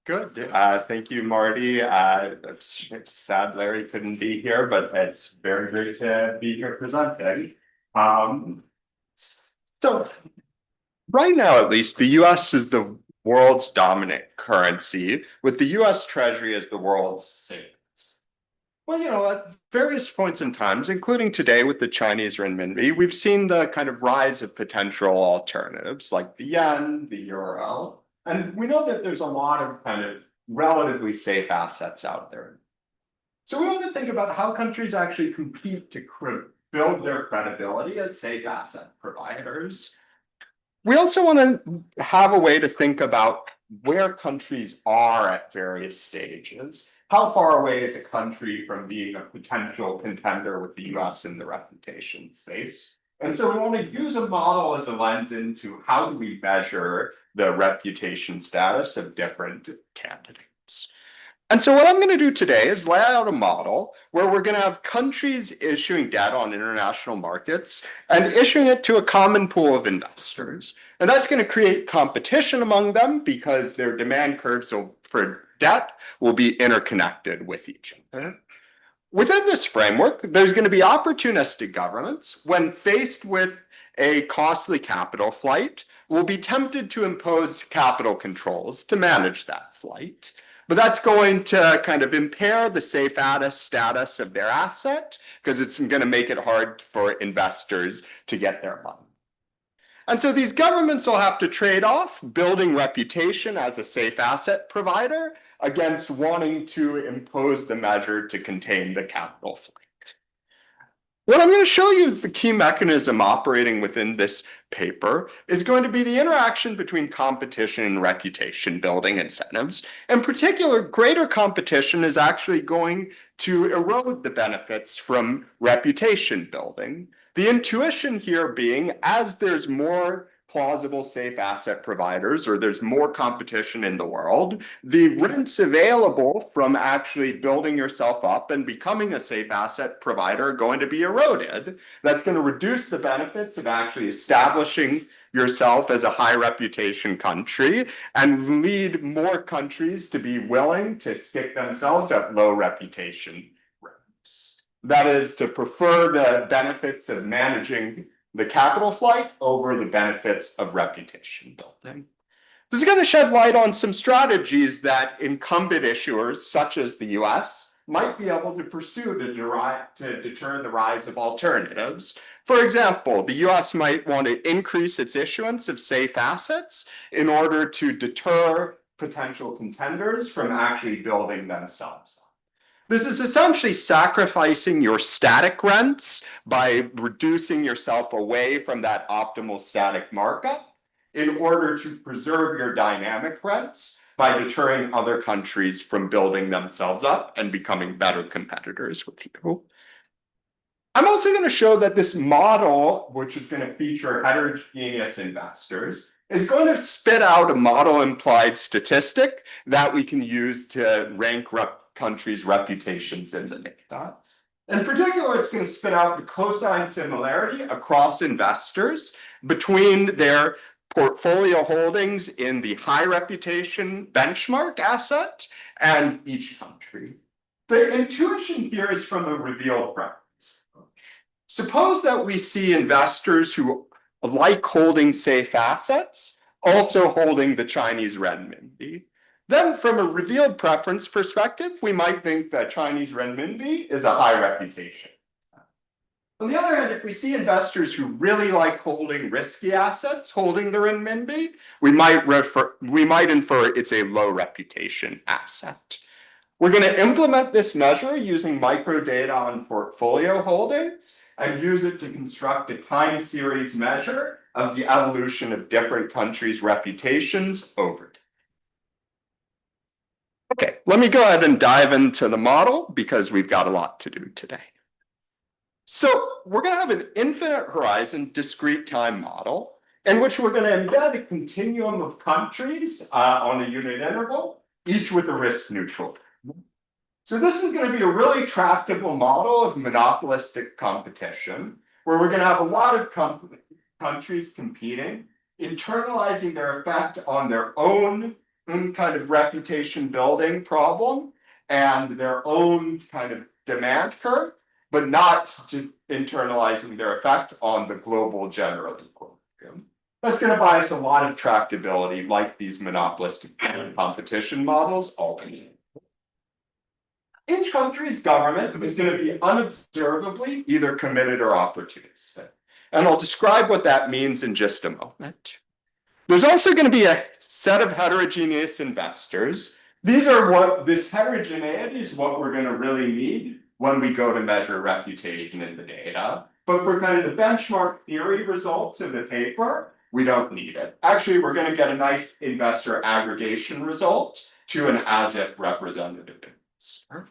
Good. Thank you, Marty. It's sad Larry couldn't be here, but it's very great to be here presenting. So right now, at least, the US is the world's dominant currency, with the US Treasury as the world's savings. Well, at various points in times, including today with the Chinese renminbi, we've seen the kind of rise of potential alternatives like the yen, the euro, and we know that there's a lot of kind of relatively safe assets out there. So we want to think about how countries actually compete to build their credibility as safe asset providers. We also want to have a way to think about where countries are at various stages. How far away is a country from being a potential contender with the US in the reputation space? And so we want to use a model as a lens into how do we measure the reputation status of different candidates. And so what I'm going to do today is lay out a model where we're going to have countries issuing debt on international markets and issuing it to a common pool of investors. And that's going to create competition among them because their demand curves for debt will be interconnected with each other. Within this framework, there's going to be opportunistic governments when faced with a costly capital flight will be tempted to impose capital controls to manage that flight. But that's going to kind of impair the safe status of their asset because it's going to make it hard for investors to get their money. And so these governments will have to trade off building reputation as a safe asset provider against wanting to impose the measure to contain the capital flight. What I'm going to show you is the key mechanism operating within this paper is going to be the interaction between competition and reputation building incentives. In particular, greater competition is actually going to erode the benefits from reputation building. The intuition here being, as there's more plausible safe asset providers or there's more competition in the world, the rents available from actually building yourself up and becoming a safe asset provider are going to be eroded. That's going to reduce the benefits of actually establishing yourself as a high reputation country and lead more countries to be willing to stick themselves at low reputation rents. That is to prefer the benefits of managing the capital flight over the benefits of reputation building. This is going to shed light on some strategies that incumbent issuers, such as the US, might be able to pursue to deter the rise of alternatives. For example, the US might want to increase its issuance of safe assets in order to deter potential contenders from actually building themselves up. This is essentially sacrificing your static rents by reducing yourself away from that optimal static markup in order to preserve your dynamic rents by deterring other countries from building themselves up and becoming better competitors with you. I'm also going to show that this model, which is going to feature heterogeneous investors, is going to spit out a model implied statistic that we can use to rank countries' reputations in the data. In particular, it's going to spit out the cosine similarity across investors between their portfolio holdings in the high reputation benchmark asset and each country. The intuition here is from a revealed preference. Suppose that we see investors who like holding safe assets also holding the Chinese renminbi. Then from a revealed preference perspective, we might think that Chinese renminbi is a high reputation. On the other hand, if we see investors who really like holding risky assets, holding the renminbi, we might infer it's a low reputation asset. We're going to implement this measure using microdata on portfolio holdings and use it to construct a time series measure of the evolution of different countries' reputations over time. Okay, let me go ahead and dive into the model because we've got a lot to do today. So we're going to have an infinite horizon discrete time model in which we're going to embed a continuum of countries on a unit interval, each with a risk neutral. So this is going to be a really tractable model of monopolistic competition where we're going to have a lot of countries competing internalizing their effect on their own kind of reputation building problem and their own kind of demand curve, but not internalizing their effect on the global general equilibrium. That's going to buy us a lot of tractability, like these monopolistic competition models always. Each country's government is going to be unobservably either committed or opportunistic. And I'll describe what that means in just a moment. There's also going to be a set of heterogeneous investors. This heterogeneity is what we're going to really need when we go to measure reputation in the data. But for kind of the benchmark theory results in the paper, we don't need it. Actually, we're going to get a nice investor aggregation result to an as-if representative investor.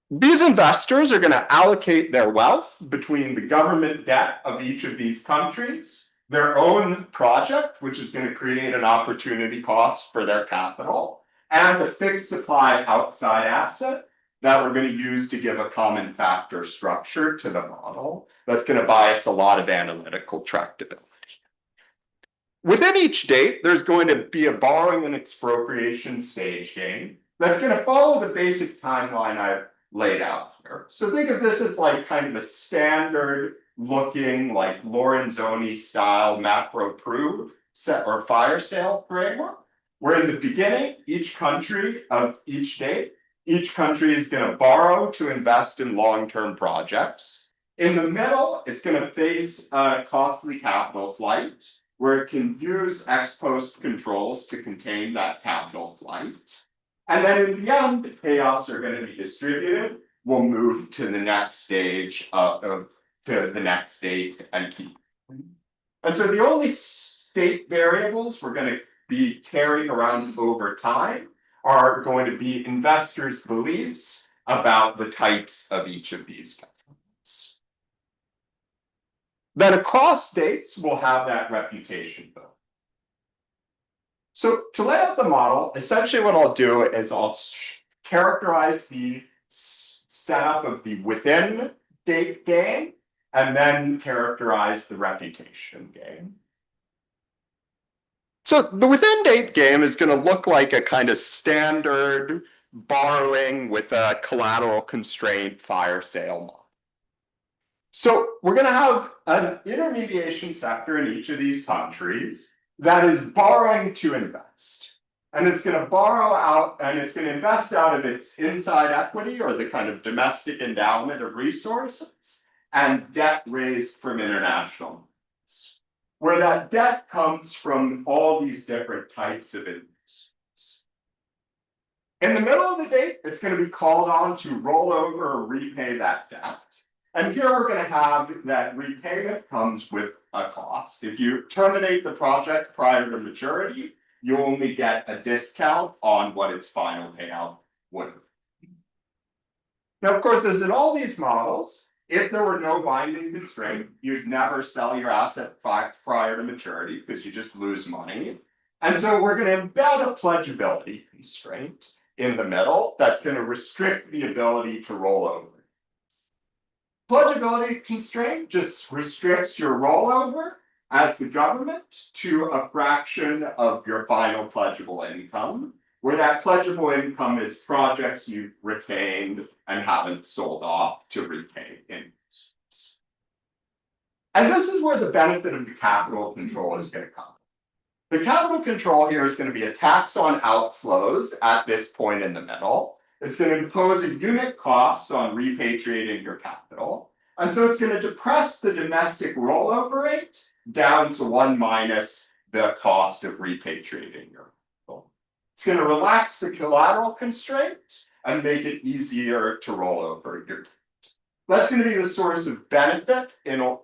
These investors are going to allocate their wealth between the government debt of each of these countries, their own project, which is going to create an opportunity cost for their capital, and a fixed supply outside asset that we're going to use to give a common factor structure to the model that's going to buy us a lot of analytical tractability. Within each date, there's going to be a borrowing and expropriation stage gain that's going to follow the basic timeline I've laid out here. So think of this as like kind of a standard looking like Lorenzoni style macro proof set or fire sale framework, where in the beginning, each country of each date, each country is going to borrow to invest in long-term projects. In the middle, it's going to face a costly capital flight, where it can use ex post controls to contain that capital flight. And then in the end, the payoffs are going to be distributed. We'll move to the next stage to the next state and keep. And so the only state variables we're going to be carrying around over time are going to be investors' beliefs about the types of each of these companies. Then across states, we'll have that reputation built. So to lay out the model, essentially what I'll do is I'll characterize the setup of the within date game and then characterize the reputation game. So the within date game is going to look like a kind of standard borrowing with a collateral constraint fire sale model. So we're going to have an intermediation sector in each of these countries that is borrowing to invest. And it's going to borrow out and it's going to invest out of its inside equity or the kind of domestic endowment of resources and debt raised from international markets, where that debt comes from all these different types of investors. In the middle of the date, it's going to be called on to roll over or repay that debt. And here we're going to have that repayment comes with a cost. If you terminate the project prior to maturity, you only get a discount on what its final payout would be. Now, of course, as in all these models, if there were no binding constraint, you'd never sell your asset prior to maturity because you just lose money. And so we're going to embed a pledgeability constraint in the middle that's going to restrict the ability to roll over. Pledgeability constraint just restricts your rollover as the government to a fraction of your final pledgeable income, where that pledgeable income is projects you've retained and haven't sold off to repay investors. And this is where the benefit of the capital control is going to come. The capital control here is going to be a tax on outflows at this point in the middle. It's going to impose a unit cost on repatriating your capital. And so it's going to depress the domestic rollover rate down to 1 minus the cost of repatriating your capital. It's going to relax the collateral constraint and make it easier to roll over your debt. That's going to be the source of benefit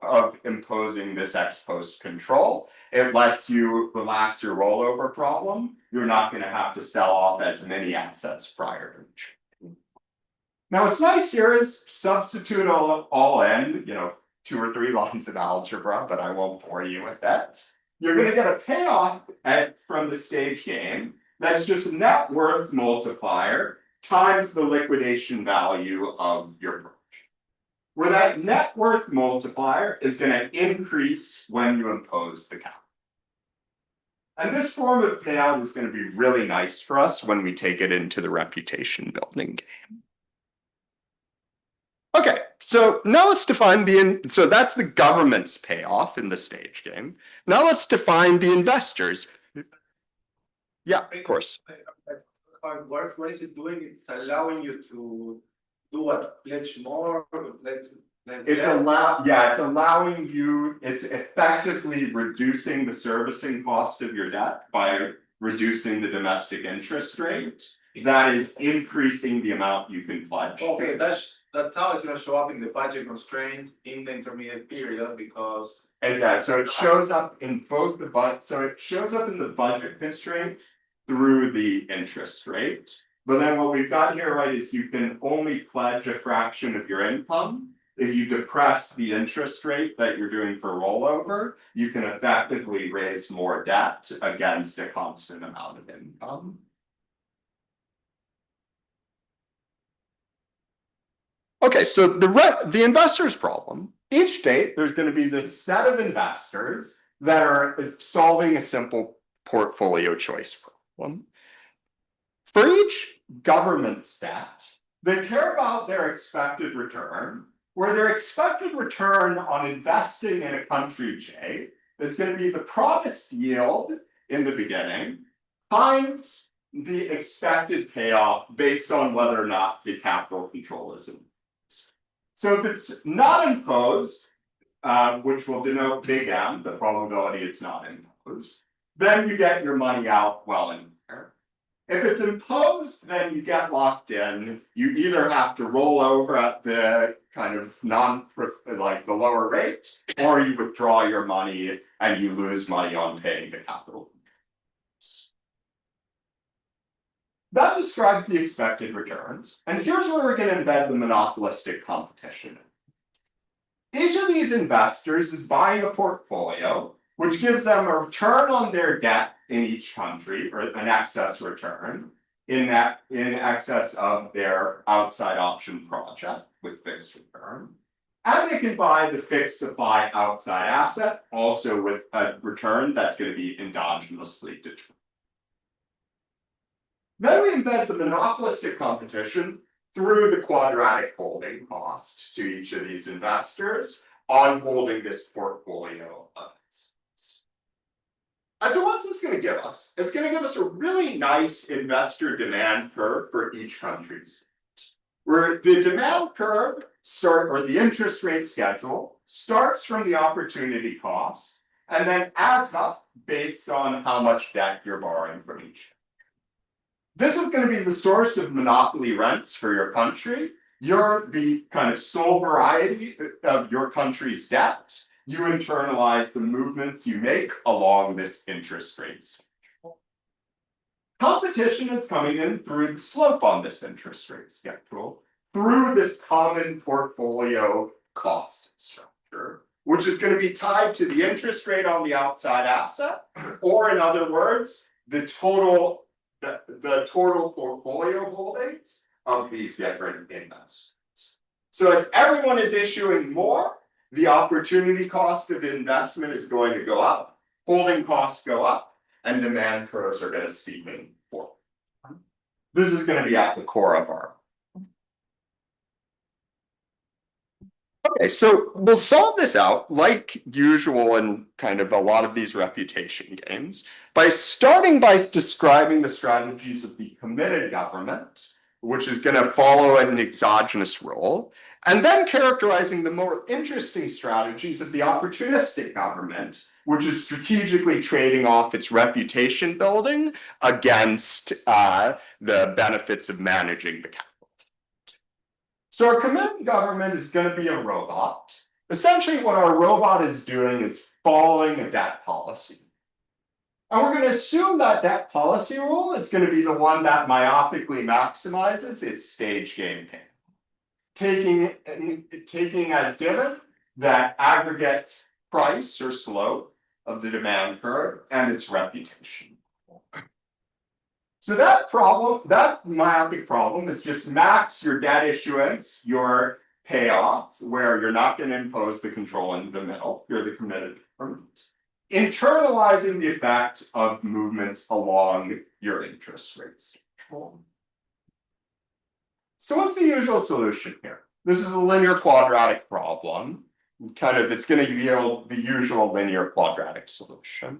of imposing this ex post control. It lets you relax your rollover problem. You're not going to have to sell off as many assets prior to maturity. Now, what's nice here is substitute all in, 2 or 3 lines of algebra, but I won't bore you with that. You're going to get a payoff from the stage game that's just net worth multiplier times the liquidation value of your project. where that net worth multiplier is going to increase when you impose the cap. And this form of payout is going to be really nice for us when we take it into the reputation building game. Okay, so now let's define so that's the government's payoff in the stage game. Now let's define the investors. Yeah, of course. What is it doing? It's allowing you to do what? Pledge more? It's allowing you, it's effectively reducing the servicing cost of your debt by reducing the domestic interest rate. That is increasing the amount you can pledge. Okay, that's how it's going to show up in the budget constraint in the intermediate period because. Exactly. So it shows up in both the budget constraint through the interest rate. But then what we've got here, right, is you can only pledge a fraction of your income. If you depress the interest rate that you're doing for rollover, you can effectively raise more debt against a constant amount of income. Okay, so the investor's problem. Each date, there's going to be this set of investors that are solving a simple portfolio choice problem. For each government stat, they care about their expected return, where their expected return on investing in a country J is going to be the promised yield in the beginning times the expected payoff based on whether or not the capital control is imposed. So if it's not imposed, which will denote big M, the probability it's not imposed, then you get your money out well in there. If it's imposed, then you get locked in. You either have to roll over at the kind of the lower rate, or you withdraw your money and you lose money on paying the capital. That describes the expected returns. And here's where we're going to embed the monopolistic competition. Each of these investors is buying a portfolio, which gives them a return on their debt in each country, or an excess return, in excess of their outside option project with fixed return. And they can buy the fixed supply outside asset, also with a return that's going to be endogenously determined. Then we embed the monopolistic competition through the quadratic holding cost to each of these investors on holding this portfolio of assets. And so what's this going to give us? It's going to give us a really nice investor demand curve for each country's, where the demand curve or the interest rate schedule starts from the opportunity cost and then adds up based on how much debt you're borrowing from each. This is going to be the source of monopoly rents for your country. You're the kind of sole variety of your country's debt. You internalize the movements you make along this interest rate schedule. Competition is coming in through the slope on this interest rate schedule, through this common portfolio cost structure, which is going to be tied to the interest rate on the outside asset, or in other words, the total portfolio holdings of these different investments. So as everyone is issuing more, the opportunity cost of investment is going to go up, holding costs go up, and demand curves are going to steepen forward. This is going to be at the core of our. Okay, so we'll solve this out like usual in kind of a lot of these reputation games by starting by describing the strategies of the committed government, which is going to follow an exogenous role, and then characterizing the more interesting strategies of the opportunistic government, which is strategically trading off its reputation building against the benefits of managing the capital. So our committed government is going to be a robot. Essentially, what our robot is doing is following a debt policy. And we're going to assume that debt policy rule is going to be the one that myopically maximizes its stage game pain. Taking as given that aggregate price or slope of the demand curve and its reputation. So that myopic problem is just max your debt issuance, your payoff where you're not going to impose the control in the middle, you're the committed government. Internalizing the effect of movements along your interest rates. So what's the usual solution here? This is a linear quadratic problem. It's going to yield the usual linear quadratic solution.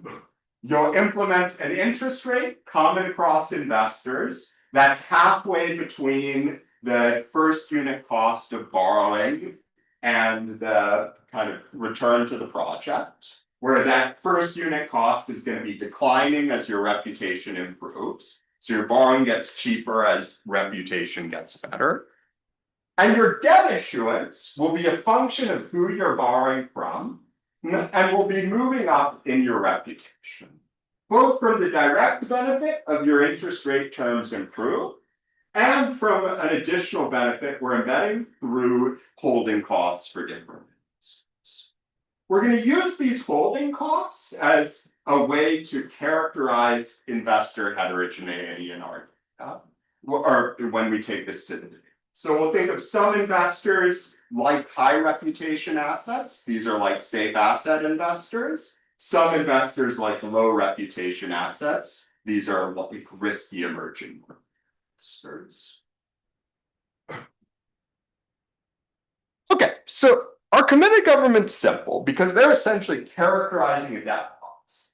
You'll implement an interest rate common across investors that's halfway between the first unit cost of borrowing and the kind of return to the project, where that first unit cost is going to be declining as your reputation improves. So your borrowing gets cheaper as reputation gets better. And your debt issuance will be a function of who you're borrowing from and will be moving up in your reputation, both from the direct benefit of your interest rate terms improve and from an additional benefit we're embedding through holding costs for different investors. We're going to use these holding costs as a way to characterize investor heterogeneity in our data, or when we take this to the data. So we'll think of some investors like high reputation assets. These are like safe asset investors. Some investors like low reputation assets. These are like risky emerging investors. Okay, so our committed government's simple because they're essentially characterizing a debt policy.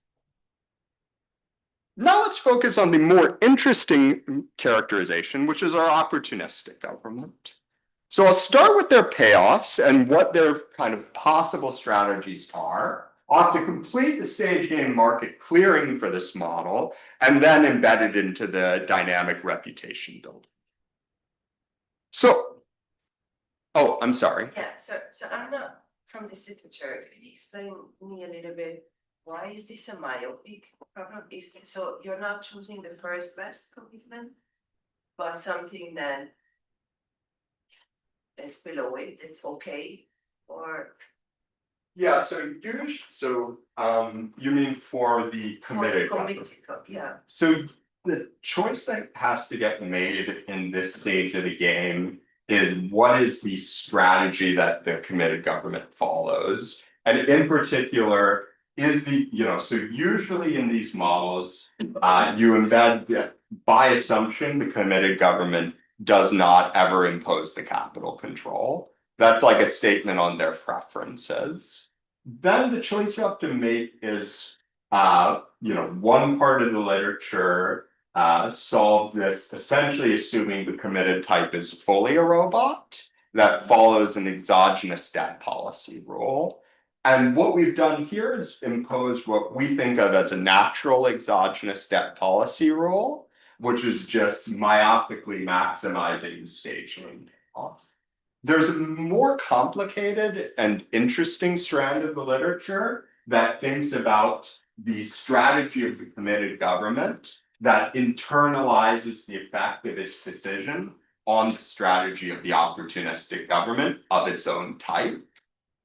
Now let's focus on the more interesting characterization, which is our opportunistic government. So I'll start with their payoffs and what their kind of possible strategies are. I'll have to complete the stage game market clearing for this model and then embed it into the dynamic reputation building. So, oh, I'm sorry. Yeah, so I'm not from this literature. Could you explain me a little bit? Why is this a myopic problem? So you're not choosing the first best commitment, but something that is below it, it's okay, or Yeah, so you mean for the committed government? yeah. So the choice that has to get made in this stage of the game is what is the strategy that the committed government follows, and in particular is so usually in these models you embed by assumption the committed government does not ever impose the capital control. That's like a statement on their preferences. Then the choice you have to make is one part of the literature solve this essentially assuming the committed type is fully a robot that follows an exogenous debt policy rule. And what we've done here is imposed what we think of as a natural exogenous debt policy rule, which is just myopically maximizing the stage length off. There's a more complicated and interesting strand of the literature that thinks about the strategy of the committed government that internalizes the effect of its decision on the strategy of the opportunistic government of its own type.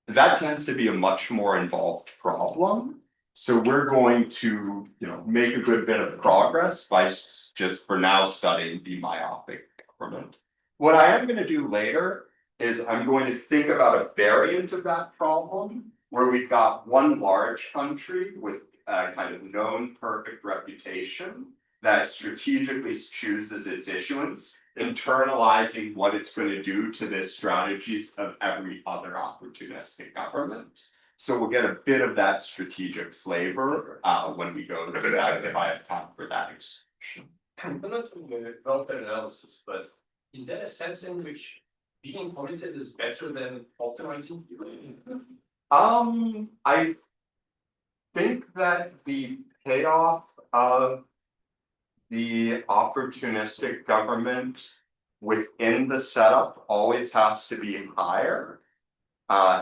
That tends to be a much more involved problem. So we're going to, make a good bit of progress by just for now studying the myopic government. What I am going to do later is I'm going to think about a variant of that problem where we've got one large country with a kind of known perfect reputation that strategically chooses its issuance, internalizing what it's going to do to the strategies of every other opportunistic government. So we'll get a bit of that strategic flavor when we go to that, if I have time for that extension. I'm not about that analysis, but is there a sense in which being committed is better than optimizing? I think that the payoff of the opportunistic government within the setup always has to be higher,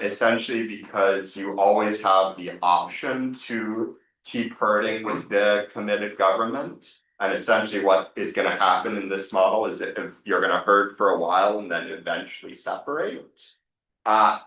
essentially because you always have the option to keep herding with the committed government. And essentially what is going to happen in this model is that if you're going to herd for a while and then eventually separate. I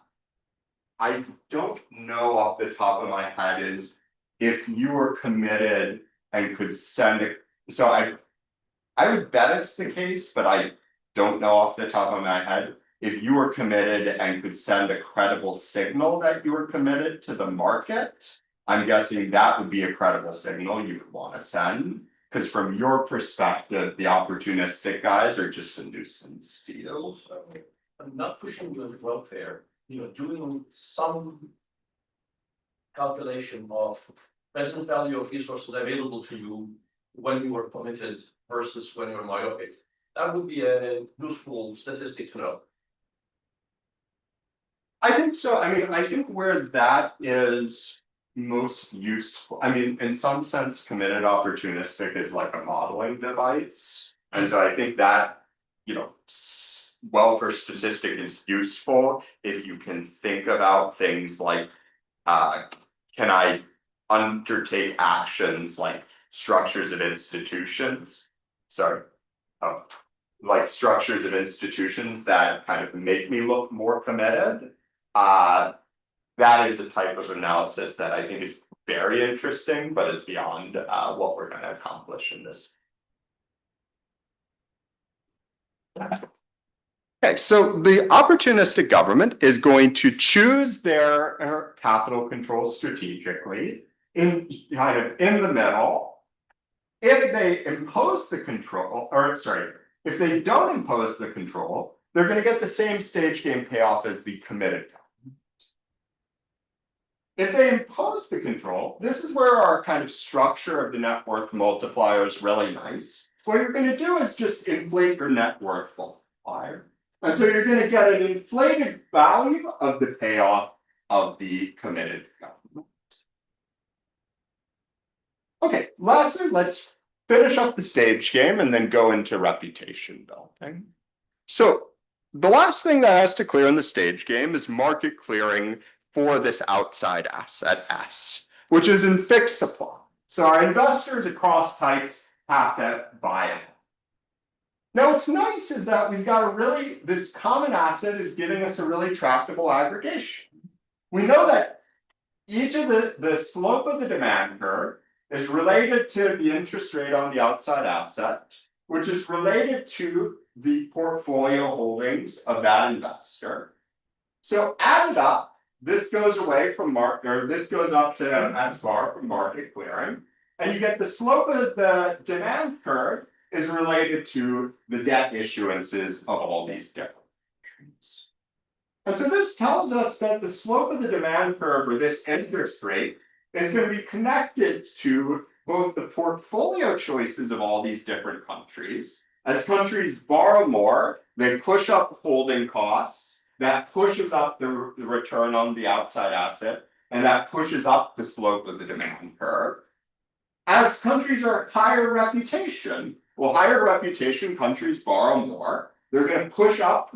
don't know off the top of my head is if you were committed and could send it. So I would bet it's the case, but I don't know off the top of my head. if you were committed and could send a credible signal that you were committed to the market, I'm guessing that would be a credible signal you would want to send. Because from your perspective, the opportunistic guys are just a nuisance to you. I'm not pushing you as welfare, doing some calculation of present value of resources available to you when you were committed versus when you're myopic. That would be a useful statistic to know. I think so. I mean, I think where that is most useful, I mean, in some sense, committed opportunistic is like a modeling device. And so I think that, welfare statistic is useful if you can think about things like, can I undertake actions like structures of institutions? Like structures of institutions that kind of make me look more committed. That is a type of analysis that I think is very interesting, but is beyond what we're going to accomplish in this. Okay, so the opportunistic government is going to choose their capital control strategically in the middle. If they impose the control, if they don't impose the control, they're going to get the same stage game payoff as the committed government. If they impose the control, this is where our kind of structure of the net worth multiplier is really nice. What you're going to do is just inflate your net worth multiplier. And so you're going to get an inflated value of the payoff of the committed government. Okay, lastly, let's finish up the stage game and then go into reputation building. So the last thing that has to clear in the stage game is market clearing for this outside asset S, which is in fixed supply. So our investors across types have to buy it. Now what's nice is that we've got this common asset is giving us a really tractable aggregation. We know that each of the slope of the demand curve is related to the interest rate on the outside asset, which is related to the portfolio holdings of that investor. So added up, this goes away from this goes up to S bar from market clearing, and you get the slope of the demand curve is related to the debt issuances of all these different countries. And so this tells us that the slope of the demand curve or this interest rate is going to be connected to both the portfolio choices of all these different countries. As countries borrow more, they push up holding costs, that pushes up the return on the outside asset, and that pushes up the slope of the demand curve. As countries are higher reputation, higher reputation countries borrow more, they're going to push up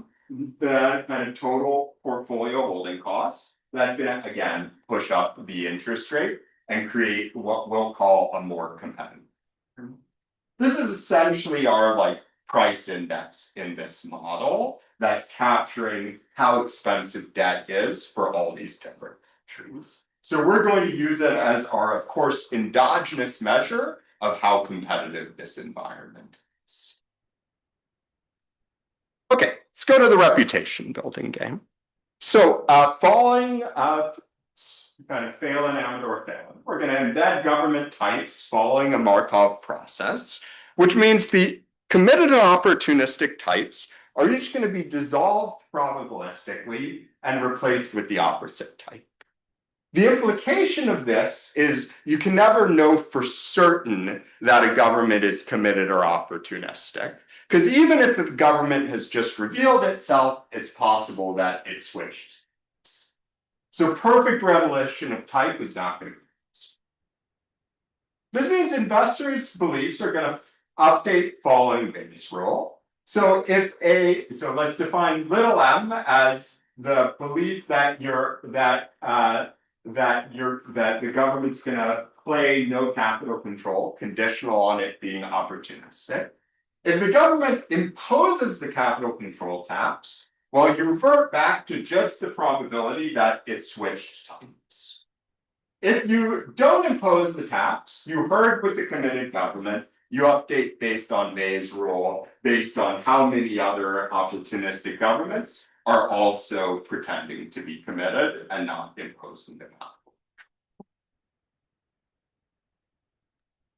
the kind of total portfolio holding costs. That's going to, again, push up the interest rate and create what we'll call a more competitive. This is essentially our price index in this model that's capturing how expensive debt is for all these different countries. So we're going to use it as our, of course, endogenous measure of how competitive this environment is. Okay, let's go to the reputation building game. So following kind of failing or failing, we're going to embed government types following a Markov process, which means the committed and opportunistic types are each going to be dissolved probabilistically and replaced with the opposite type. The implication of this is you can never know for certain that a government is committed or opportunistic, because even if the government has just revealed itself, it's possible that it switched. So perfect revelation of type is not going to be this. This means investors' beliefs are going to update following Bayes' rule. So let's define little m as the belief that the government's going to play no capital control, conditional on it being opportunistic. If the government imposes the capital control taps, well, you revert back to just the probability that it switched types. If you don't impose the taps, you heard with the committed government, you update based on Bayes' rule, based on how many other opportunistic governments are also pretending to be committed and not imposing the capital.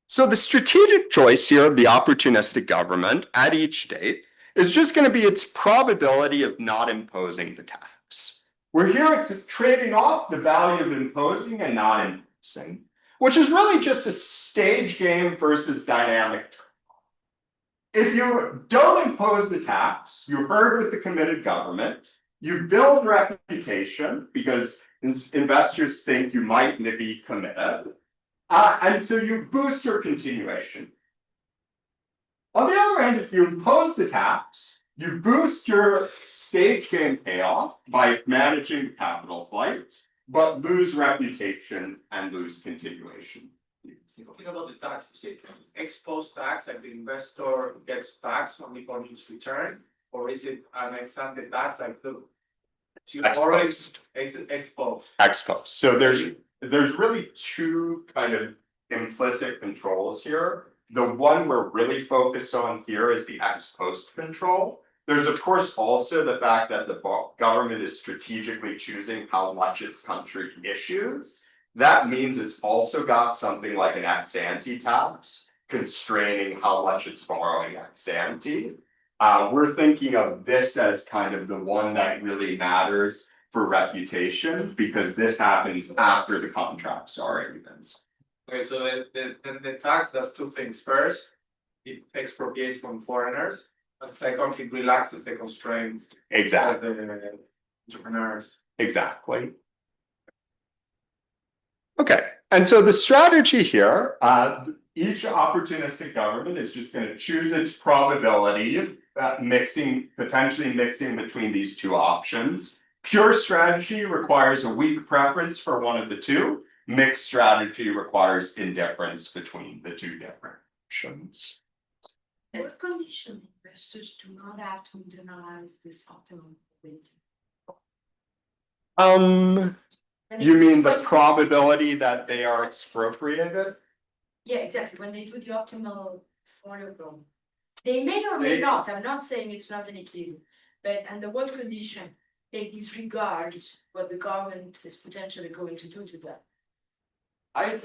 So the strategic choice here of the opportunistic government at each date is just going to be its probability of not imposing the tax. We're here trading off the value of imposing and not imposing, which is really just a stage game versus dynamic. If you don't impose the tax, you herd with the committed government, you build reputation because investors think you might be committed, and so you boost your continuation. On the other hand, if you impose the tax, you boost your stage game payoff by managing capital flight, but lose reputation and lose continuation. Think about the tax, is it ex post tax, like the investor gets taxed only on his return, or is it an ex ante tax, like the Ex post. ex post? Ex post. So there's really two kind of implicit controls here. The one we're really focused on here is the ex post control. There's of course also the fact that the government is strategically choosing how much its country issues. That means it's also got something like an ex ante tax constraining how much it's borrowing ex ante. We're thinking of this as kind of the one that really matters for reputation because this happens after the contract's already been signed. Okay, so the tax does two things. First, it expropriates from foreigners, and second, it relaxes the constraints Exactly. of the entrepreneurs. Exactly. Okay, and so the strategy here, each opportunistic government is just going to choose its probability, potentially mixing between these two options. Pure strategy requires a weak preference for one of the two. Mixed strategy requires indifference between the two different options. What condition investors do not have to internalize this optimum probability? You mean the probability that they are expropriated? Yeah, exactly. When they do the optimal portfolio growth, they may or may not. I'm not saying it's not an equilibrium, but under what condition they disregard what the government is potentially going to do to them. I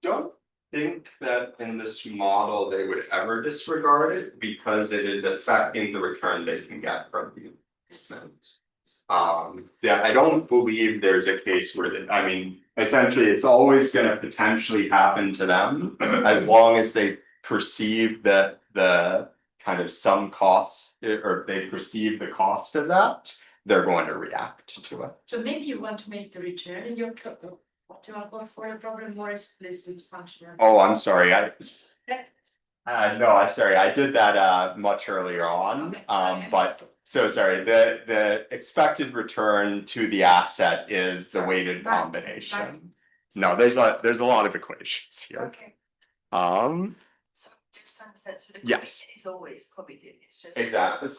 don't think that in this model they would ever disregard it because it is affecting the return they can get from the investment. Yeah, I don't believe there's a case where I mean, essentially, it's always going to potentially happen to them as long as they perceive that the kind of some costs or they perceive the cost of that, they're going to react to it. So maybe you want to make the return in your optimal portfolio problem more explicit functional. Oh, I'm sorry. No, sorry. I did that much earlier on. Okay, sorry, But so sorry. The expected return to the asset is the weighted Right, combination. right. No, there's a lot of equations here. Okay, so just to understand, so the Yes. commitment is always committed, it's just. Exactly.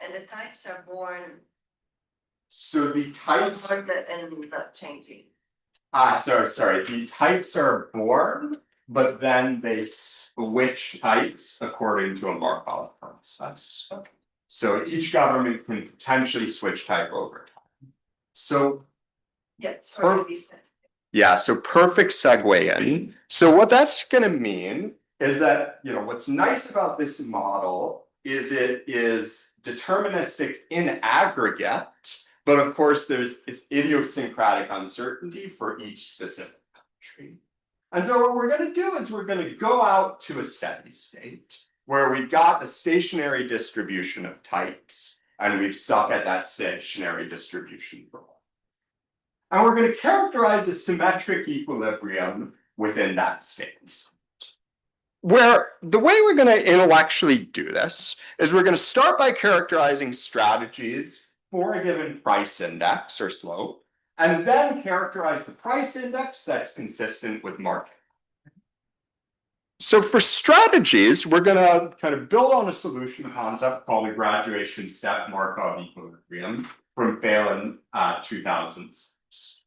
And the types are born So the types. and not changing. Sorry. The types are born, but then they switch types according to a Markov process. Okay. So each government can potentially switch type over time. So Yeah, sorry, this. yeah, so perfect segue in. So what that's going to mean is that, what's nice about this model is it is deterministic in aggregate, but of course there's idiosyncratic uncertainty for each specific country. And so what we're going to do is we're going to go out to a steady state where we've got a stationary distribution of types, and we've stuck at that stationary distribution for a while. And we're going to characterize a symmetric equilibrium within that state. Where the way we're going to intellectually do this is we're going to start by characterizing strategies for a given price index or slope, and then characterize the price index that's consistent with market. So for strategies, we're going to kind of build on a solution concept called a graduation step Markov equilibrium from Phelan 2006.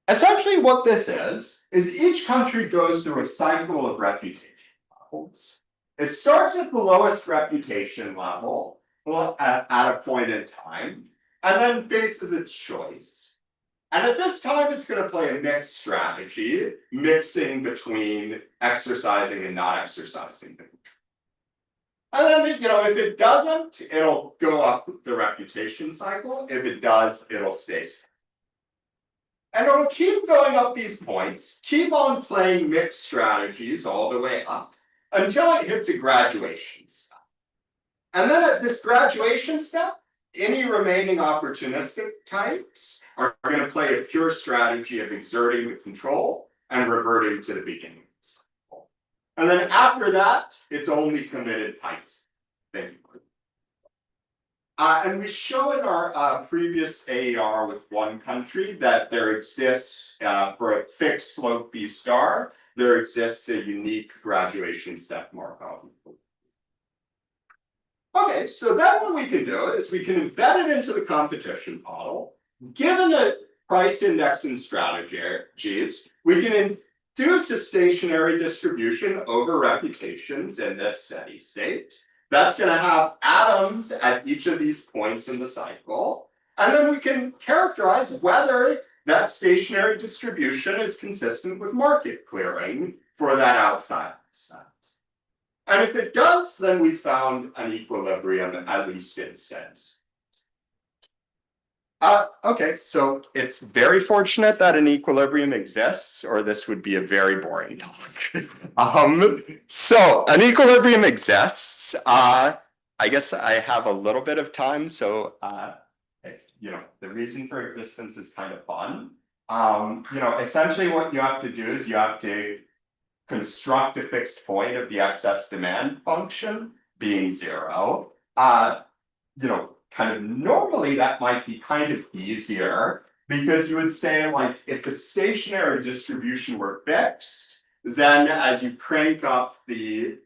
Essentially what this is each country goes through a cycle of reputation levels. It starts at the lowest reputation level at a point in time, and then faces its choice. And at this time, it's going to play a mixed strategy, mixing between exercising and not exercising. And then, if it doesn't, it'll go up the reputation cycle. If it does, it'll stay steady. And it'll keep going up these points, keep on playing mixed strategies all the way up until it hits a graduation step. And then at this graduation step, any remaining opportunistic types are going to play a pure strategy of exerting the control and reverting to the beginning cycle. And then after that, it's only committed types. Thank you. And we show in our previous AER with one country that there exists, for a fixed slope B star, there exists a unique graduation step Markov. Okay, so then what we can do is we can embed it into the competition model. Given a price index and strategies, we can induce a stationary distribution over reputations in this steady state. That's going to have atoms at each of these points in the cycle. And then we can characterize whether that stationary distribution is consistent with market clearing for that outside set. And if it does, then we found an equilibrium, at least in steps. Okay, so it's very fortunate that an equilibrium exists, or this would be a very boring talk. So an equilibrium exists. I guess I have a little bit of time, so the reason for existence is kind of fun. Essentially what you have to do is you have to construct a fixed point of the excess demand function being 0. Kind of normally that might be kind of easier because you would say, like, if the stationary distribution were fixed, then as you crank up the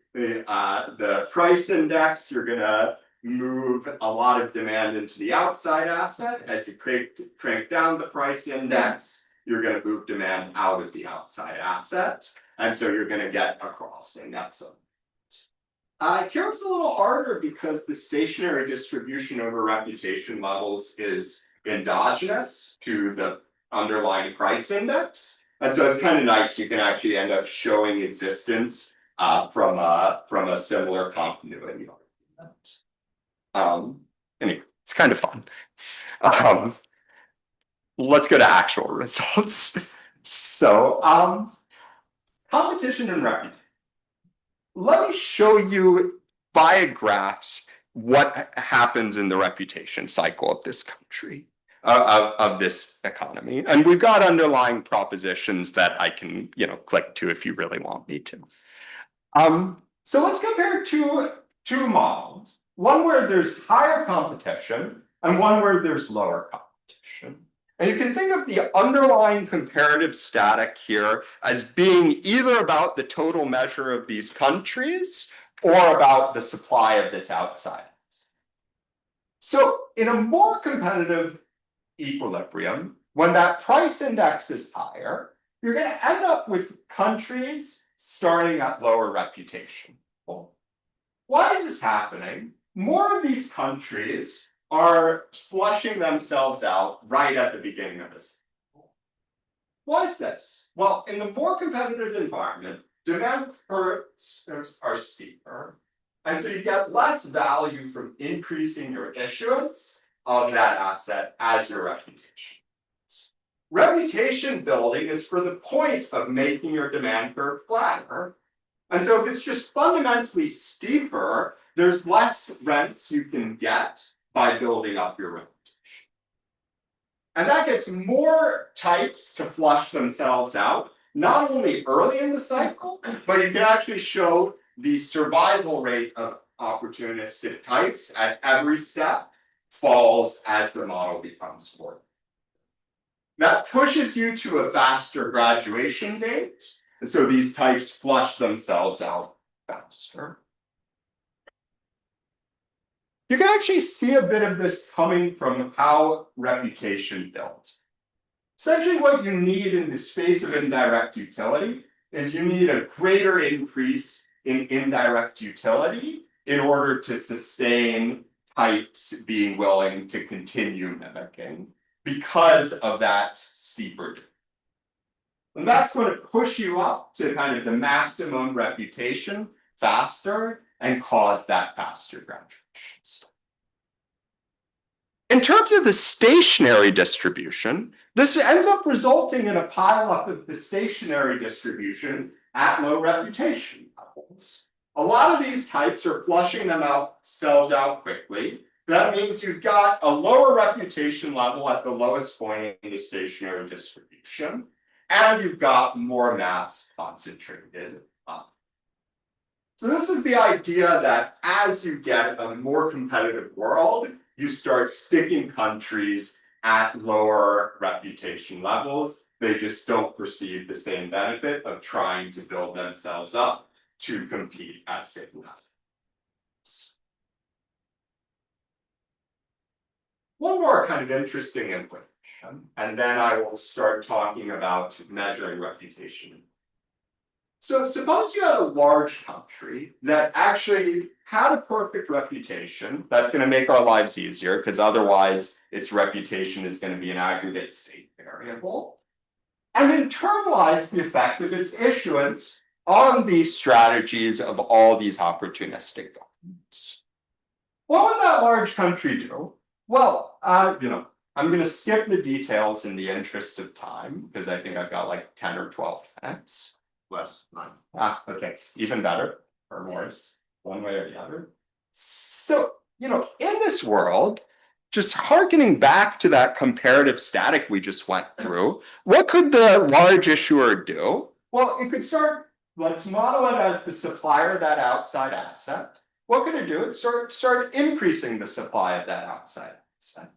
price index, you're gonna move a lot of demand into the outside asset. As you crank down the price index, you're gonna move demand out of the outside asset. And so you're gonna get a crossing. That's here it's a little harder because the stationary distribution over reputation levels is endogenous to the underlying price index. And so it's kind of nice, you can actually end up showing existence from a similar continuity argument. Anyway, it's kind of fun. Let's go to actual results. So competition and reputation. Let me show you via graphs what happens in the reputation cycle of this country, of this economy. And we've got underlying propositions that I can, click to if you really want me to. So let's compare two models, one where there's higher competition and one where there's lower competition. And you can think of the underlying comparative static here as being either about the total measure of these countries or about the supply of this outside. So in a more competitive equilibrium, when that price index is higher, you're going to end up with countries starting at lower reputation. Why is this happening? More of these countries are flushing themselves out right at the beginning of the cycle. Why is this? Well, in the more competitive environment, demand curves are steeper, and so you get less value from increasing your issuance of that asset as your reputation. Reputation building is for the point of making your demand curve flatter. And so if it's just fundamentally steeper, there's less rents you can get by building up your reputation. And that gets more types to flush themselves out, not only early in the cycle, but you can actually show the survival rate of opportunistic types at every step falls as the model becomes more. That pushes you to a faster graduation date, and so these types flush themselves out faster. You can actually see a bit of this coming from how reputation builds. Essentially, what you need in the space of indirect utility is you need a greater increase in indirect utility in order to sustain types being willing to continue mimicking because of that steeper. And that's going to push you up to kind of the maximum reputation faster and cause that faster graduation. In terms of the stationary distribution, this ends up resulting in a pileup of the stationary distribution at low reputation levels. A lot of these types are flushing themselves out quickly. That means you've got a lower reputation level at the lowest point in the stationary distribution, and you've got more mass concentrated up. So this is the idea that as you get a more competitive world, you start sticking countries at lower reputation levels. They just don't perceive the same benefit of trying to build themselves up to compete as citizens. One more kind of interesting information, and then I will start talking about measuring reputation. So suppose you had a large country that actually had a perfect reputation. That's going to make our lives easier because otherwise its reputation is going to be an aggregate state variable. And internalize the effect of its issuance on the strategies of all these opportunistic governments. What would that large country do? Well, I'm going to skip the details in the interest of time because I think I've got like 10 or 12 minutes. Less, 9. Okay, even better or worse, one way or the other. So, in this world, just hearkening back to that comparative static we just went through, what could the large issuer do? Well, it could start, let's model it as the supplier of that outside asset. What could it do? It start increasing the supply of that outside asset.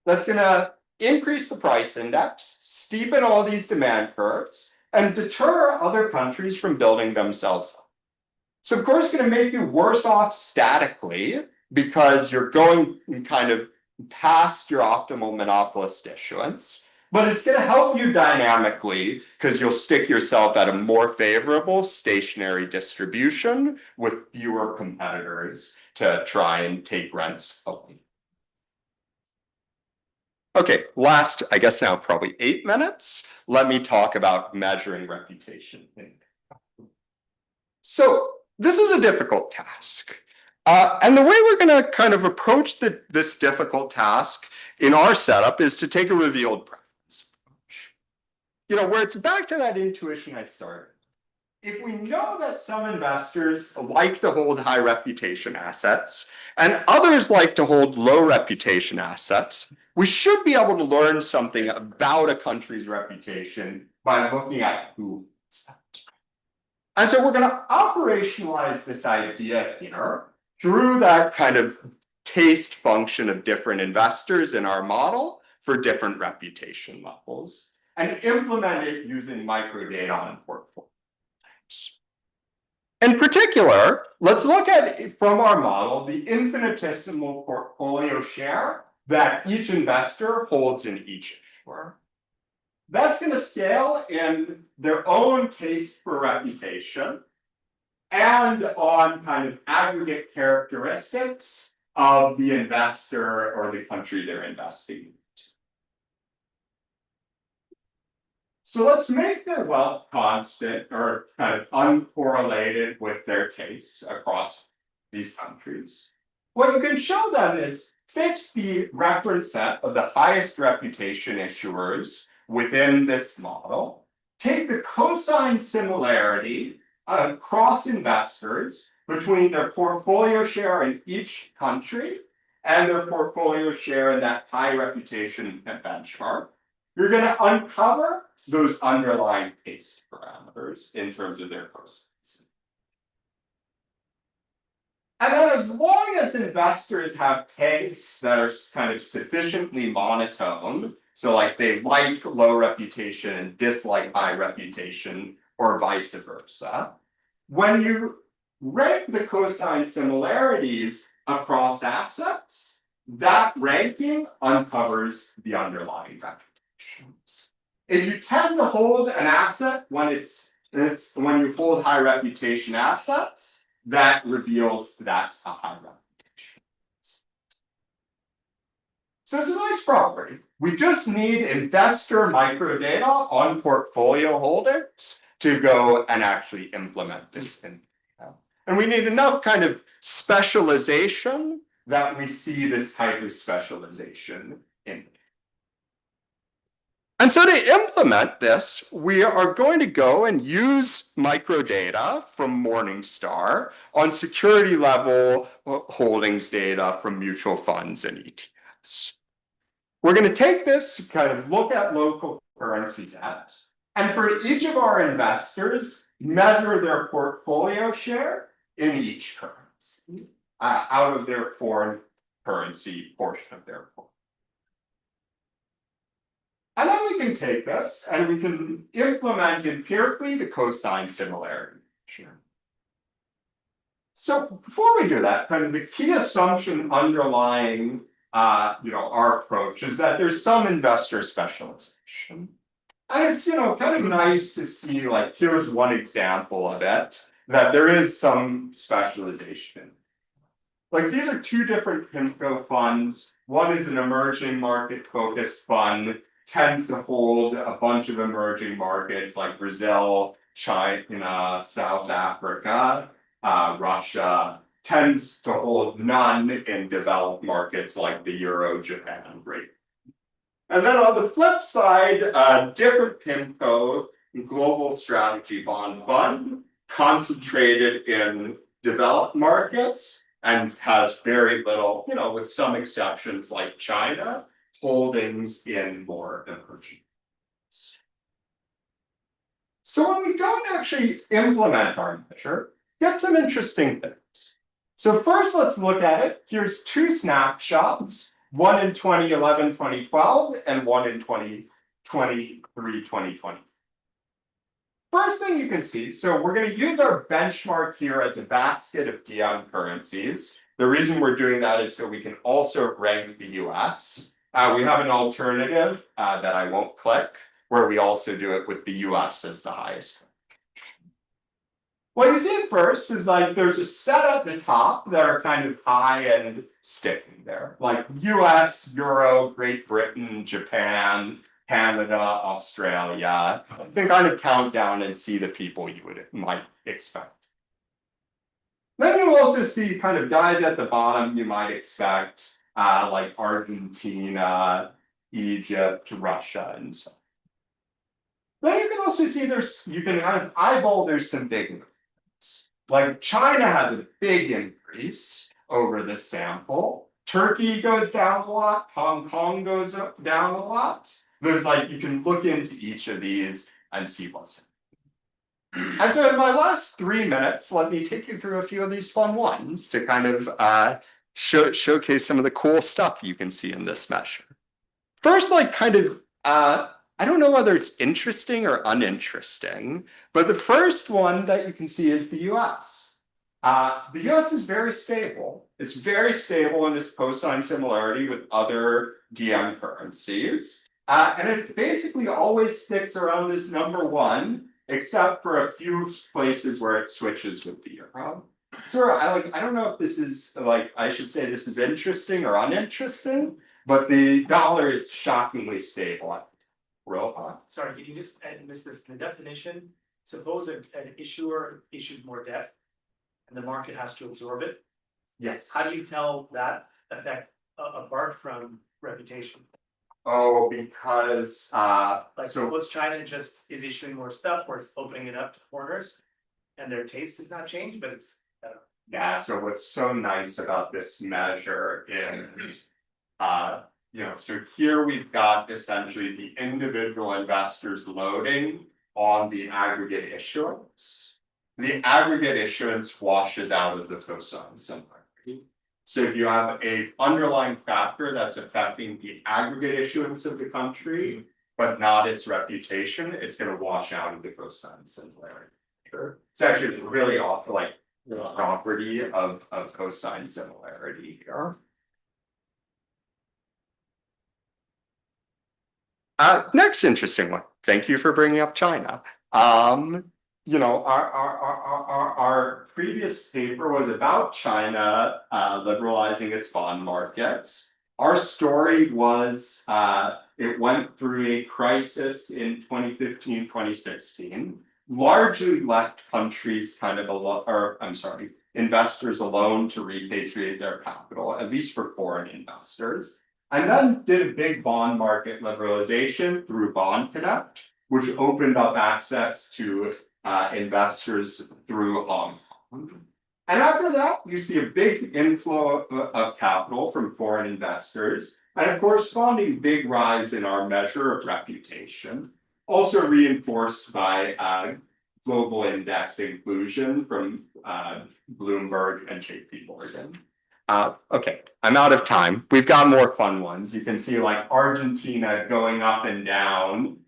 That's going to increase the price index, steepen all these demand curves, and deter other countries from building themselves up. So of course, it's going to make you worse off statically because you're going kind of past your optimal monopolist issuance, but it's going to help you dynamically because you'll stick yourself at a more favorable stationary distribution with fewer competitors to try and take rents away. Okay, last, I guess now probably 8 minutes, let me talk about measuring reputation. So this is a difficult task. And the way we're going to kind of approach this difficult task in our setup is to take a revealed preference approach. Where it's back to that intuition I started. If we know that some investors like to hold high reputation assets and others like to hold low reputation assets, we should be able to learn something about a country's reputation by looking at who holds that. And so we're going to operationalize this idea here through that kind of taste function of different investors in our model for different reputation levels and implement it using microdata on portfolio. In particular, let's look at, from our model, the infinitesimal portfolio share that each investor holds in each issuer. That's going to scale in their own taste for reputation and on kind of aggregate characteristics of the investor or the country they're investing in. So let's make their wealth constant or kind of uncorrelated with their tastes across these countries. What you can show them is fix the reference set of the highest reputation issuers within this model, take the cosine similarity across investors between their portfolio share in each country and their portfolio share in that high reputation benchmark. You're going to uncover those underlying taste parameters in terms of their cosines. And then as long as investors have tastes that are kind of sufficiently monotone, so like they like low reputation and dislike high reputation or vice versa, when you rank the cosine similarities across assets, that ranking uncovers the underlying reputations. If you tend to hold an asset when you hold high reputation assets, that reveals that's a high reputation. So it's a nice property. We just need investor microdata on portfolio holdings to go and actually implement this in. And we need enough kind of specialization that we see this type of specialization in. And so to implement this, we are going to go and use microdata from Morningstar on security level holdings data from mutual funds and ETFs. We're going to take this to kind of look at local currency debt, and for each of our investors, measure their portfolio share in each currency out of their foreign currency portion of their portfolio. And then we can take this and we can implement empirically the cosine similarity measure. So before we do that, kind of the key assumption underlying our approach is that there's some investor specialization. And it's kind of nice to see, like, here's one example of it, that there is some specialization. Like, these are two different PIMCO funds. One is an emerging market focused fund, tends to hold a bunch of emerging markets like Brazil, China, South Africa, Russia, tends to hold none in developed markets like the Euro, Japan, and Great. And then on the flip side, different PIMCO global strategy bond fund, concentrated in developed markets and has very little, with some exceptions like China, holdings in more emerging markets. So when we go and actually implement our measure, get some interesting things. So first, let's look at it. Here's two snapshots, one in 2011, 2012, and one in 2023, 2020. First thing you can see, so we're going to use our benchmark here as a basket of DM currencies. The reason we're doing that is so we can also rank the US. We have an alternative that I won't click, where we also do it with the US as the highest. What you see first is like there's a set at the top that are kind of high and sticking there, like US, Euro, Great Britain, Japan, Canada, Australia. You can kind of count down and see the people you might expect. Then you also see kind of guys at the bottom you might expect, like Argentina, Egypt, Russia, and so on. Then you can also see you can kind of eyeball there's some big movements. Like China has a big increase over the sample. Turkey goes down a lot, Hong Kong goes down a lot. There's you can look into each of these and see what's happening. And so in my last 3 minutes, let me take you through a few of these fun ones to kind of showcase some of the cool stuff you can see in this measure. First, I don't know whether it's interesting or uninteresting, but the first one that you can see is the US. The US is very stable. It's very stable in its cosine similarity with other DM currencies. And it basically always sticks around this number 1, except for a few places where it switches with the euro. So I don't know if this is I should say this is interesting or uninteresting, but the dollar is shockingly stable. Sorry, can you just miss this, the definition, suppose an issuer issues more debt and the market has to absorb it, Yes. how do you tell that effect apart from reputation? Oh, because Suppose China just is issuing more stuff or it's opening it up to foreigners and their taste has not changed, but it's yeah, so what's so nice about this measure is so here we've got essentially the individual investors loading on the aggregate issuance. The aggregate issuance washes out of the cosine similarity. So if you have an underlying factor that's affecting the aggregate issuance of the country, but not its reputation, it's going to wash out of the cosine similarity. It's actually a really awful property of cosine similarity here. Next interesting one. Thank you for bringing up China. Our previous paper was about China liberalizing its bond markets. Our story was, it went through a crisis in 2015, 2016, largely left countries kind of alone, or I'm sorry, investors alone to repatriate their capital, at least for foreign investors. And then did a big bond market liberalization through Bond Connect, which opened up access to investors through Hong Kong. And after that, you see a big inflow of capital from foreign investors and a corresponding big rise in our measure of reputation, also reinforced by global index inclusion from Bloomberg and JP Morgan. Okay, I'm out of time. We've got more fun ones. You can see like Argentina going up and down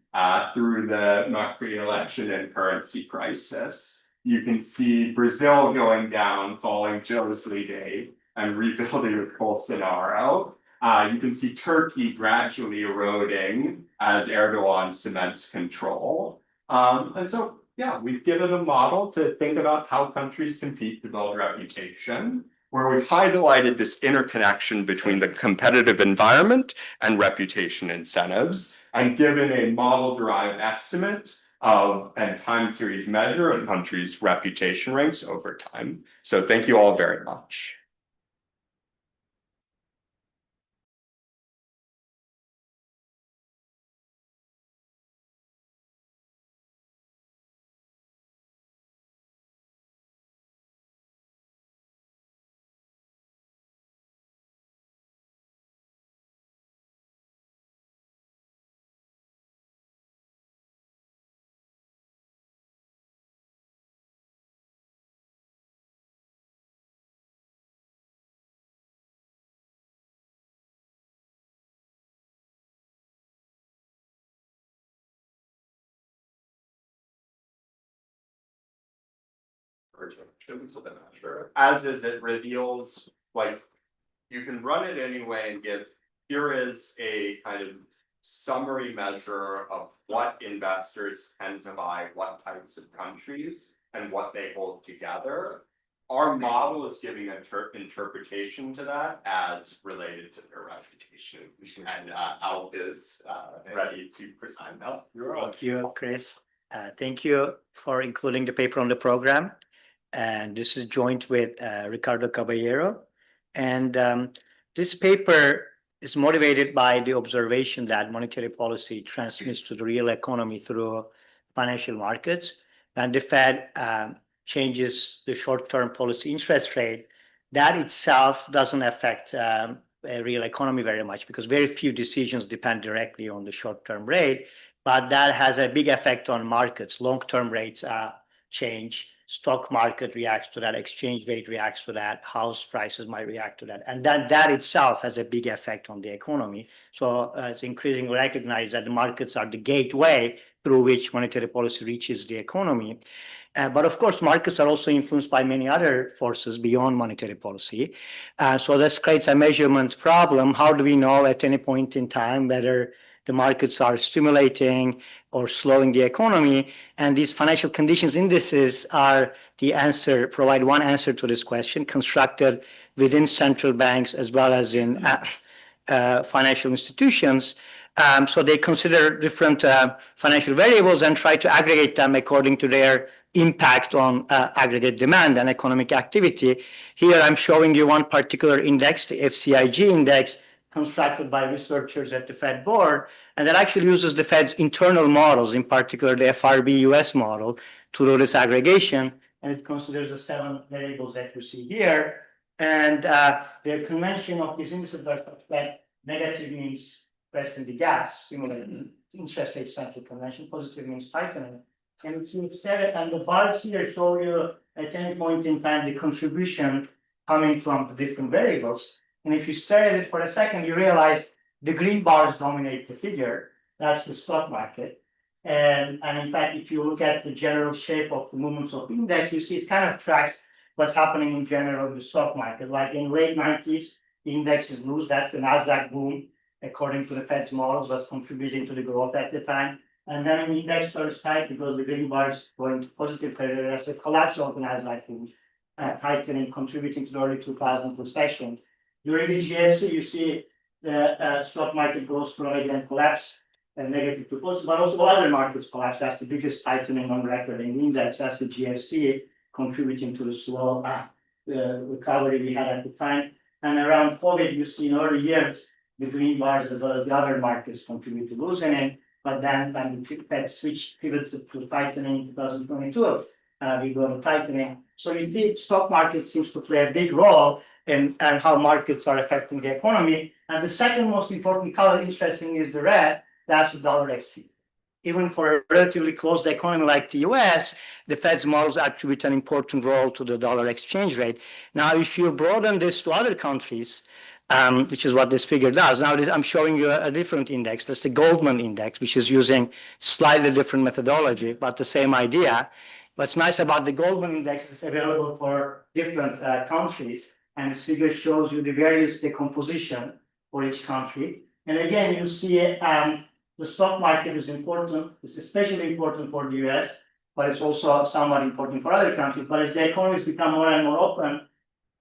through the Macri election and currency crisis. You can see Brazil going down, falling jealously day, and rebuilding with Bolsonaro. You can see Turkey gradually eroding as Erdogan cements control. And so, yeah, we've given a model to think about how countries compete to build reputation, where we've highlighted this interconnection between the competitive environment and reputation incentives, and given a model-derived estimate of and time series measure of countries' reputation ranks over time. So thank you all very much. As is, it reveals, like, you can run it anyway and give, here is a kind of summary measure of what investors tend to buy, what types of countries, and what they hold together. Our model is giving an interpretation to that as related to their reputation. And Alp is ready to present that. Thank you, Chris. Thank you for including the paper on the program. And this is joint with Ricardo Caballero. And this paper is motivated by the observation that monetary policy transmits to the real economy through financial markets. And the Fed changes the short-term policy interest rate. That itself doesn't affect a real economy very much because very few decisions depend directly on the short-term rate, but that has a big effect on markets. Long-term rates change. Stock market reacts to that, exchange rate reacts to that, house prices might react to that. And that itself has a big effect on the economy. So it's increasingly recognized that the markets are the gateway through which monetary policy reaches the economy. But of course, markets are also influenced by many other forces beyond monetary policy. So this creates a measurement problem. How do we know at any point in time whether the markets are stimulating or slowing the economy? And these financial conditions indices are the answer, provide one answer to this question, constructed within central banks as well as in financial institutions. So they consider different financial variables and try to aggregate them according to their impact on aggregate demand and economic activity. Here I'm showing you one particular index, the FCIG index, constructed by researchers at the Fed board, and that actually uses the Fed's internal models, in particular the FRB US model, to do this aggregation, and it considers the 7 variables that you see here. And the convention of these indices are that negative means pressing the gas, stimulating interest rate central convention, positive means tightening. And if you stare at, and the bars here show you at any point in time the contribution coming from the different variables. And if you stare at it for a second, you realize the green bars dominate the figure. That's the stock market. And in fact, if you look at the general shape of the movements of the index, you see it kind of tracks what's happening in general in the stock market. Like in late 90s, the index is loose. That's the NASDAQ boom, according to the Fed's models, was contributing to the growth at the time. And then the index turns tight because the green bars going to positive territory. That's the collapse of the NASDAQ boom, tightening, contributing to the early 2000s recession. During the GFC, you see the stock market goes from again collapse and negative to positive, but also other markets collapse. That's the biggest tightening on record in index. That's the GFC contributing to the slow recovery we had at the time. And around COVID, you see in early years, the green bars as well as the other markets contribute to loosening. But then when the Fed pivoted to tightening in 2022, we go to tightening. So indeed, stock market seems to play a big role in how markets are affecting the economy. And the second most important color, interesting, is the red. That's the dollar exchange. Even for a relatively closed economy like the US, the Fed's models attribute an important role to the dollar exchange rate. Now, if you broaden this to other countries, which is what this figure does. Now, I'm showing you a different index. That's the Goldman index, which is using slightly different methodology, but the same idea. What's nice about the Goldman index is available for different countries, and this figure shows you the various decomposition for each country. And again, you see the stock market is important. It's especially important for the US, but it's also somewhat important for other countries. But as the economies become more and more open,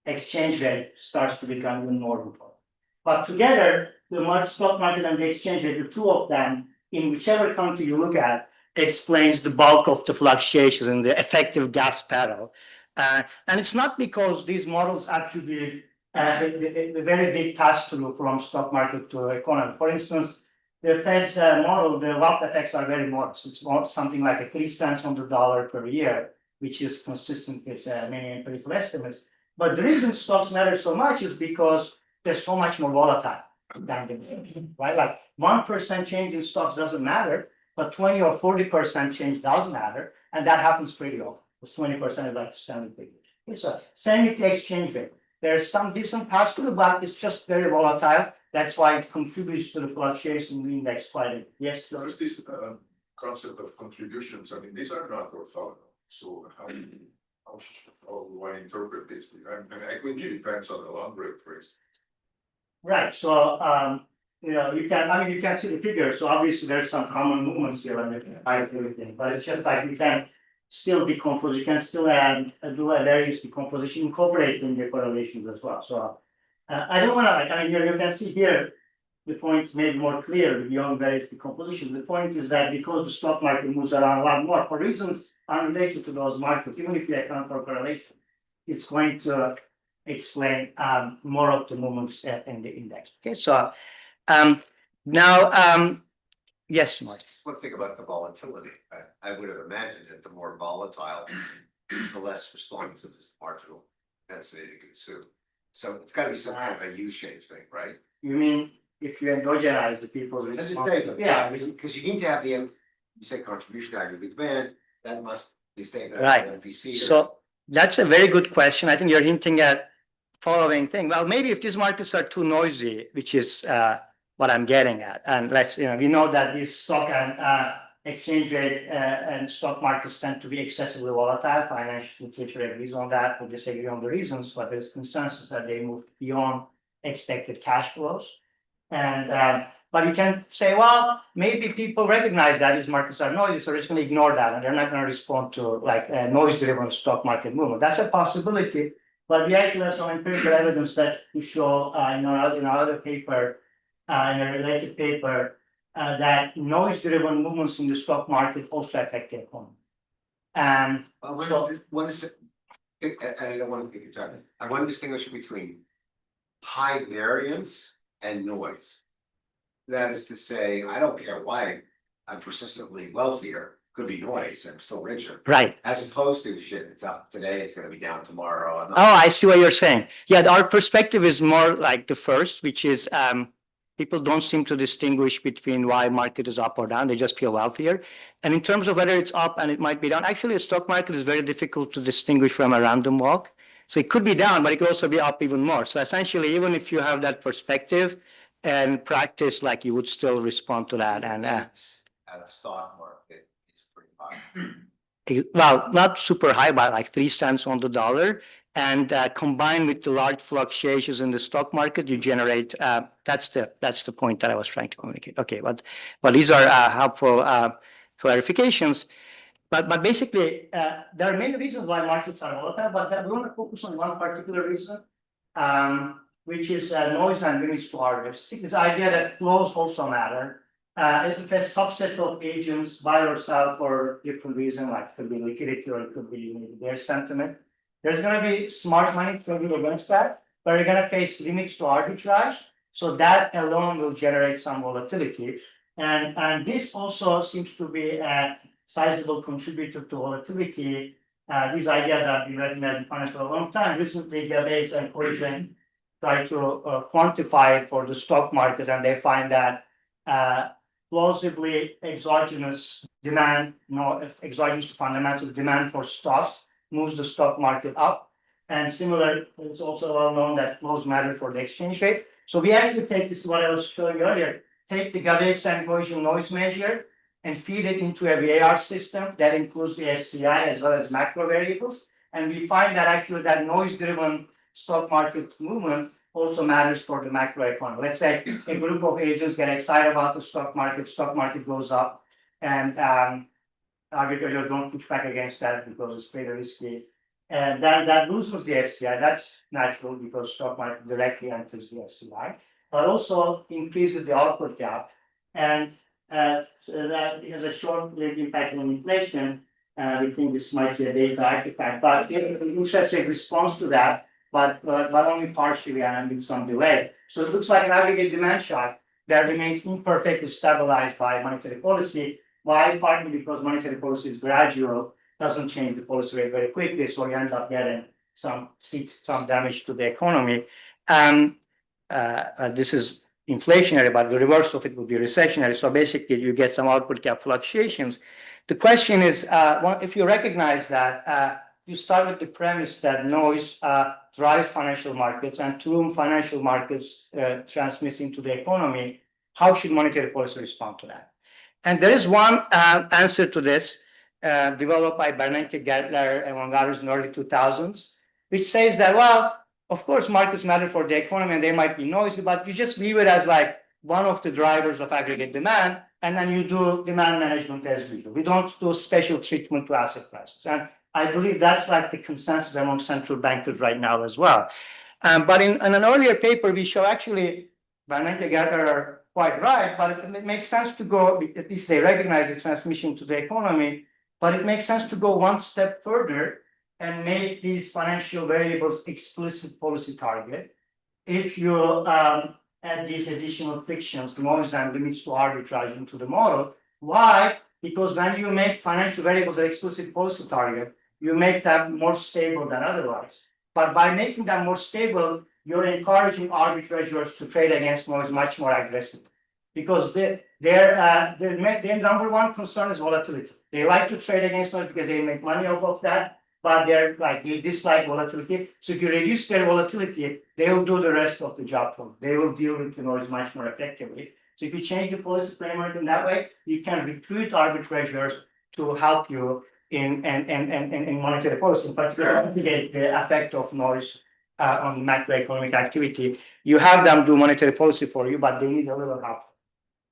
exchange rate starts to become even more important. But together, the stock market and the exchange rate, the two of them, in whichever country you look at, explains the bulk of the fluctuations in the effective gas pedal. And it's not because these models attribute the very big pass-through from stock market to economy. For instance, the Fed's model, the wealth effects are very modest. It's more something like 3 cents on the dollar per year, which is consistent with many empirical estimates. But the reason stocks matter so much is because they're so much more volatile than the right? Like 1% change in stocks doesn't matter, but 20 or 40% change does matter, and that happens pretty often. Because 20% is like 70. So same with the exchange rate. There's some decent pass-through, but it's just very volatile. That's why it contributes to the fluctuation in the index quite a bit. Yes, There's this concept of contributions. I mean, these are not orthogonal. So how do one interpret this? I mean, I think it depends on the long rate, for instance. right. So you can see the figure. So obviously there's some common movements here and everything, but it's just like you can still decompose. You can still do a various decomposition, incorporating the correlations as well. So I don't want to you can see here the point is made more clear beyond various decomposition. The point is that because the stock market moves around a lot more for reasons unrelated to those markets, even if you account for correlation, it's going to explain more of the movements in the index. Okay, so now, yes, Mark. One thing about the volatility, I would have imagined that the more volatile, the less responsive is marginal propensity to consume. So it's got to be some kind of a U-shaped thing, right? You mean if you endogenize the people's I'm just response? saying, yeah, I mean, because you need to have you say contribution aggregate demand, that must be stated Right. by the NPC. So that's a very good question. I think you're hinting at following thing. Well, maybe if these markets are too noisy, which is what I'm getting at, and we know that these stock and exchange rate and stock markets tend to be excessively volatile. Financial literature agrees on that. We disagree on the reasons, but there's consensus that they move beyond expected cash flows. And but you can say, well, maybe people recognize that these markets are noisy, so they're just going to ignore that, and they're not going to respond to like a noise-driven stock market movement. That's a possibility, but we actually have some empirical evidence that to show in our other paper, in a related paper, that noise-driven movements in the stock market also affect the economy. And One is, and I don't want to think you're talking, I want to distinguish between high variance and noise. That is to say, I don't care why I'm persistently wealthier, could be noise, I'm still richer. right. As opposed to shit, it's up today, it's gonna be down tomorrow. I'm not- Oh, I see what you're saying. Yeah, our perspective is more like the first, which is people don't seem to distinguish between why market is up or down. They just feel wealthier. And in terms of whether it's up and it might be down, actually, the stock market is very difficult to distinguish from a random walk. So it could be down, but it could also be up even more. So essentially, even if you have that perspective and practice, like you would still respond to that. And At a stock market, it's pretty high. well, not super high, but like 3 cents on the dollar. And combined with the large fluctuations in the stock market, you generate. That's the point that I was trying to communicate. Okay, but these are helpful clarifications. But basically, there are many reasons why markets are volatile. But we want to focus on one particular reason. which is noise and limits to harvest. This idea that flows also matter. If a subset of agents buy or sell for different reasons, like it could be liquidity or it could be maybe their sentiment, there's going to be smart money trading against that, but you're going to face limits to arbitrage. So that alone will generate some volatility. And this also seems to be a sizable contributor to volatility. These ideas have been recognized in finance for a long time. Recently, Gabe's and Origin tried to quantify it for the stock market, and they find that plausibly exogenous demand, exogenous fundamental demand for stocks moves the stock market up. And similar, it's also well known that flows matter for the exchange rate. So we actually take this, what I was showing you earlier, take the Gabe's and Origin noise measure and feed it into a VAR system that includes the SCI as well as macro variables. And we find that actually that noise-driven stock market movement also matters for the macroeconomy. Let's say a group of agents get excited about the stock market goes up, and arbitrators don't push back against that because it's very risky. And that loses the FCI. That's natural because stock market directly enters the FCI, but also increases the output gap. And so that has a short-lived impact on inflation. We think this might be a data artifact, but the interest rate responds to that, but only partially and with some delay. So it looks like an aggregate demand shock that remains imperfectly stabilized by monetary policy. Why? Partly because monetary policy is gradual, doesn't change the policy rate very quickly, so you end up getting some damage to the economy. This is inflationary, but the reverse of it would be recessionary. So basically, you get some output gap fluctuations. The question is, if you recognize that, you start with the premise that noise drives financial markets, and to whom financial markets transmitting to the economy, how should monetary policy respond to that? And there is one answer to this, developed by Bernanke, Geithner, among others in the early 2000s, which says that, well, of course, markets matter for the economy and they might be noisy, but you just view it as like one of the drivers of aggregate demand, and then you do demand management as usual. We don't do special treatment to asset prices. And I believe that's like the consensus among central bankers right now as well. But in an earlier paper, we show actually Bernanke, Geithner are quite right, but it makes sense to go, at least they recognize the transmission to the economy, but it makes sense to go one step further and make these financial variables explicit policy target. If you add these additional frictions, noise and limits to arbitrage into the model. Why? Because when you make financial variables an explicit policy target, you make them more stable than otherwise. But by making them more stable, you're encouraging arbitrageurs to trade against noise much more aggressively. Because their number one concern is volatility. They like to trade against noise because they make money off of that, but they dislike volatility. So if you reduce their volatility, they will do the rest of the job for them. They will deal with the noise much more effectively. So if you change the policy framework in that way, you can recruit arbitrageurs to help you in monetary policy, in particular, mitigate the effect of noise on macroeconomic activity. You have them do monetary policy for you, but they need a little help.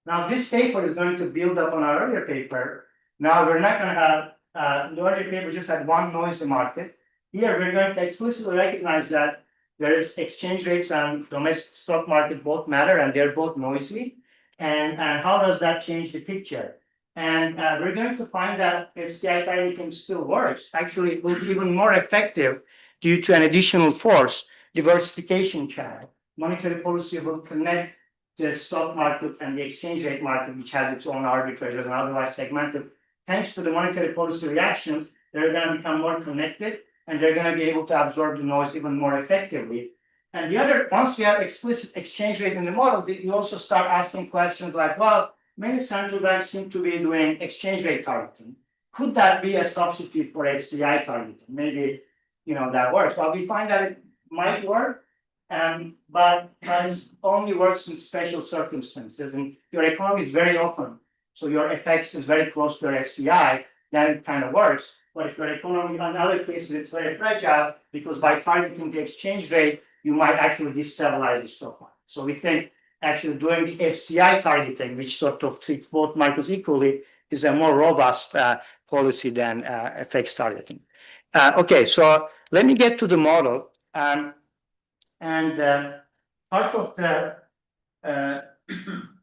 Now, this paper is going to build up on our earlier paper. Now, we're not going to have, the earlier paper just had one noisy market. Here, we're going to explicitly recognize that there is exchange rates and domestic stock market both matter, and they're both noisy. And how does that change the picture? And we're going to find that FCI targeting still works. Actually, it will be even more effective due to an additional force, diversification channel. Monetary policy will connect the stock market and the exchange rate market, which has its own arbitrators and otherwise segmented. Thanks to the monetary policy reactions, they're going to become more connected, and they're going to be able to absorb the noise even more effectively. And the other, once you have explicit exchange rate in the model, you also start asking questions like, well, many central banks seem to be doing exchange rate targeting. Could that be a substitute for HCI targeting? Maybe, that works. Well, we find that it might work, but it only works in special circumstances. And your economy is very open, so your FX is very close to your FCI, then it kind of works. But if your economy, in other cases, it's very fragile, because by targeting the exchange rate, you might actually destabilize the stock market. So we think actually doing the FCI targeting, which sort of treats both markets equally, is a more robust policy than FX targeting. Okay, so let me get to the model. part of the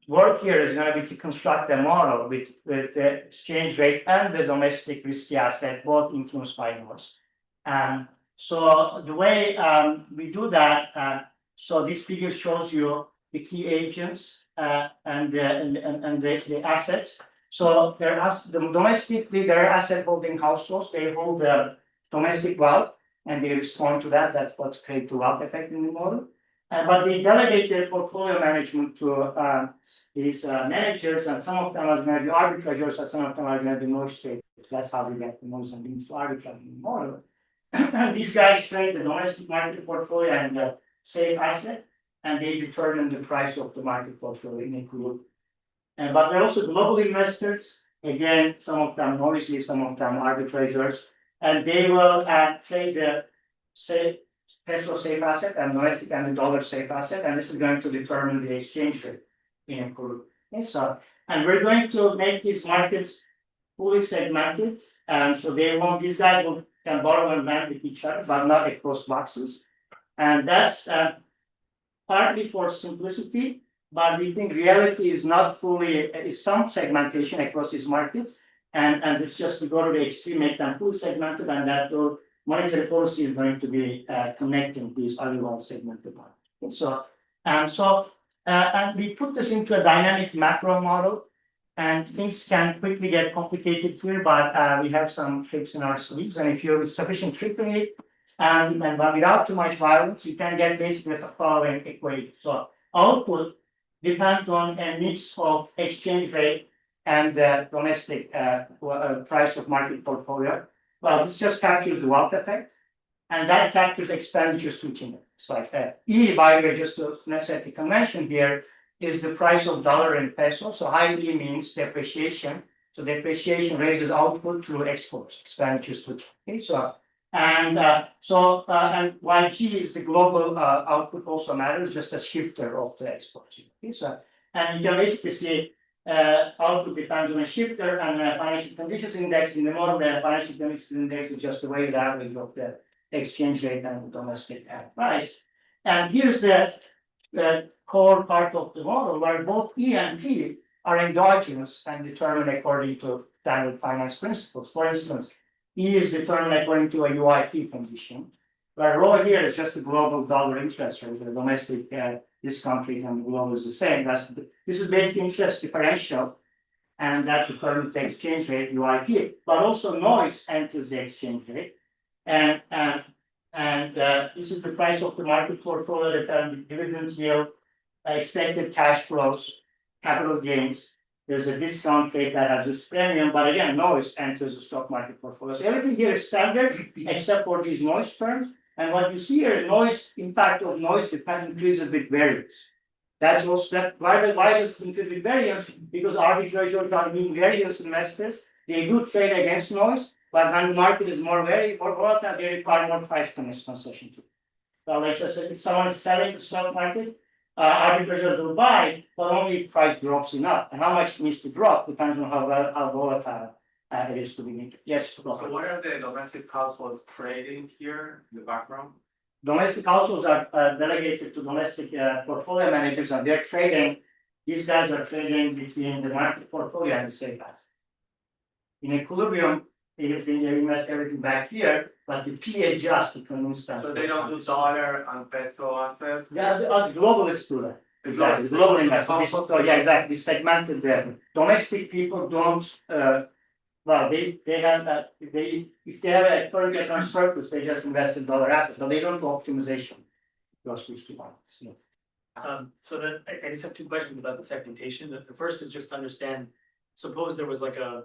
work here is gonna be to construct a model with the exchange rate and the domestic risky asset both influenced by noise. So the way we do that, so this figure shows you the key agents and the assets. So domestically, there are asset holding households, they hold the domestic wealth and they respond to that. That's what's created the wealth effect in the model. But they delegate their portfolio management to these managers, and some of them are going to be arbitrageurs, and some of them are going to be noise traders. That's how we get the noise and things to arbitrage in the model. And these guys trade the domestic market portfolio and the safe asset, and they determine the price of the market portfolio in a group. But they're also global investors. Again, some of them noisy, some of them arbitrageurs, and they will trade the peso safe asset and domestic and the dollar safe asset, and this is going to determine the exchange rate in a group. Okay, so, and we're going to make these markets fully segmented, so these guys can borrow and lend with each other, but not across boxes. And that's partly for simplicity, but we think reality is not fully, is some segmentation across these markets, and it's just to go to the extreme, make them fully segmented, and that will monetary policy is going to be connecting these other segmented markets. So, and we put this into a dynamic macro model, and things can quickly get complicated here, but we have some tricks in our sleeves, and if you're sufficient trickery and without too much violence, you can get basically the following equation. So output depends on a mix of exchange rate and domestic price of market portfolio. Well, this just captures the wealth effect, and that captures expenditure switching. It's like E, by the way, just to set the convention here, is the price of dollar and peso. So high E means depreciation. So depreciation raises output through exports, expenditure switching. Okay, so and while G is the global output also matters, just a shifter of the exports. Okay, so and you can basically see output depends on a shifter and a financial conditions index. In the model, the financial conditions index is just the weighted average of the exchange rate and the domestic price. And here's the core part of the model where both E and P are endogenous and determined according to standard finance principles. For instance, E is determined according to a UIP condition, where rho here is just the global dollar interest rate, the domestic discount rate and the global is the same. This is basically interest differential, and that determines the exchange rate UIP. But also noise enters the exchange rate, and this is the price of the market portfolio, the dividend yield, expected cash flows, capital gains. There's a discount rate that has this premium, but again, noise enters the stock market portfolio. So everything here is standard except for these noise terms. And what you see here, noise impact of noise increases with variance. That's also why does it increase with variance? Because arbitrageurs are mean variance investors. They do trade against noise, but when the market is more volatile, they require more price concession too. So like I said, if someone is selling the stock market, arbitrageurs will buy, but only if price drops enough. And how much it needs to drop depends on how volatile it is to be needed. Yes. So what are the domestic households trading here in the background? Domestic households are delegated to domestic portfolio managers, and they're trading. These guys are trading between the market portfolio and the safe asset. In equilibrium, they invest everything back here, but the P adjusts to convince them. So they don't do dollar and peso assets? Yeah, the globalists do that. Exactly, the global investors. So yeah, exactly. We segmented them. Domestic people don't. Well, they have if they have a current account surplus, they just invest in dollar assets, but they don't do optimization. Those two markets. Yeah. So then I just have two questions about the segmentation. The first is just to understand, suppose there was like a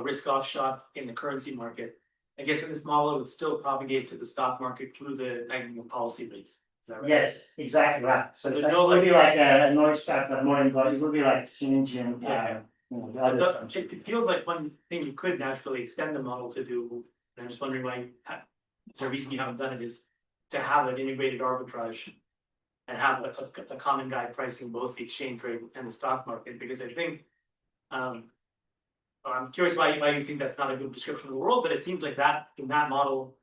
risk off shock in the currency market. I guess in this model, it would still propagate to the stock market through the tightening of policy rates. Is that right? Yes, exactly right. So There's it no, would be like a noise track, but more involved. It would be like changing. Yeah. The other terms. It feels like one thing you could naturally extend the model to do, and I'm just wondering why, is there a reason you haven't done it, is to have an integrated arbitrage and have a common guide pricing both the exchange rate and the stock market, because I think, I'm curious why you think that's not a good description of the world, but it seems like that, in that model,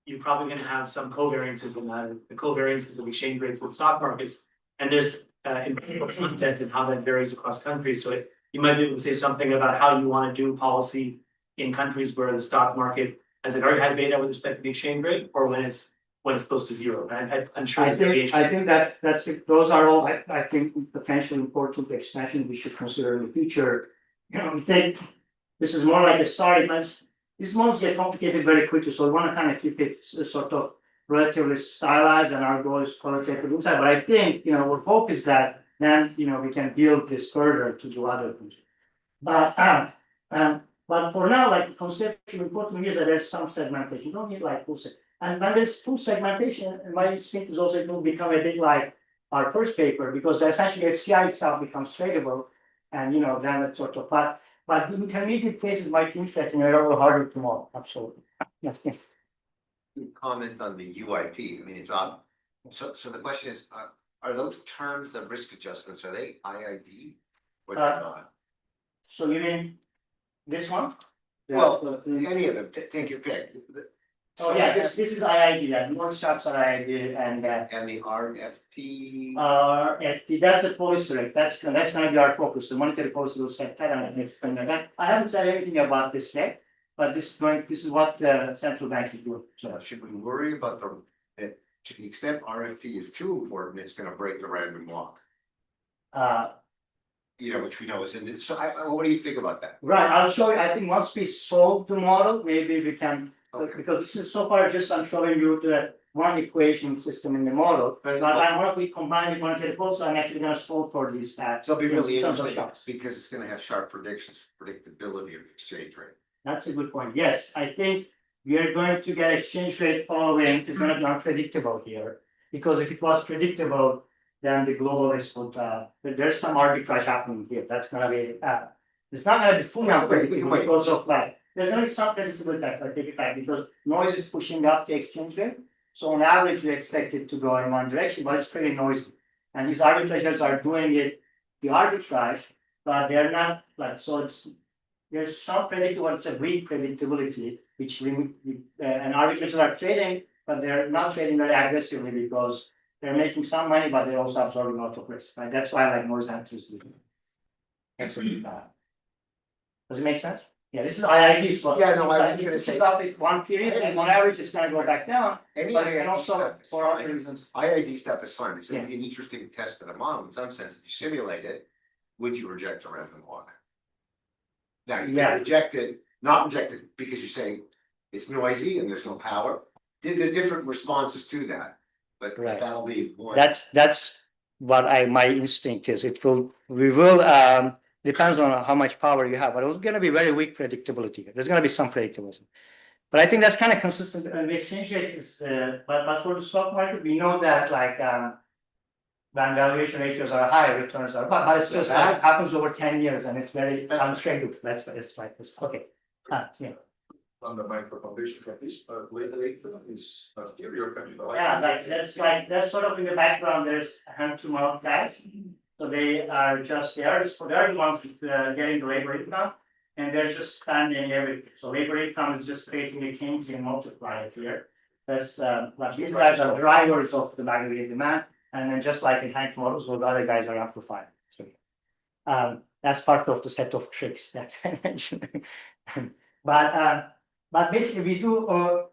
you're probably gonna have some covariances in that, the covariances of exchange rates with stock markets And there's empirical content and how that varies across countries, so you might be able to say something about how you wanna do policy in countries where the stock market has a very high beta with respect to the exchange rate, or when it's close to zero, and I'm sure there's variation. I think that's it, those are all, I think, potentially important expansion we should consider in the future. You know, we think this is more like a starting, but these models get complicated very quickly, so we wanna kind of keep it sort of relatively stylized, and our goal is qualitative insight, but I think, you know, our hope is that then, you know, we can build this further to do other things. But for now, like, the conceptual important is that there's some segmentation, you don't need like full and when there's full segmentation, my instinct is also it will become a bit like our first paper, because essentially FCI itself becomes tradable, and you know, then it's sort of, but the intermediate cases might be interesting, they're a little harder to model, absolutely. Yes, yes. Comment on the UIP, I mean, it's odd. So the question is, are those terms of risk adjustments, are they IID? Or they're not? So you mean this one? Well, any of them, take your pick. Oh, yeah, this is IID, yeah, most shops are IID, and And the RFP, FT, that's a policy rate, that's gonna be our focus, the monetary policy will set that, and explain that. I haven't said anything about this yet, but this is what the central bank is doing, so. should we worry about that to the extent RFP is too important, it's gonna break the random walk? You know, which we know is in this, so what do you think about that? Right, I'll show you, I think once we solve the model, maybe we can, Okay. because this is so far just I'm showing you the one equation system in the model. Right. But I'm what we combine with monetary policy, I'm actually gonna solve for these stats. So it'll be really in terms of interesting, shocks. because it's gonna have sharp predictions, predictability of exchange rate. That's a good point, yes, I think we are going to get exchange rate following, it's gonna be unpredictable here. Because if it was predictable, then the globalists would, but there's some arbitrage happening here, that's gonna be, it's not gonna be fully unpredictable wait. because of like, there's gonna be some predictable effect, I take it back, because noise is pushing up the exchange rate. So on average, we expect it to go in one direction, but it's pretty noisy. And these arbitrageurs are doing it, the arbitrage, but they're not like, so it's. There's some predictable, it's a weak predictability, which and arbitrageurs are trading, but they're not trading very aggressively because they're making some money, but they're also absorbing a lot of risk, right? That's why like noise enters the. Excellent. Does it make sense? Yeah, this is IID, so. Yeah, no, I was gonna If say- you got it one period, and on average, it's gonna go back down, Any but it IID can also, stuff is for other fine. reasons. IID stuff is fine, it's an Yeah. interesting test of the model in some sense, if you simulate it, would you reject a random walk? Now, you Yeah. can reject it, not reject it because you're saying it's noisy and there's no power, there's different responses to that. But Right. that'll be one. That's what my instinct is, we will, depends on how much power you have, but it's gonna be very weak predictability, there's gonna be some predictability. But I think that's kind of consistent, and the exchange rate is, but for the stock market, we know that like, when valuation ratios are high, returns are, but it's just like happens over 10 years and it's very unstable, that's like this, okay. Yeah. On the micro foundation for this, later is here, you're coming. Yeah, that's sort of in the background, there's a hand to mouth guys. So they are just, they're the ones getting the labor income. And they're just spending everything, so labor income is just creating a Keynesian multiplier here. That's, like these guys are drivers of the aggregate demand, and then just like in Hank models, those other guys are amplified. So, that's part of the set of tricks that I mentioned. But basically we do,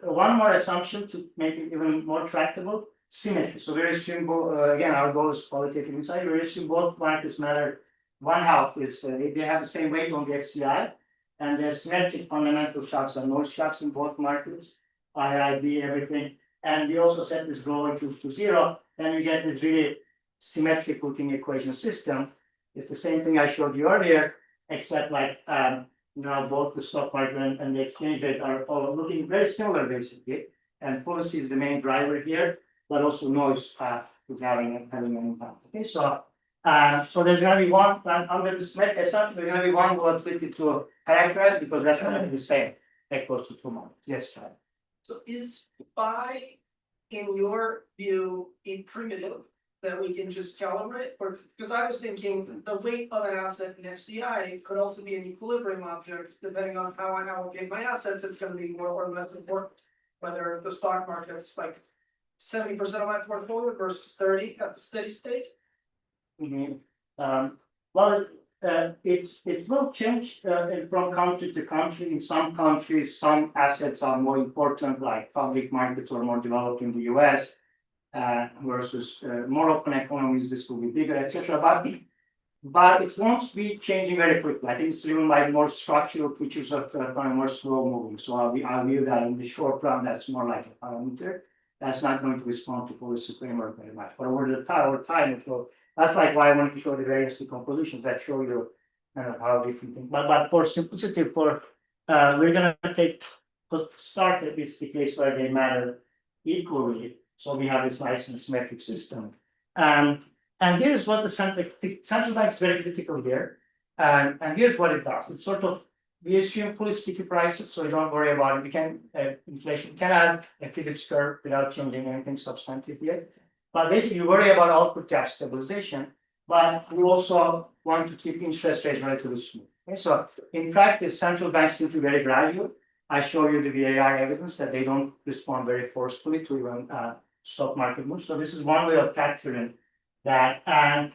one more assumption to make it even more tractable, symmetry. So we assume, again, our goal is qualitative insight, we assume both markets matter. One half is, they have the same weight on the XCI, and there's symmetric fundamental shocks and no shocks in both markets, IIB, everything. And we also set this goal equals to zero, then you get this really symmetric looking equation system. It's the same thing I showed you earlier, except like, now both the stock market and the exchange rate are all looking very similar basically. And policy is the main driver here, but also noise is having an impact. Okay, so there's gonna be one, under the symmetric assumption, there's gonna be one volatility to characterize because that's gonna be the same, equals to 2 months. Yes, Chad. So is phi, in your view, a primitive that we can just calibrate? Or, because I was thinking the weight of an asset in FCI could also be an equilibrium object, depending on how I allocate my assets, it's gonna be more or less important. Whether the stock market's like 70% of my portfolio versus 30 at the steady state? Mhm. Well, it will change from country to country. In some countries, some assets are more important, like public markets are more developed in the US. Versus more open economies, this will be bigger, etc. But it won't be changing very quickly. I think it's driven by more structural features of the economy, more slow moving. So I'll view that in the short run, that's more like a parameter. That's not going to respond to policy framework very much. But over time, it will. That's like why I wanted to show the various decompositions that show you kind of how different things. But for simplicity, we're gonna take start at this the case where they matter equally. So we have this nice and symmetric system. And here's what the central bank is very critical here. And here's what it does. It's sort of, we assume fully sticky prices, so you don't worry about it. We can, inflation can add a Phillips curve without changing anything substantive yet. But basically, you worry about output gap stabilization, but you also want to keep interest rates relatively smooth. Okay? So in practice, central banks seem to be very gradual. I show you the VAR evidence that they don't respond very forcefully to even stock market moves. So this is one way of capturing that, and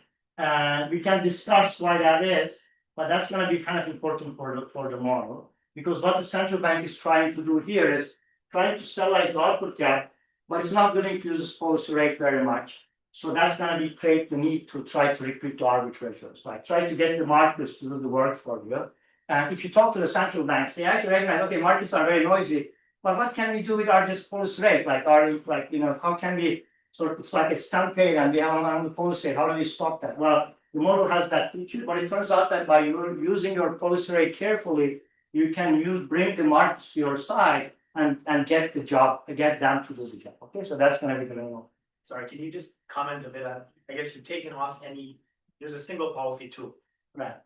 we can discuss why that is, but that's going to be kind of important for the model, because what the central bank is trying to do here is trying to stabilize the output gap, but it's not willing to use this policy rate very much. So that's going to create the need to try to recruit to arbitrageurs, like try to get the markets to do the work for you. And if you talk to the central banks, they actually recognize, okay, markets are very noisy, but what can we do with our just policy rate? How can we sort of, it's like a stampede and we have on the policy rate, how do we stop that? Well, the model has that feature, but it turns out that by using your policy rate carefully, you can bring the markets to your side and get them to do the job. Okay, so that's going to be the main one. Sorry, can you just comment a bit on, I guess you're taking off there's a single policy tool. Right.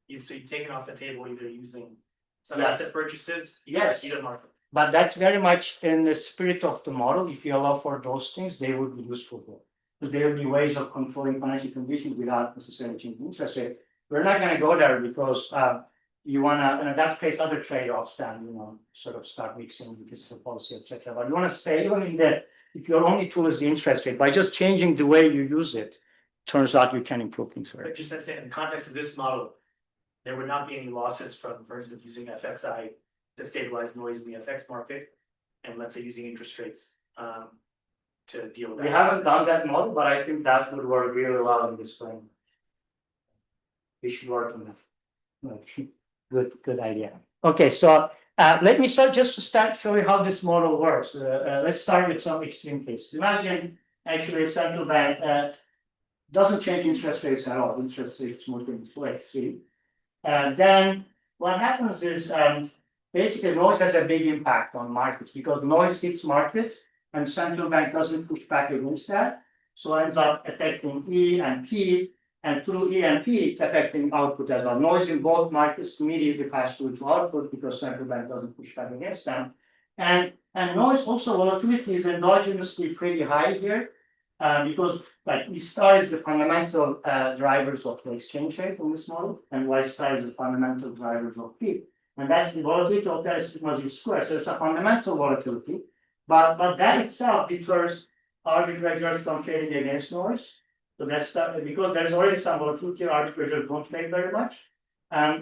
You've taken off the table either using some Yes. asset purchases. Yes. Either market. But that's very much in the spirit of the model. If you allow for those things, they would be useful for. So there will be ways of controlling financial conditions without necessarily changing interest rate. We're not going to go there because you want to, and that creates other trade-offs than, sort of start mixing with fiscal policy, etc. But you want to stay even in the, if your only tool is the interest rate, by just changing the way you use it, turns out you can improve things. But just to say, in the context of this model, there would not be any losses from, for instance, using FXI to stabilize noise in the FX market, and let's say using interest rates to deal with that. We haven't done that model, but I think that would work really well in this frame. We should work on that. Good idea. Okay, so let me start just to show you how this model works. Let's start with some extreme cases. Imagine actually a central bank doesn't change interest rates at all. Interest rates move in place. See, and then what happens is basically noise has a big impact on markets because noise hits markets and central bank doesn't push back against that. So it ends up affecting E and P, and through E and P, it's affecting output as well. Noise in both markets immediately pass through to output because central bank doesn't push back against them. And noise also volatility is endogenously pretty high here because like E star is the fundamental drivers of the exchange rate in this model, and Y star is the fundamental drivers of P. And that's the volatility of that sigma z squared. So it's a fundamental volatility, but that itself deters arbitrageurs from trading against noise. So that's because there's already some volatility, arbitrageurs don't trade very much.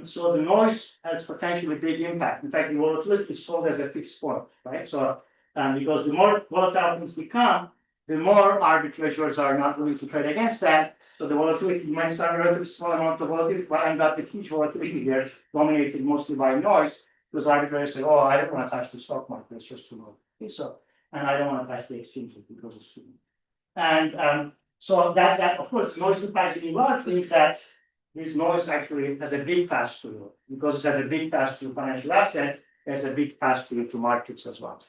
So the noise has potentially big impact. In fact, the volatility is sold as a fixed point, right? So because the more volatile things become, the more arbitrageurs are not willing to trade against that. So the volatility, you might start a relatively small amount of volatility, but end up with huge volatility here, dominated mostly by noise, because arbitrageurs say, oh, I don't want to touch the stock market, it's just too low. Okay, so, and I don't want to touch the exchange because it's too low. And so that of course, noise impact in large means that this noise actually has a big pass-through, because it has a big pass-through financial asset, there's a big pass-through to markets as well.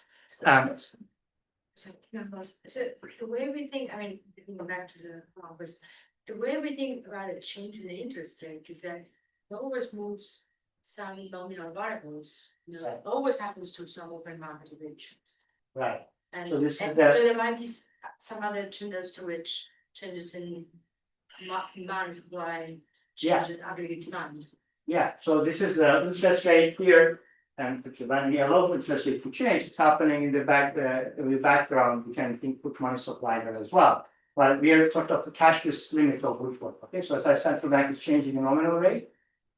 So the way we think, I mean, going back to the numbers, the way we think about a change in the interest rate is that it always moves some nominal variables. It always happens to some open market operations. Right. And So this is so the- there might be some other changes to which changes in demand supply, changes aggregate demand. Yeah, so this is the interest rate here. And when we allow for interest rate to change, it's happening in the background, we can put money supply there as well. But we are sort of the cashless limit of Woodford, okay, so as I said, central bank is changing the nominal rate.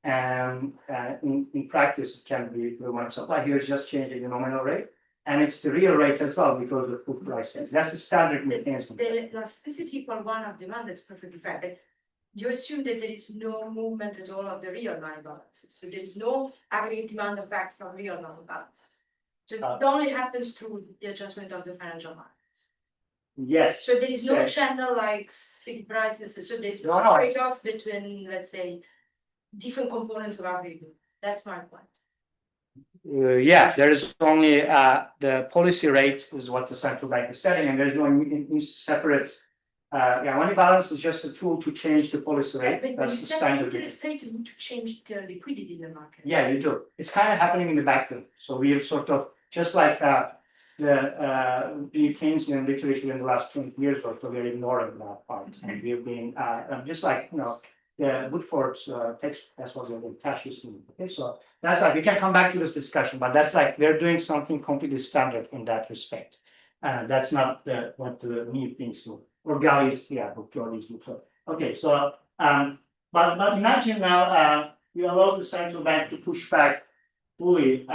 And in practice, it can be the money supply, here it's just changing the nominal rate. And it's the real rate as well because of food prices, that's the standard mechanism. The elasticity for one of demand, that's perfectly fair, but you assume that there is no movement at all of the real money balances, so there is no aggregate demand effect from real money balances. So it only happens through the adjustment of the financial markets. Yes. So there is no Okay. channel like stick prices, so there is No, no no. trade-off between, let's say, different components of aggregate. That's my point. Yeah, there is only the policy rate is what the central bank is setting, and there's no separate. Money balance is just a tool to change the policy Yeah, rate. but when That's you the set standard. interest rate, you need to change the liquidity in the market. Yeah, you do. It's kind of happening in the background. So we have sort of just like the Keynesian literature in the last 20 years or so, we're ignoring that part. And we've been just like the Woodford's text, that's what we're doing, cash is moving. Okay, so that's like we can come back to this discussion, but that's like we're doing something completely standard in that respect. That's not what the new things do. Or Galli's, but Jordy's do. So okay, so but imagine now you allow the central bank to push back fully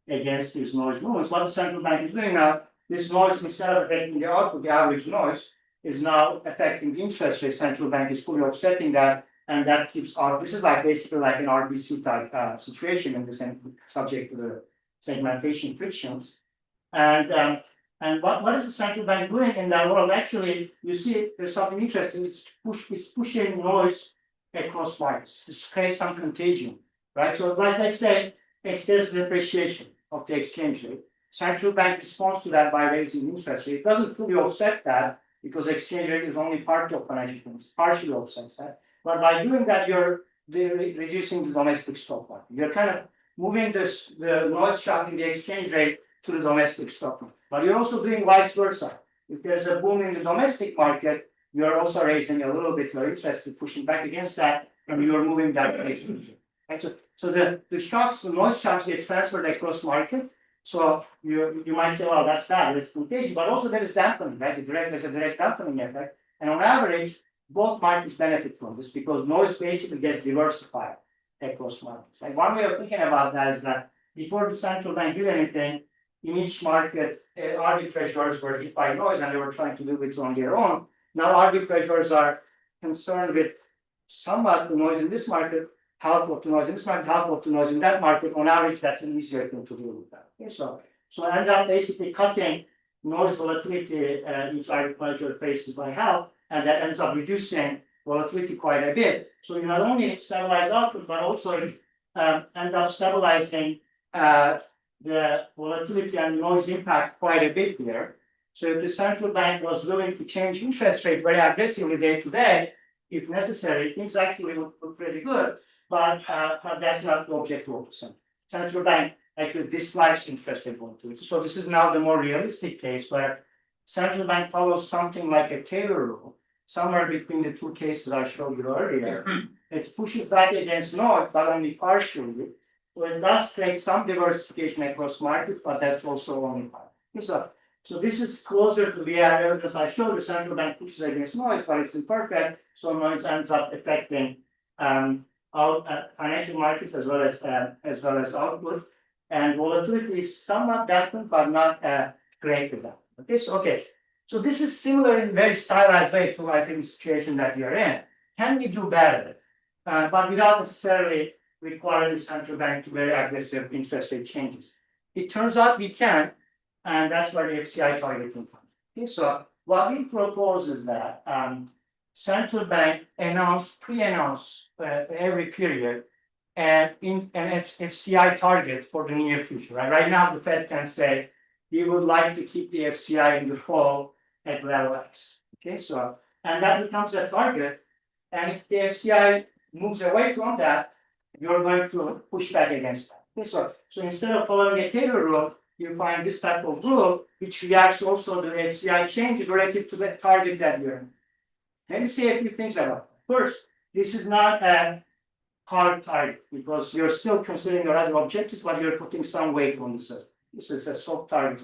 against these noise movements. What the central bank is doing now, this noise, instead of affecting the output, the average noise, is now affecting the interest rate. Central bank is fully offsetting that, and that keeps our. This is like basically like an RBC type situation in the sense subject to the segmentation frictions. And what is the central bank doing in that world? Actually, you see, there's something interesting. It's pushing noise across markets. This creates some contagion, right? So, like I say, if there's depreciation of the exchange rate, central bank responds to that by raising interest rate. It doesn't fully offset that because exchange rate is only part of financial things, partially offsets that. But by doing that, you're reducing the domestic stock market. You're kind of moving the noise shock in the exchange rate to the domestic stock market. But you're also doing vice versa. If there's a boom in the domestic market, you're also raising a little bit your interest, pushing back against that, and you're moving that to the exchange rate. Right? So the shocks, the noise shocks get transferred across market. So you might say, well, that's bad, it's contagious, but also there is dampening, right? There's a direct dampening effect. And on average, both markets benefit from this because noise basically gets diversified across markets. Like one way of thinking about that is that before the central bank did anything, in each market, arbitrageurs were hit by noise and they were trying to do it on their own. Now arbitrageurs are concerned with somewhat the noise in this market, half of the noise in this market, half of the noise in that market. On average, that's an easier thing to deal with that. Okay, so I end up basically cutting noise volatility each arbitrager faces by half, and that ends up reducing volatility quite a bit. So you not only stabilize output, but also end up stabilizing the volatility and noise impact quite a bit there. So if the central bank was willing to change interest rate very aggressively day to day, if necessary, things actually would look pretty good. But that's not the objective of the central bank. Actually dislikes interest rate volatility. So this is now the more realistic case where central bank follows something like a Taylor rule, somewhere between the two cases I showed you earlier. It pushes back against noise, but only partially. So it does create some diversification across markets, but that's also only part. So this is closer to the area because I showed the central bank pushes against noise, but it's imperfect. So noise ends up affecting financial markets as well as output. And volatility is somewhat dampened, but not great with that. Okay, so this is similar in very stylized way to I think the situation that we are in. Can we do better? But without necessarily requiring the central bank to very aggressive interest rate changes. It turns out we can, and that's where the FCI targeting comes. Okay, so what we propose is that central bank pre-announce every period and in an FCI target for the near future. Right now, the Fed can say we would like to keep the FCI in the fall at level X. Okay, so and that becomes a target, and if the FCI moves away from that, you're going to push back against that. Okay, so instead of following a Taylor rule, you find this type of rule which reacts also to the FCI change relative to the target that you're in. Let me say a few things about it. First, this is not a hard target because you're still considering your other objectives, but you're putting some weight on this. This is a soft target.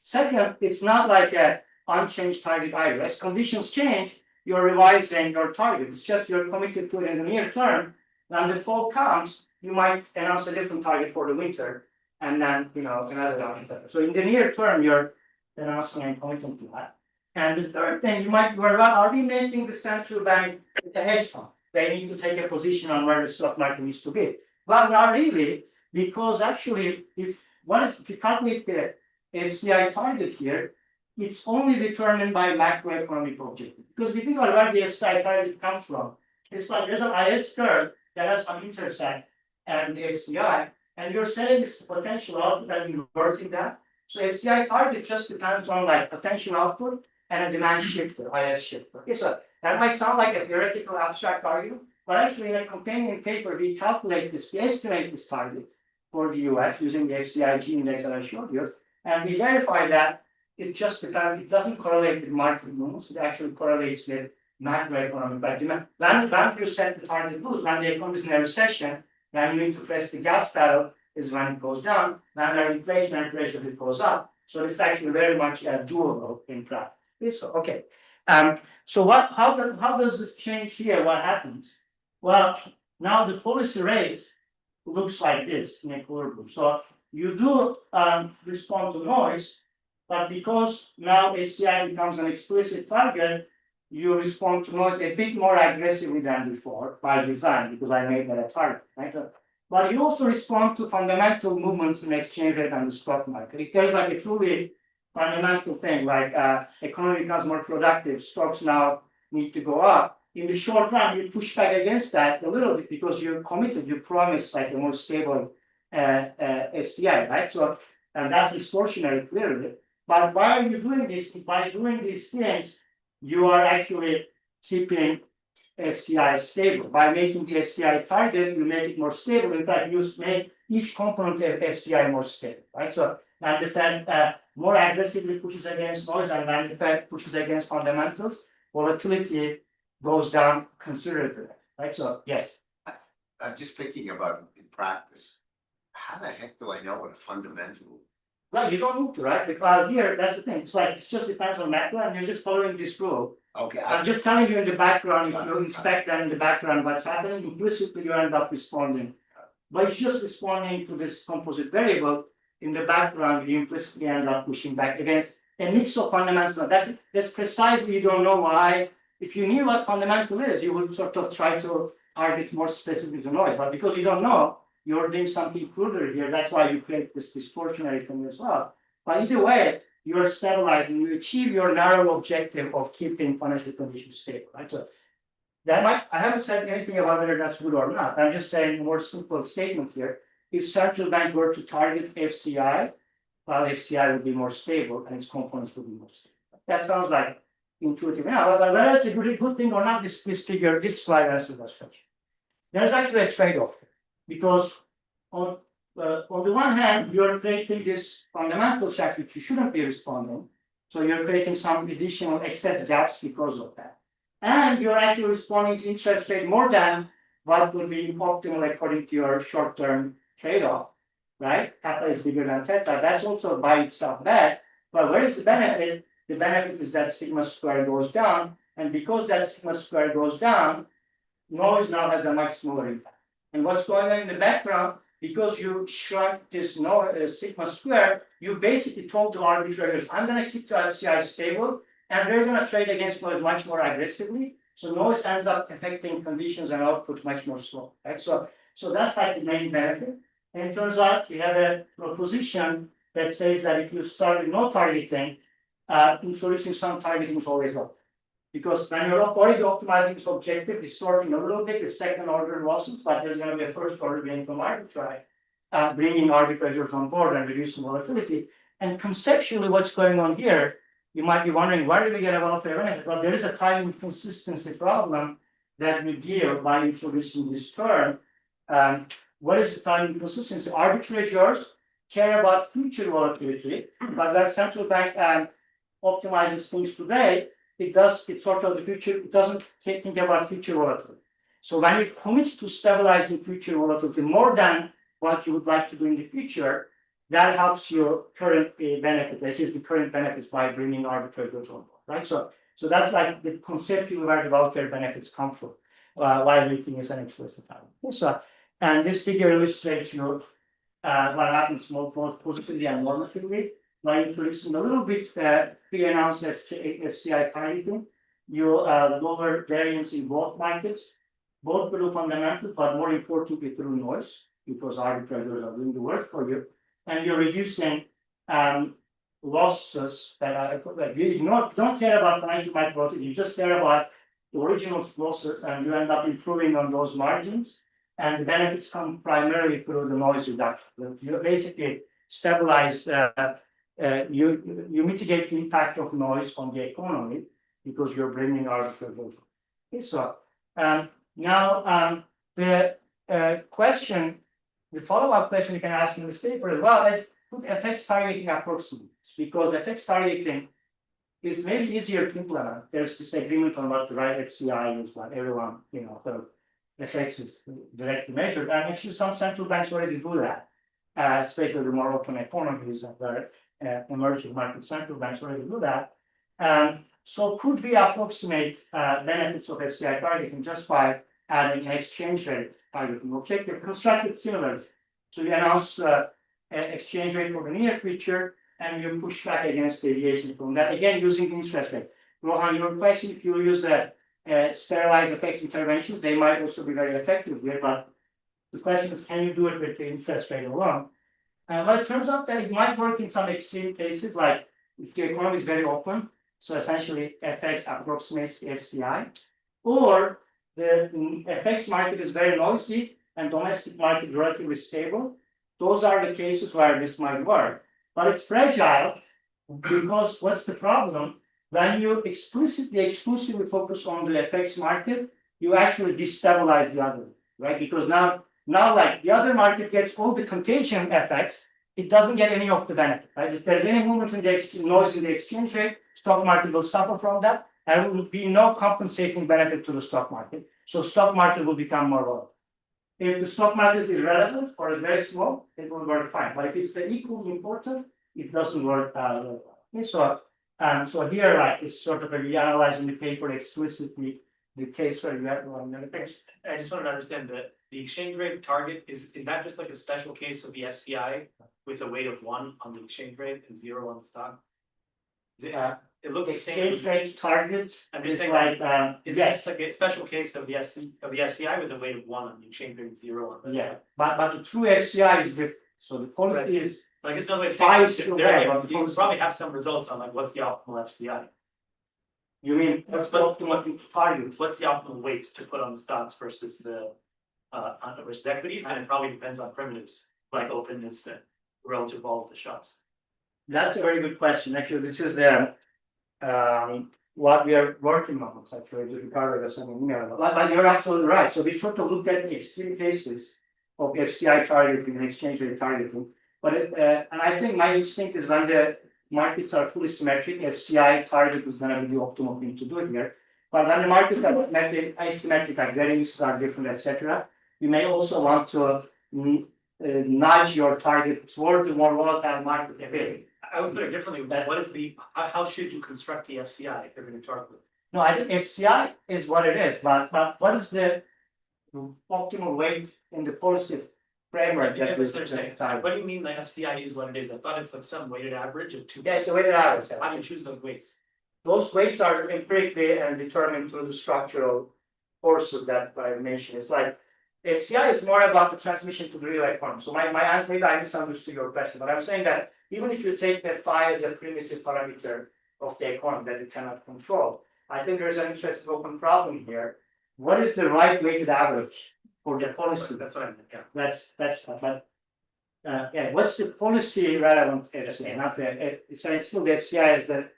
Second, it's not like a unchanged target either. As conditions change, you're revising your target. It's just you're committed to it in the near term. When the fall comes, you might announce a different target for the winter, and then another target. So in the near term, you're announcing and committing to that. And the third thing, you might worry about, are we making the central bank a hedge fund? They need to take a position on where the stock market needs to be. Well, not really, because actually, if you calculate the FCI target here, it's only determined by macroeconomic objective. Because if you think about where the FCI target comes from, it's like there's an IS curve that has some intersect and the FCI, and you're saying it's the potential output and inverting that. So FCI target just depends on like potential output and a demand shifter, IS shifter. Okay, so that might sound like a theoretical abstract argument, but actually in a companion paper, we calculate this, we estimate this target for the US using the FCIG index that I showed you, and we verify that it just depends, it doesn't correlate with market movements, it actually correlates with macroeconomic by demand. When you set the target loose, when the economy is in a recession, then you need to press the gas pedal is when it goes down, when there is inflationary pressure, it goes up. So it's actually very much doable in practice. So, okay. So how does this change here? What happens? Well, now the policy rate looks like this in equilibrium. So you do respond to noise, but because now HCI becomes an explicit target, you respond to noise a bit more aggressively than before by design, because I made that a target, right? But you also respond to fundamental movements in exchange rate and the stock market. If there's like a truly fundamental thing, like economy becomes more productive, stocks now need to go up. In the short run, you push back against that a little bit because you're committed, you promise like a more stable FCI, right? So, and that's distortionary clearly. But why are you doing this? By doing these things, you are actually keeping FCI stable. By making the FCI target, you make it more stable. In fact, you make each component of FCI more stable, right? So, and the Fed more aggressively pushes against noise, and when the Fed pushes against fundamentals, volatility goes down considerably, right? So, yes. I'm just thinking about in practice, how the heck do I know what a fundamental? Well, you don't need to, right? Because here, that's the thing. It's like it just depends on macro, and you're just following this rule. Okay. I'm just telling you in the background, if you inspect that in the background, what's happening, implicitly you end up responding. But it's just responding to this composite variable in the background, you implicitly end up pushing back against a mix of fundamentals. That's precisely, you don't know why. If you knew what fundamental is, you would sort of try to target more specific to noise. But because you don't know, you're doing something cruder here. That's why you create this distortionary thing as well. But either way, you're stabilizing, you achieve your narrow objective of keeping financial conditions stable, right? So that might, I haven't said anything about whether that's good or not. I'm just saying a more simple statement here. If central bank were to target FCI, well, FCI would be more stable and its components would be more stable. That sounds like intuitive. Now, whether it's a good thing or not, this figure, this slide answers that question. There's actually a trade-off because on the one hand, you're creating this fundamental shock which you shouldn't be responding. So you're creating some additional excess gaps because of that. And you're actually responding to interest rate more than what would be optimal according to your short-term trade-off, right? Kappa is bigger than theta. That's also by itself bad. But where is the benefit? The benefit is that sigma square goes down. And because that sigma square goes down, noise now has a much smaller impact. And what's going on in the background, because you shrunk this sigma square, you basically told the arbitrators, I'm going to keep the FCI stable, and they're going to trade against noise much more aggressively. So noise ends up affecting conditions and output much more slow, right? So that's like the main benefit. And it turns out you have a proposition that says that if you start with no targeting, introducing some targeting is always helpful. Because when you're already optimizing this objective, distorting a little bit, the second order losses, but there's going to be a first order gain from arbitrage, bringing arbitrageurs on board and reducing volatility. And conceptually, what's going on here, you might be wondering, why do we get a welfare benefit? Well, there is a time consistency problem that we deal by introducing this term. What is the time consistency? Arbitrators care about future volatility, but when central bank optimizes things today, it sort of the future, it doesn't think about future volatility. So when you commit to stabilizing future volatility more than what you would like to do in the future, that helps your current benefit, that is the current benefits by bringing arbitrary goods on board, right? So that's like the conceptual where the welfare benefits come from, while making is an explicit target. So, and this figure illustrates you what happens more positively and more negatively. By introducing a little bit pre-announced FCI targeting, you lower variance in both markets, both through fundamentals, but more importantly through noise, because arbitrators are doing the work for you, and you're reducing losses that are like you don't care about financial market volatility, you just care about the original losses, and you end up improving on those margins. And the benefits come primarily through the noise reduction. You basically stabilize, you mitigate the impact of noise on the economy because you're bringing arbitrary goods. Okay, so now the question, the follow-up question you can ask in this paper as well is, could FX targeting approximates? Because FX targeting is maybe easier to implement. There's disagreement on what the right FCI is, but everyone, sort of FX is directly measured, and actually some central banks already do that, especially the more open economies that are emerging market central banks already do that. So could we approximate benefits of FCI targeting just by adding an exchange rate targeting objective constructed similarly? So you announce an exchange rate for the near future, and you push back against deviation from that, again using interest rate. Rohan, your question, if you use sterilized FX interventions, they might also be very effective here, but the question is, can you do it with the interest rate alone? Well, it turns out that it might work in some extreme cases, like if the economy is very open, so essentially FX approximates the FCI, or the FX market is very noisy and domestic market relatively stable. Those are the cases where this might work, but it's fragile because what's the problem? When you exclusively focus on the FX market, you actually destabilize the other, right? Because now like the other market gets all the contagion effects, it doesn't get any of the benefit, right? If there's any movement in the noise in the exchange rate, stock market will suffer from that, and there will be no compensating benefit to the stock market. So stock market will become more volatile. If the stock market is irrelevant or is very small, it will work fine. But if it's equally important, it doesn't work very well. Okay, so here, like, it's sort of we analyze in the paper explicitly the case where you have one. I just wanted to understand that the exchange rate target is that just like a special case of the FCI with a weight of 1 on the exchange rate and 0 on the stock? It looks the same. Exchange rate target. I'm just saying, like is it just like a special case of the FCI with a weight of 1 on the exchange rate and 0 on the stock? Yeah, but the true FCI is different. So the policy is Like it's not like Five saying still there, there, but the you policy- probably have some results on like what's the optimal FCI, you mean what's the optimal target? what's the optimal weight to put on the stocks versus the versus equities, and it probably depends on primitives like openness and relative volatile shocks. That's a very good question. Actually, this is the what we are working on. Actually, Ricardo has sent an email. But you're absolutely right. So we sort of looked at the extreme cases of FCI targeting and exchange rate targeting. But and I think my instinct is when the markets are fully symmetric, FCI target is going to be the optimal thing to do here. But when the markets are asymmetric, like variances are different, etc., you may also want to nudge your target toward the more volatile market a bit. I would put it differently. What is the how should you construct the FCI if you're going to target? No, I think FCI is what it is, but what is the optimal weight in the policy framework? Yeah, that's what they're saying. What do you mean the FCI is what it is? I thought it's like some weighted average of 2. Yeah, it's a weighted average. How do you choose those weights? Those weights are empirically and determined through the structural forces that I mentioned. It's like FCI is more about the transmission to the real economy. So my answer, maybe I misunderstood your question, but I'm saying that even if you take that phi as a primitive parameter of the economy that you cannot control, I think there's an interesting open problem here. What is the right weighted average for the policy? That's what I meant. Yeah. That's but yeah, what's the policy relevant FCI? Not the it's still the FCI is the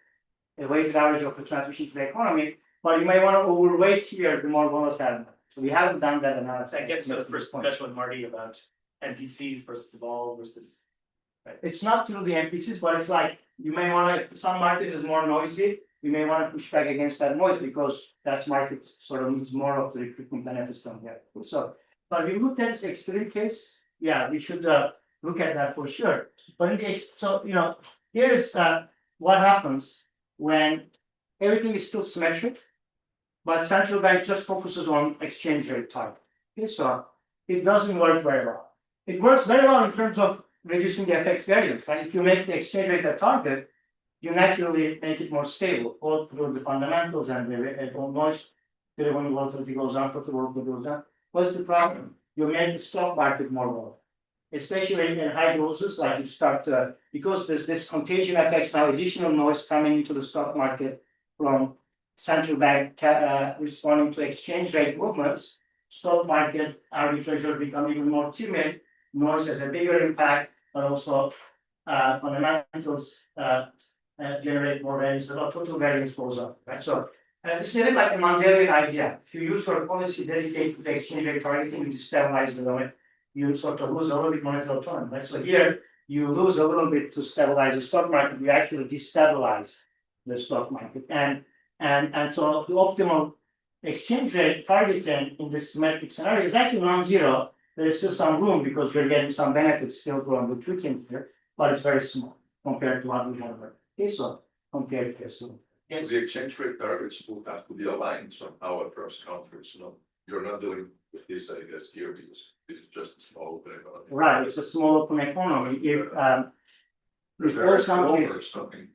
weighted average of the transmission to the economy, but you may want to overweight here the more volatile. So we haven't done that analysis. That gets to the first discussion with Marty about NPCs versus vol versus. Right. It's not through the NPCs, but it's like you may want to. Some market is more noisy. we may want to push back against that noise because that market sort of needs more of the recruitment benefits than here. So, but we looked at this extreme case, yeah, we should look at that for sure. But in the so here's what happens when everything is still symmetric, but central bank just focuses on exchange rate target. Okay, so it doesn't work very well. It works very well in terms of reducing the FX variance, right? If you make the exchange rate a target, you naturally make it more stable, both through the fundamentals and the noise. When volatility goes up, the volatility goes down. What's the problem? You make the stock market more volatile, especially in high doses, like you start because there's this contagion effects now, additional noise coming into the stock market from central bank responding to exchange rate movements. Stock market arbitrage become even more timid. Noise has a bigger impact, but also fundamentals generate more variance. The total variance goes up, right? So this is a bit like a Mendelian idea. If you use your policy dedicated to exchange rate targeting, you destabilize the limit, you sort of lose a little bit monetary autonomy, right? So here you lose a little bit to stabilize the stock market, you actually destabilize the stock market. And so the optimal exchange rate targeting in this symmetric scenario is actually non-zero. There is still some room because you're getting some benefits still from the tweaking here, but it's very small compared to what we have. Okay, so compared to so. So the exchange rate targets will have to be aligned somehow across countries, you're not doing with this, I guess, here, because this is just a small open economy. Right, it's a small open economy. If There are all countries, spillovers, something.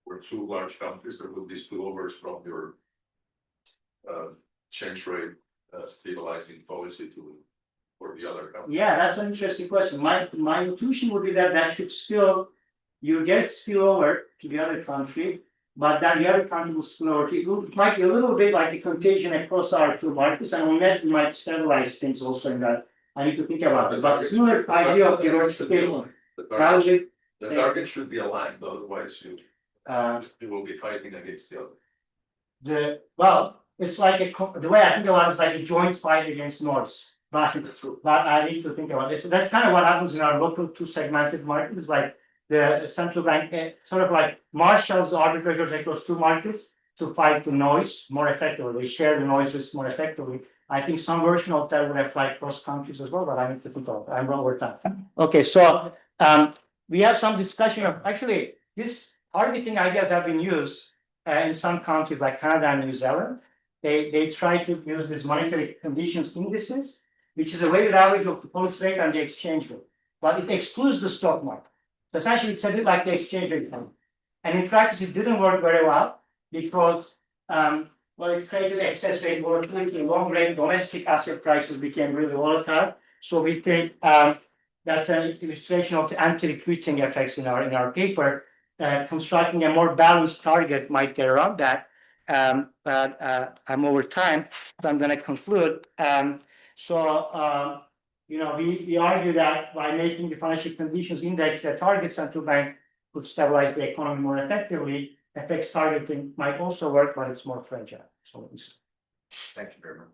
We're two large countries, there will be spillovers from your exchange rate stabilizing policy to for the other countries. yeah, that's an interesting question. My intuition would be that should still, you get spill over to the other country, but then the other country will spill over to you. It might be a little bit like a contagion across our two markets, and on that we might stabilize things also in that. I need to think about it, but similar idea of diversification. The target should be aligned, otherwise you will be fighting against the other. It's like the way I think about it is like a joint fight against noise. But I need to think about this. That's kind of what happens in our local two segmented markets, like the central bank sort of like marshals arbitrators across two markets to fight the noise more effectively. They share the noises more effectively. I think some version of that would apply across countries as well, but I need to think of it. I'm wrong with that. Okay, so we have some discussion of actually this targeting ideas have been used in some countries like Canada and New Zealand. They try to use these monetary conditions indices, which is a weighted average of the policy rate and the exchange rate, but it excludes the stock market. So essentially, it's a bit like the exchange rate fund. And in practice, it didn't work very well because it created excess rate volatility. Long rate domestic asset prices became really volatile. So we think that's an illustration of the anti-recruiting effects in our paper. Constructing a more balanced target might get around that. But I'm over time, so I'm going to conclude. We argue that by making the financial conditions index that target central bank could stabilize the economy more effectively, FX targeting might also work, but it's more fragile. So Thank you very much.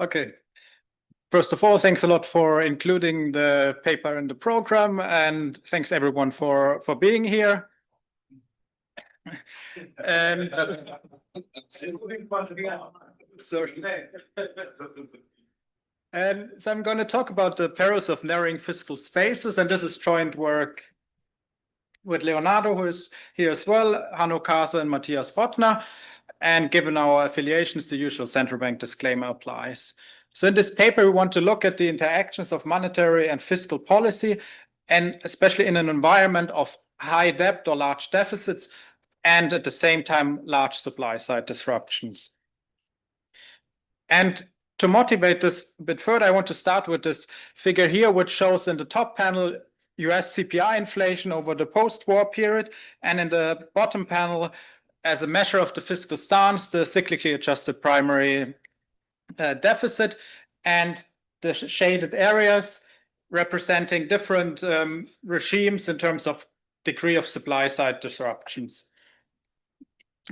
Okay. First of all, thanks a lot for including the paper in the program, and thanks everyone for being here. And sorry. And so I'm going to talk about the perils of narrowing fiscal spaces, and this is joint work with Leonardo, who is here as well, Hanno Kase and Matthias Rottner. And given our affiliations, the usual central bank disclaimer applies. So in this paper, we want to look at the interactions of monetary and fiscal policy, and especially in an environment of high debt or large deficits, and at the same time, large supply side disruptions. And to motivate this a bit further, I want to start with this figure here, which shows in the top panel US CPI inflation over the post-war period, and in the bottom panel, as a measure of the fiscal stance, the cyclically adjusted primary deficit, and the shaded areas representing different regimes in terms of degree of supply side disruptions.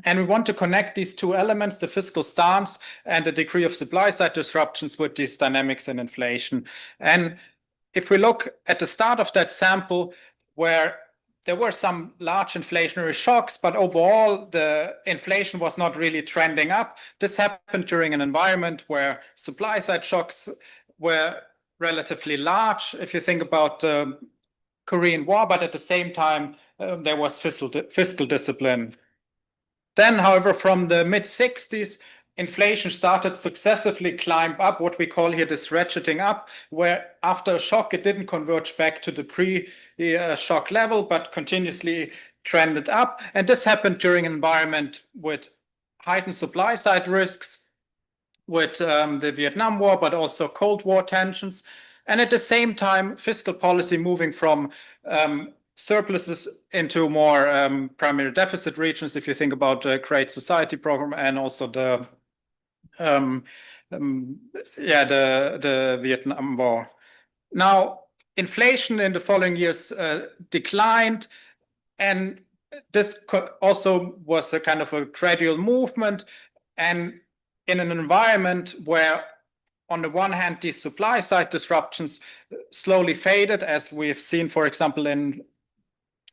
And we want to connect these two elements, the fiscal stance and the degree of supply side disruptions, with these dynamics in inflation. And if we look at the start of that sample, where there were some large inflationary shocks, but overall the inflation was not really trending up. This happened during an environment where supply side shocks were relatively large, if you think about the Korean War, but at the same time there was fiscal discipline. Then, however, from the mid-60s, inflation started successively climb up, what we call here this ratcheting up, where after a shock, it didn't converge back to the pre-shock level, but continuously trended up. And this happened during an environment with heightened supply side risks, with the Vietnam War, but also Cold War tensions. And at the same time, fiscal policy moving from surpluses into more primary deficit regions, if you think about the Great Society program and also the Vietnam War. Now, inflation in the following years declined, and this also was a kind of a gradual movement, and in an environment where on the one hand, these supply side disruptions slowly faded, as we've seen, for example, in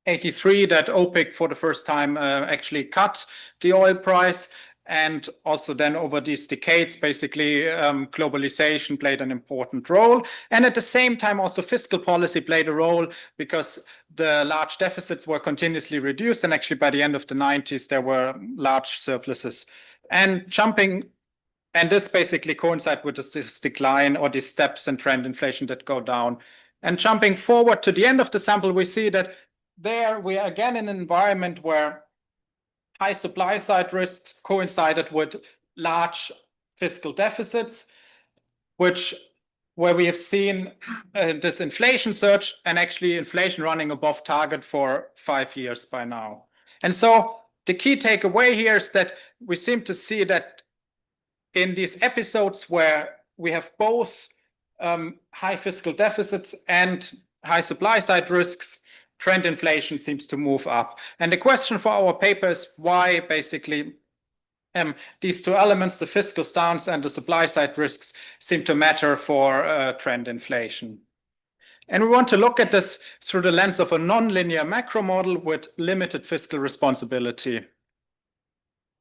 83, that OPEC for the first time actually cut the oil price. And also then over these decades, basically globalization played an important role. And at the same time, also fiscal policy played a role, because the large deficits were continuously reduced. And actually by the end of the 90s, there were large surpluses. And this basically coincides with this decline, or these steps in trend inflation that go down. And jumping forward to the end of the sample, we see that there we are again in an environment where high supply side risks coincided with large fiscal deficits, where we have seen this inflation surge, and actually inflation running above target for 5 years by now. And so the key takeaway here is that we seem to see that in these episodes where we have both high fiscal deficits and high supply side risks, trend inflation seems to move up. And the question for our paper is why basically these two elements, the fiscal stance and the supply side risks, seem to matter for trend inflation. And we want to look at this through the lens of a nonlinear macro model with limited fiscal responsibility.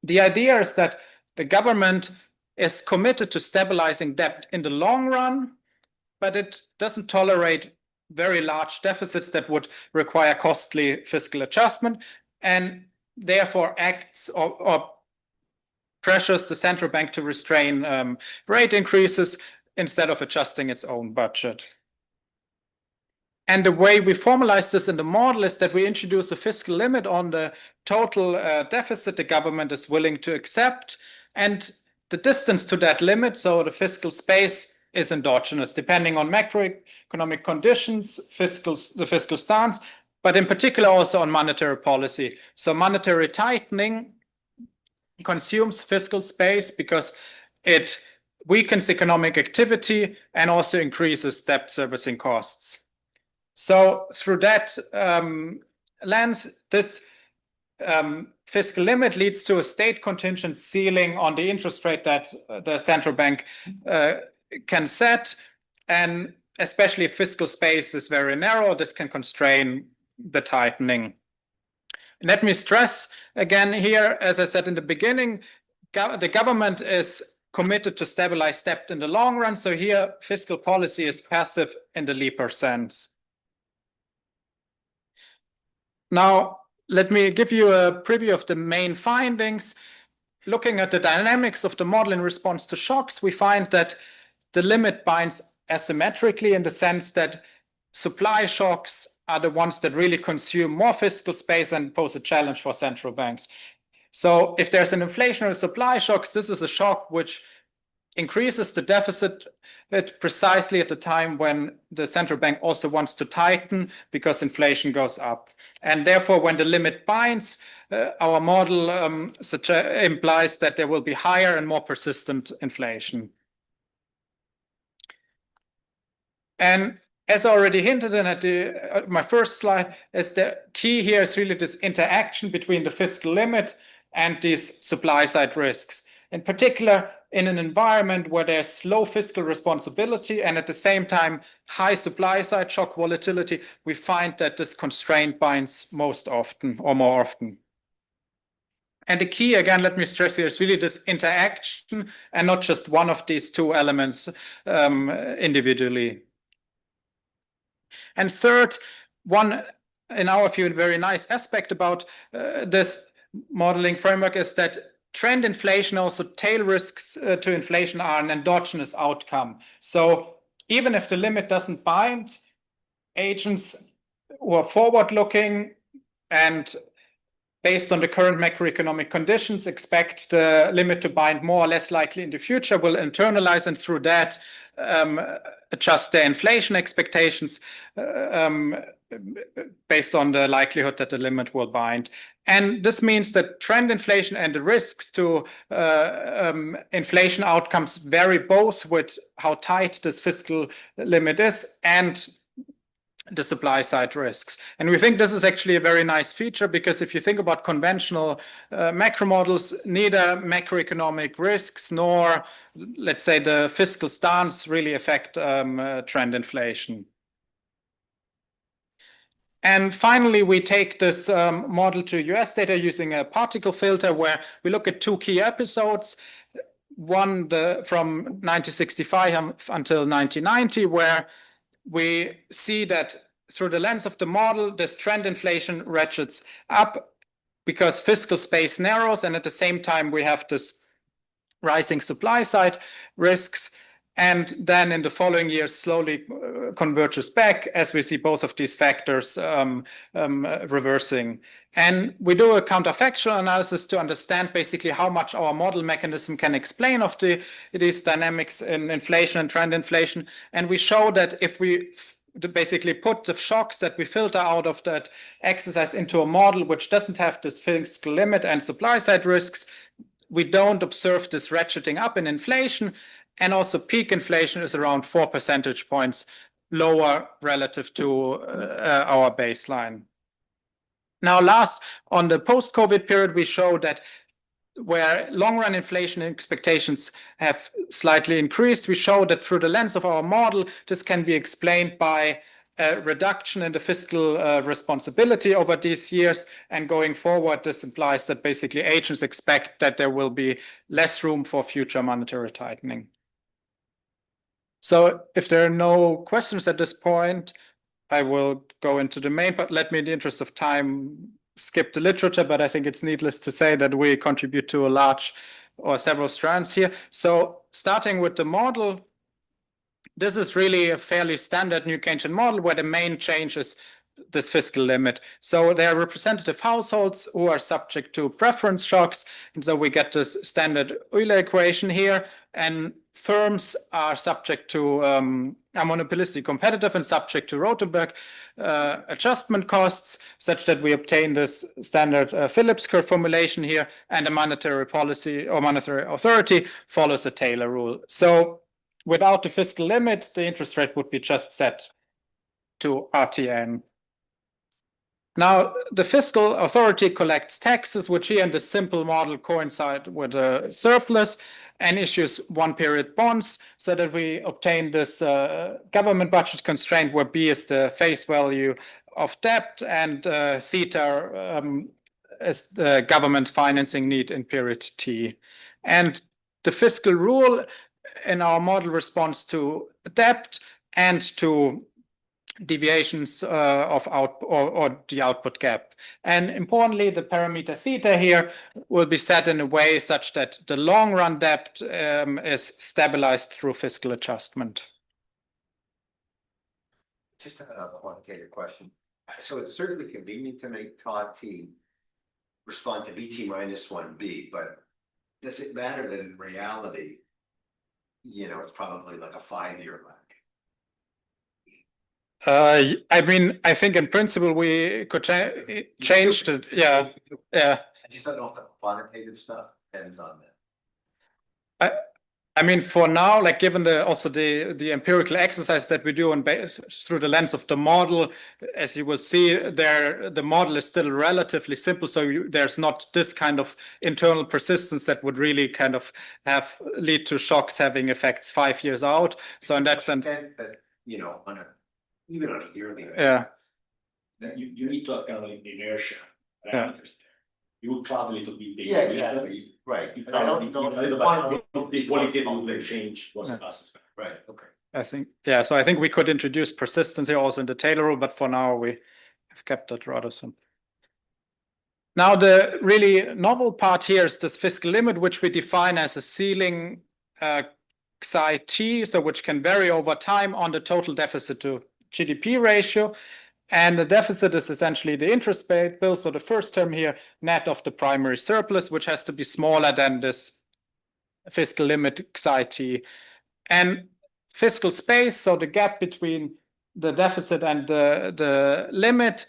The idea is that the government is committed to stabilizing debt in the long run, but it doesn't tolerate very large deficits that would require costly fiscal adjustment, and therefore acts or pressures the central bank to restrain rate increases instead of adjusting its own budget. And the way we formalize this in the model is that we introduce a fiscal limit on the total deficit the government is willing to accept, and the distance to that limit, so the fiscal space, is endogenous, depending on macroeconomic conditions, the fiscal stance, but in particular also on monetary policy. So monetary tightening consumes fiscal space because it weakens economic activity and also increases debt servicing costs. So through that lens, this fiscal limit leads to a state contingent ceiling on the interest rate that the central bank can set. And especially if fiscal space is very narrow, this can constrain the tightening. Let me stress again here, as I said in the beginning, the government is committed to stabilize debt in the long run. So here, fiscal policy is passive in the Lieber sense. Now, let me give you a preview of the main findings. Looking at the dynamics of the model in response to shocks, we find that the limit binds asymmetrically in the sense that supply shocks are the ones that really consume more fiscal space and pose a challenge for central banks. So if there's an inflationary supply shocks, this is a shock which increases the deficit precisely at the time when the central bank also wants to tighten because inflation goes up. And therefore, when the limit binds, our model implies that there will be higher and more persistent inflation. And as I already hinted at my first slide, is the key here is really this interaction between the fiscal limit and these supply side risks. In particular, in an environment where there's low fiscal responsibility and at the same time high supply side shock volatility, we find that this constraint binds most often or more often. And the key, again, let me stress here, is really this interaction and not just one of these two elements individually. And third, one, in our view, a very nice aspect about this modeling framework is that trend inflation, also tail risks to inflation, are an endogenous outcome. So even if the limit doesn't bind, agents who are forward-looking and based on the current macroeconomic conditions expect the limit to bind more or less likely in the future will internalize and through that adjust their inflation expectations based on the likelihood that the limit will bind. And this means that trend inflation and the risks to inflation outcomes vary both with how tight this fiscal limit is and the supply side risks. And we think this is actually a very nice feature because if you think about conventional macro models, neither macroeconomic risks nor, let's say, the fiscal stance really affect trend inflation. And finally, we take this model to US data using a particle filter where we look at two key episodes. One from 1965 until 1990, where we see that through the lens of the model, this trend inflation ratchets up because fiscal space narrows, and at the same time, we have this rising supply side risks. And then in the following years, slowly converges back as we see both of these factors reversing. And we do a counterfactual analysis to understand basically how much our model mechanism can explain of these dynamics in inflation and trend inflation. And we show that if we basically put the shocks that we filter out of that exercise into a model which doesn't have this fiscal limit and supply side risks, we don't observe this ratcheting up in inflation. And also peak inflation is around 4 percentage points lower relative to our baseline. Now, last, on the post-COVID period, we show that where long-run inflation expectations have slightly increased, we show that through the lens of our model, this can be explained by a reduction in the fiscal responsibility over these years. And going forward, this implies that basically agents expect that there will be less room for future monetary tightening. So if there are no questions at this point, I will go into the main, but let me, in the interest of time, skip the literature, but I think it's needless to say that we contribute to a large or several strands here. So starting with the model, this is really a fairly standard New Keynesian model where the main change is this fiscal limit. So there are representative households who are subject to preference shocks. And so we get this standard Euler equation here. And firms are subject to, are monopolistically competitive and subject to Rothenberg adjustment costs, such that we obtain this standard Phillips curve formulation here. And the monetary policy or monetary authority follows the Taylor rule. So without the fiscal limit, the interest rate would be just set to RTN. Now, the fiscal authority collects taxes, which here in the simple model coincide with a surplus, and issues one-period bonds so that we obtain this government budget constraint where B is the face value of debt and theta is the government financing need in period T. And the fiscal rule in our model responds to debt and to deviations of or the output gap. And importantly, the parameter theta here will be set in a way such that the long run debt is stabilized through fiscal adjustment. Just a quantitative question. So it's certainly convenient to make tau t respond to BT minus 1B, but does it matter that in reality, it's probably like a 5-year lag? I mean, I think in principle we could change it. Yeah. I just don't know if the quantitative stuff depends on that. I mean, for now, like given the empirical exercise that we do through the lens of the model, as you will see there, the model is still relatively simple. So there's not this kind of internal persistence that would really kind of lead to shocks having effects 5 years out. So in that sense, That, even on a yearly basis. Yeah. You need to account for the inertia Yeah. parameters there. You would probably to be. Yeah, exactly, right. You But I don't know. the qualitative will change what's the process. Right, okay. I think, yeah, so I think we could introduce persistence here also in the Taylor rule, but for now we have kept that rather simple. Now, the really novel part here is this fiscal limit, which we define as a ceiling psi t, so which can vary over time on the total deficit to GDP ratio. And the deficit is essentially the interest paid bill. So the first term here, net of the primary surplus, which has to be smaller than this fiscal limit psi t. And fiscal space, so the gap between the deficit and the limit,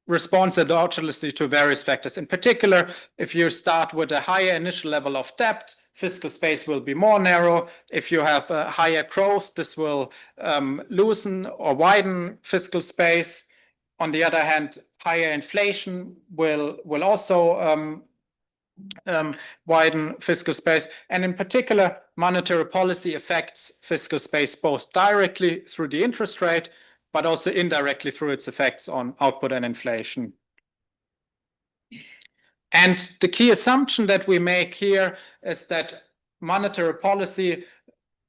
responds endogenously to various factors. In particular, if you start with a higher initial level of debt, fiscal space will be more narrow. If you have a higher growth, this will loosen or widen fiscal space. On the other hand, higher inflation will also widen fiscal space. And in particular, monetary policy affects fiscal space both directly through the interest rate, but also indirectly through its effects on output and inflation. And the key assumption that we make here is that monetary policy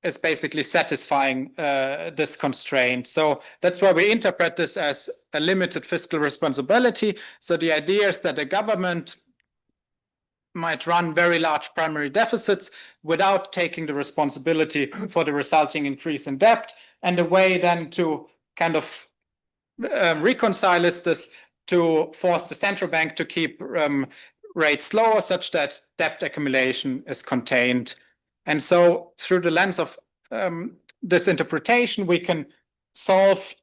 is basically satisfying this constraint. So that's why we interpret this as a limited fiscal responsibility. So the idea is that the government might run very large primary deficits without taking the responsibility for the resulting increase in debt. And the way then to kind of reconcile this to force the central bank to keep rates lower such that debt accumulation is contained. And so through the lens of this interpretation, we can solve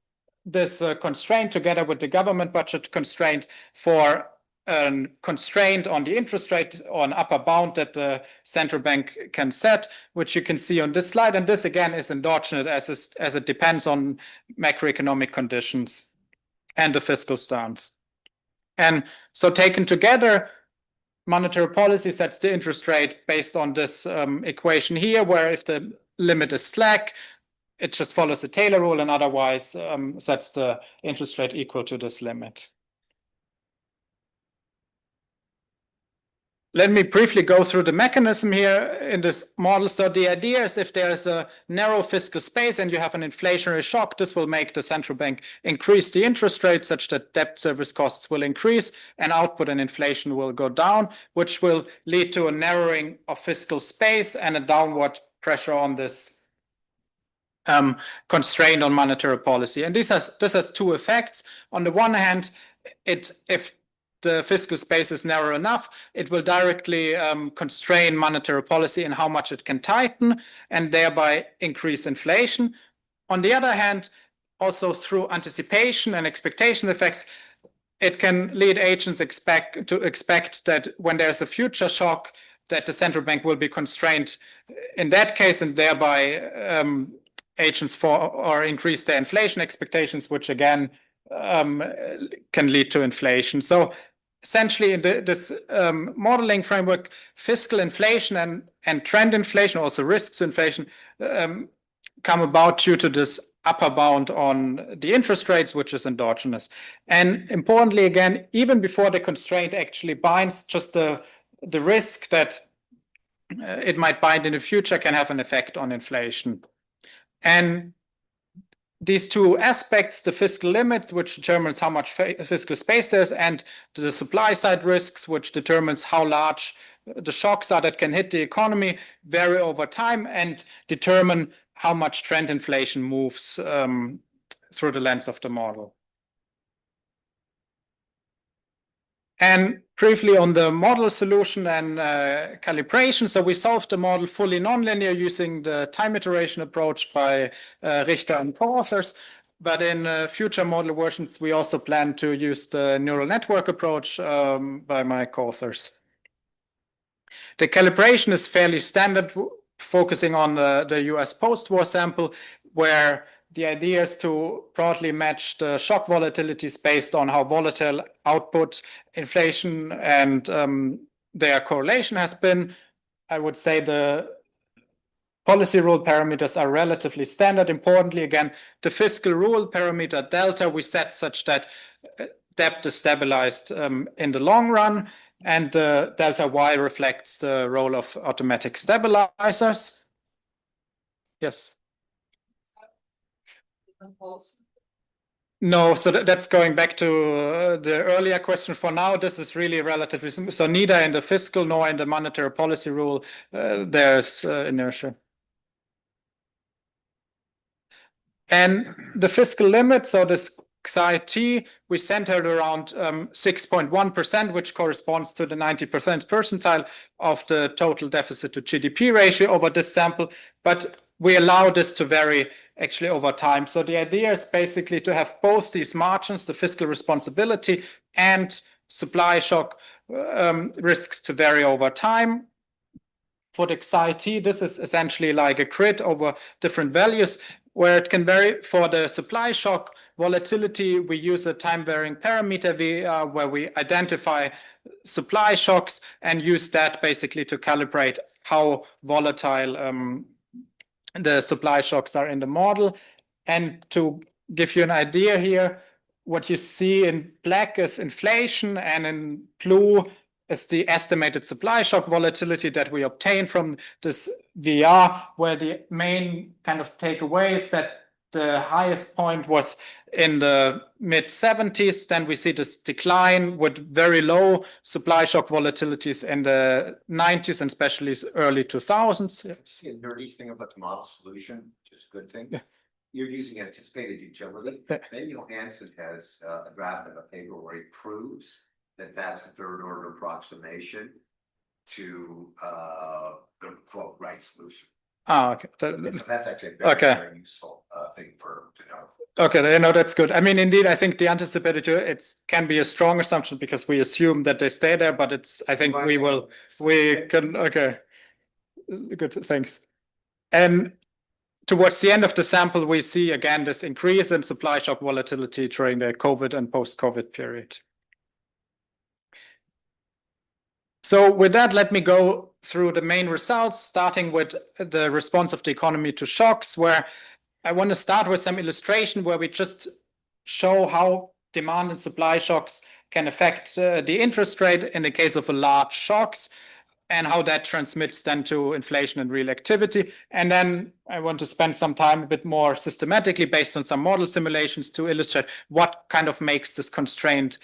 this constraint together with the government budget constraint for a constraint on the interest rate or an upper bound that the central bank can set, which you can see on this slide. And this again is endogenous as it depends on macroeconomic conditions and the fiscal stance. And so taken together, monetary policy sets the interest rate based on this equation here, where if the limit is slack, it just follows the Taylor rule and otherwise sets the interest rate equal to this limit. Let me briefly go through the mechanism here in this model. So the idea is if there is a narrow fiscal space and you have an inflationary shock, this will make the central bank increase the interest rate such that debt service costs will increase and output and inflation will go down, which will lead to a narrowing of fiscal space and a downward pressure on this constraint on monetary policy. And this has two effects. On the one hand, if the fiscal space is narrow enough, it will directly constrain monetary policy in how much it can tighten and thereby increase inflation. On the other hand, also through anticipation and expectation effects, it can lead agents to expect that when there's a future shock, that the central bank will be constrained in that case, and thereby agents increase their inflation expectations, which again can lead to inflation. So essentially in this modeling framework, fiscal inflation and trend inflation, also risks to inflation, come about due to this upper bound on the interest rates, which is endogenous. And importantly, again, even before the constraint actually binds, just the risk that it might bind in the future can have an effect on inflation. And these two aspects, the fiscal limit, which determines how much fiscal space there is, and the supply side risks, which determines how large the shocks are that can hit the economy, vary over time and determine how much trend inflation moves through the lens of the model. And briefly on the model solution and calibration. So we solved the model fully nonlinear using the time iteration approach by Richter and co-authors. But in future model versions, we also plan to use the neural network approach by my co-authors. The calibration is fairly standard, focusing on the US post-war sample, where the idea is to broadly match the shock volatilities based on how volatile output, inflation, and their correlation has been. I would say the policy rule parameters are relatively standard. Importantly, again, the fiscal rule parameter delta we set such that debt is stabilized in the long run, and delta y reflects the role of automatic stabilizers. Yes. No, so that's going back to the earlier question. For now, this is really relatively simple. So neither in the fiscal nor in the monetary policy rule, there's inertia. And the fiscal limit, so this xi-t, we centered around 6.1%, which corresponds to the 90th percentile of the total deficit to GDP ratio over this sample. But we allow this to vary actually over time. So the idea is basically to have both these margins, the fiscal responsibility and supply shock risks to vary over time. For the xi-t, this is essentially like a grid over different values where it can vary. For the supply shock volatility, we use a time-varying parameter VAR where we identify supply shocks and use that basically to calibrate how volatile the supply shocks are in the model. And to give you an idea here, what you see in black is inflation, and in blue is the estimated supply shock volatility that we obtain from this VR, where the main kind of takeaway is that the highest point was in the mid-70s. Then we see this decline with very low supply shock volatilities in the 90s and especially early 2000s. You see a nerdy thing about the model solution, which is a good thing. Yeah. You're using anticipated utility. Yeah. Maybe Johansson has a draft of a paper where he proves that that's a third order approximation to the quote right solution. Okay. So that's actually a very useful thing to know. Okay, you know, that's good. I mean, indeed, I think the anticipated it can be a strong assumption because we assume that they stay there, but I think we can, okay. Good, thanks. And towards the end of the sample, we see again this increase in supply shock volatility during the COVID and post-COVID period. So with that, let me go through the main results, starting with the response of the economy to shocks, where I want to start with some illustration where we just show how demand and supply shocks can affect the interest rate in the case of a large shocks, and how that transmits then to inflation and real activity. And then I want to spend some time a bit more systematically based on some model simulations to illustrate what kind of makes this constraint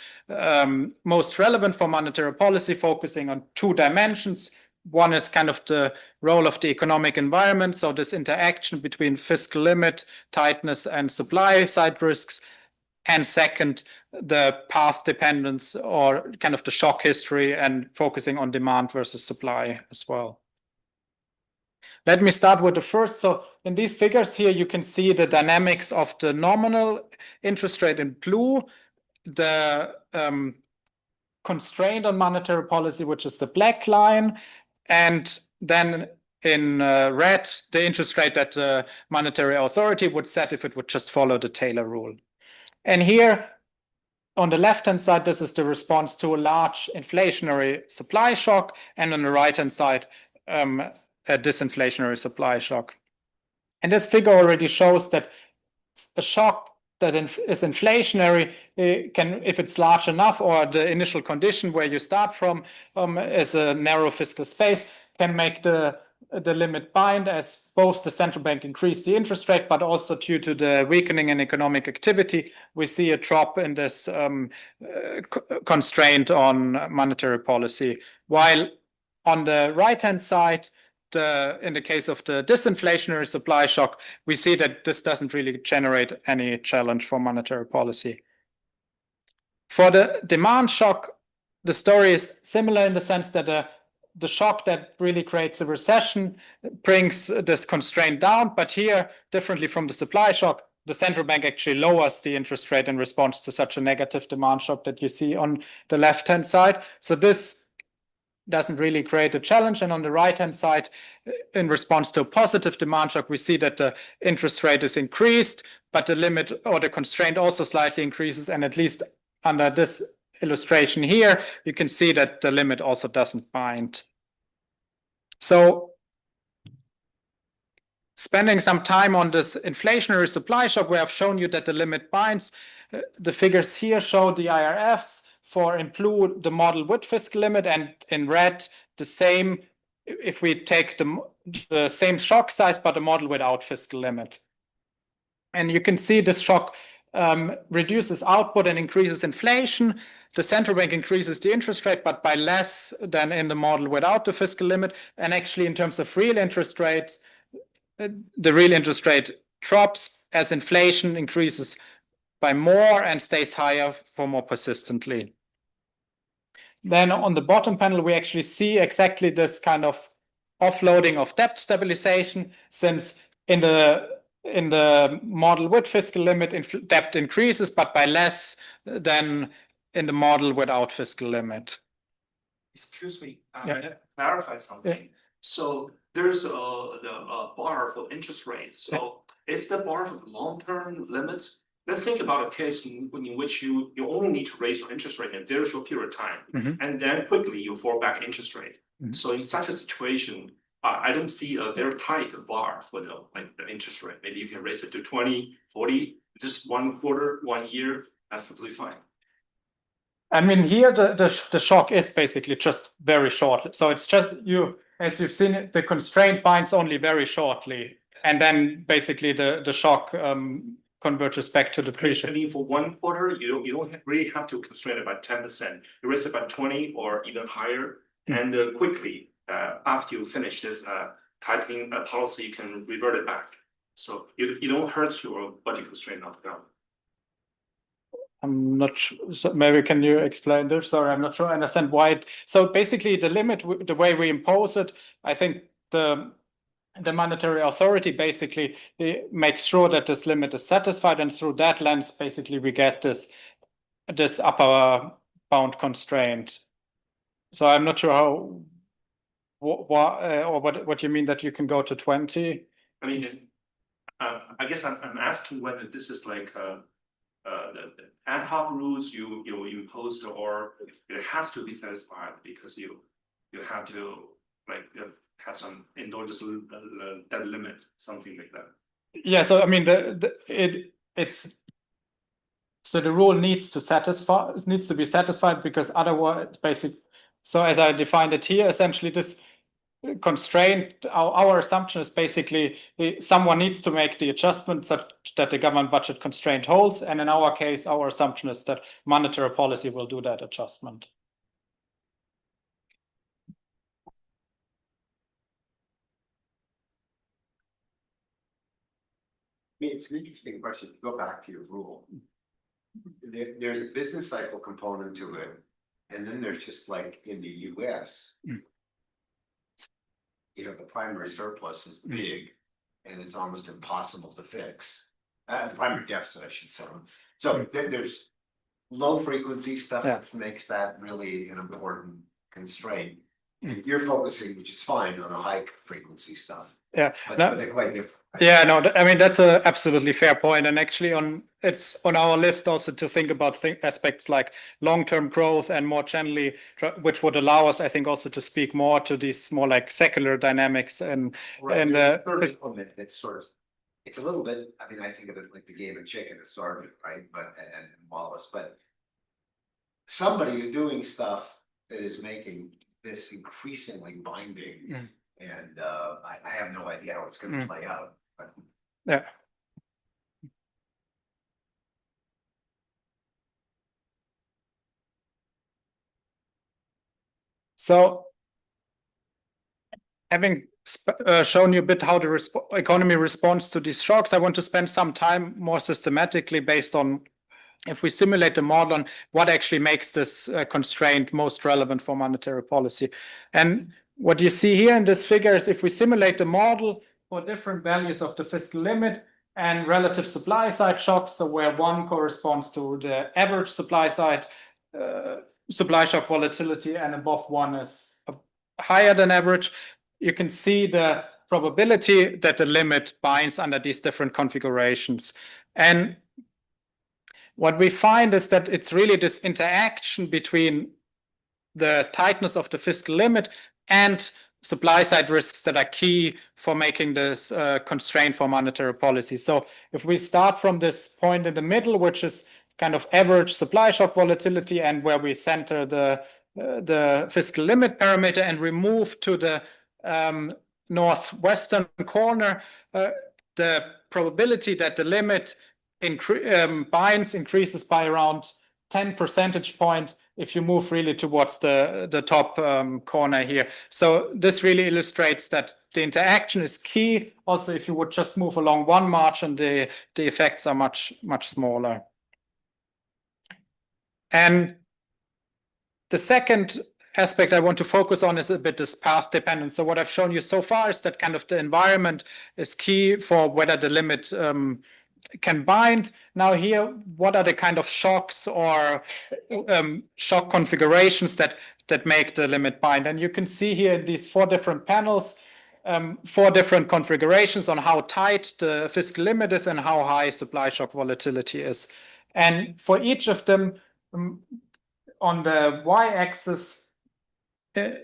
most relevant for monetary policy, focusing on two dimensions. One is kind of the role of the economic environment, so this interaction between fiscal limit, tightness, and supply side risks. And second, the path dependence or kind of the shock history and focusing on demand versus supply as well. Let me start with the first. So in these figures here, you can see the dynamics of the nominal interest rate in blue, the constraint on monetary policy, which is the black line, and then in red, the interest rate that the monetary authority would set if it would just follow the Taylor rule. And here on the left-hand side, this is the response to a large inflationary supply shock, and on the right-hand side, a disinflationary supply shock. And this figure already shows that a shock that is inflationary can, if it's large enough, or the initial condition where you start from is a narrow fiscal space, can make the limit bind, as both the central bank increase the interest rate, but also due to the weakening in economic activity, we see a drop in this constraint on monetary policy. While on the right-hand side, in the case of the disinflationary supply shock, we see that this doesn't really generate any challenge for monetary policy. For the demand shock, the story is similar in the sense that the shock that really creates a recession brings this constraint down, but here, differently from the supply shock, the central bank actually lowers the interest rate in response to such a negative demand shock that you see on the left-hand side. So this doesn't really create a challenge. And on the right-hand side, in response to a positive demand shock, we see that the interest rate is increased, but the limit or the constraint also slightly increases. And at least under this illustration here, you can see that the limit also doesn't bind. So spending some time on this inflationary supply shock, where I've shown you that the limit binds, the figures here show the IRFs. For in blue, the model with fiscal limit, and in red, the same, if we take the same shock size, but a model without fiscal limit. And you can see this shock reduces output and increases inflation. The central bank increases the interest rate, but by less than in the model without the fiscal limit. And actually, in terms of real interest rates, the real interest rate drops as inflation increases by more and stays higher for more persistently. Then on the bottom panel, we actually see exactly this kind of offloading of debt stabilization, since in the model with fiscal limit, debt increases, but by less than in the model without fiscal limit. Excuse me, Yeah. clarify something. So there's the bar for interest rates. So is the bar for the long-term limits? Let's think about a case in which you only need to raise your interest rate in a very short period of time, and then quickly you fall back interest rate. So in such a situation, I don't see a very tight bar for the interest rate. Maybe you can raise it to 20, 40, just 1 quarter, 1 year, that's totally fine. I mean, here the shock is basically just very short. So it's just as you've seen, the constraint binds only very shortly, and then basically the shock converges back to the pre-shock. I mean, for 1 quarter, you don't really have to constrain it by 10%. You raise it by 20 or even higher, and quickly after you finish this tightening policy, you can revert it back. So you don't hurt your budget constraint on the ground. I'm not sure. So maybe can you explain this? Sorry, I'm not sure I understand why. So basically, the limit, the way we impose it, I think the monetary authority basically makes sure that this limit is satisfied, and through that lens, basically, we get this upper bound constraint. So I'm not sure what you mean that you can go to 20. I mean, I guess I'm asking whether this is like the ad hoc rules you imposed, or it has to be satisfied because you have to have some indulgence that limit, something like that. Yeah, so I mean it's so the rule needs to be satisfied, because otherwise so as I defined it here, essentially this constraint, our assumption is basically someone needs to make the adjustment such that the government budget constraint holds, and in our case, our assumption is that monetary policy will do that adjustment. It's an interesting question. Go back to your rule. There's a business cycle component to it, and then there's just like in the US. The primary surplus is big, and it's almost impossible to fix. The primary deficit, I should say. So there's low frequency stuff that makes that really an important constraint. You're focusing, which is fine, on a high frequency stuff. Yeah, but they're quite different. Yeah, no, I mean, that's a absolutely fair point. And actually it's on our list also to think about aspects like long-term growth and more generally, which would allow us, I think, also to speak more to these more like secular dynamics and It's sort of, it's a little bit, I mean, I think of it like the game of chicken and sergeant, right? But, and Wallace, but somebody is doing stuff that is making this increasingly binding. And I have no idea how it's gonna play out, but. Yeah. So having shown you a bit how the economy responds to these shocks, I want to spend some time more systematically based on if we simulate the model on what actually makes this constraint most relevant for monetary policy. And what you see here in this figure is if we simulate the model for different values of the fiscal limit and relative supply side shocks, so where one corresponds to the average supply side supply shock volatility and above one is higher than average, you can see the probability that the limit binds under these different configurations. And what we find is that it's really this interaction between the tightness of the fiscal limit and supply side risks that are key for making this constraint for monetary policy. So if we start from this point in the middle, which is kind of average supply shock volatility and where we center the fiscal limit parameter and we move to the northwestern corner, the probability that the limit binds increases by around 10 percentage point if you move really towards the top corner here. So this really illustrates that the interaction is key. Also, if you would just move along one margin, the effects are much smaller. And the second aspect I want to focus on is a bit this path dependence. So what I've shown you so far is that kind of the environment is key for whether the limit can bind. Now here, what are the kind of shocks or shock configurations that make the limit bind? And you can see here in these 4 different panels, 4 different configurations on how tight the fiscal limit is and how high supply shock volatility is. And for each of them, on the y-axis,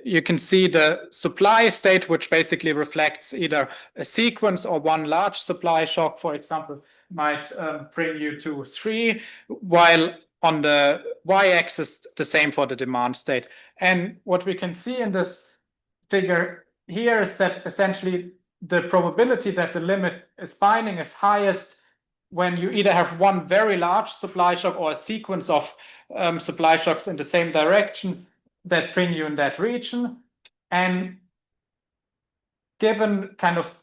you can see the supply state, which basically reflects either a sequence or one large supply shock, for example, might bring you to 3, while on the y-axis, the same for the demand state. And what we can see in this figure here is that essentially the probability that the limit is binding is highest when you either have one very large supply shock or a sequence of supply shocks in the same direction that bring you in that region. And given kind of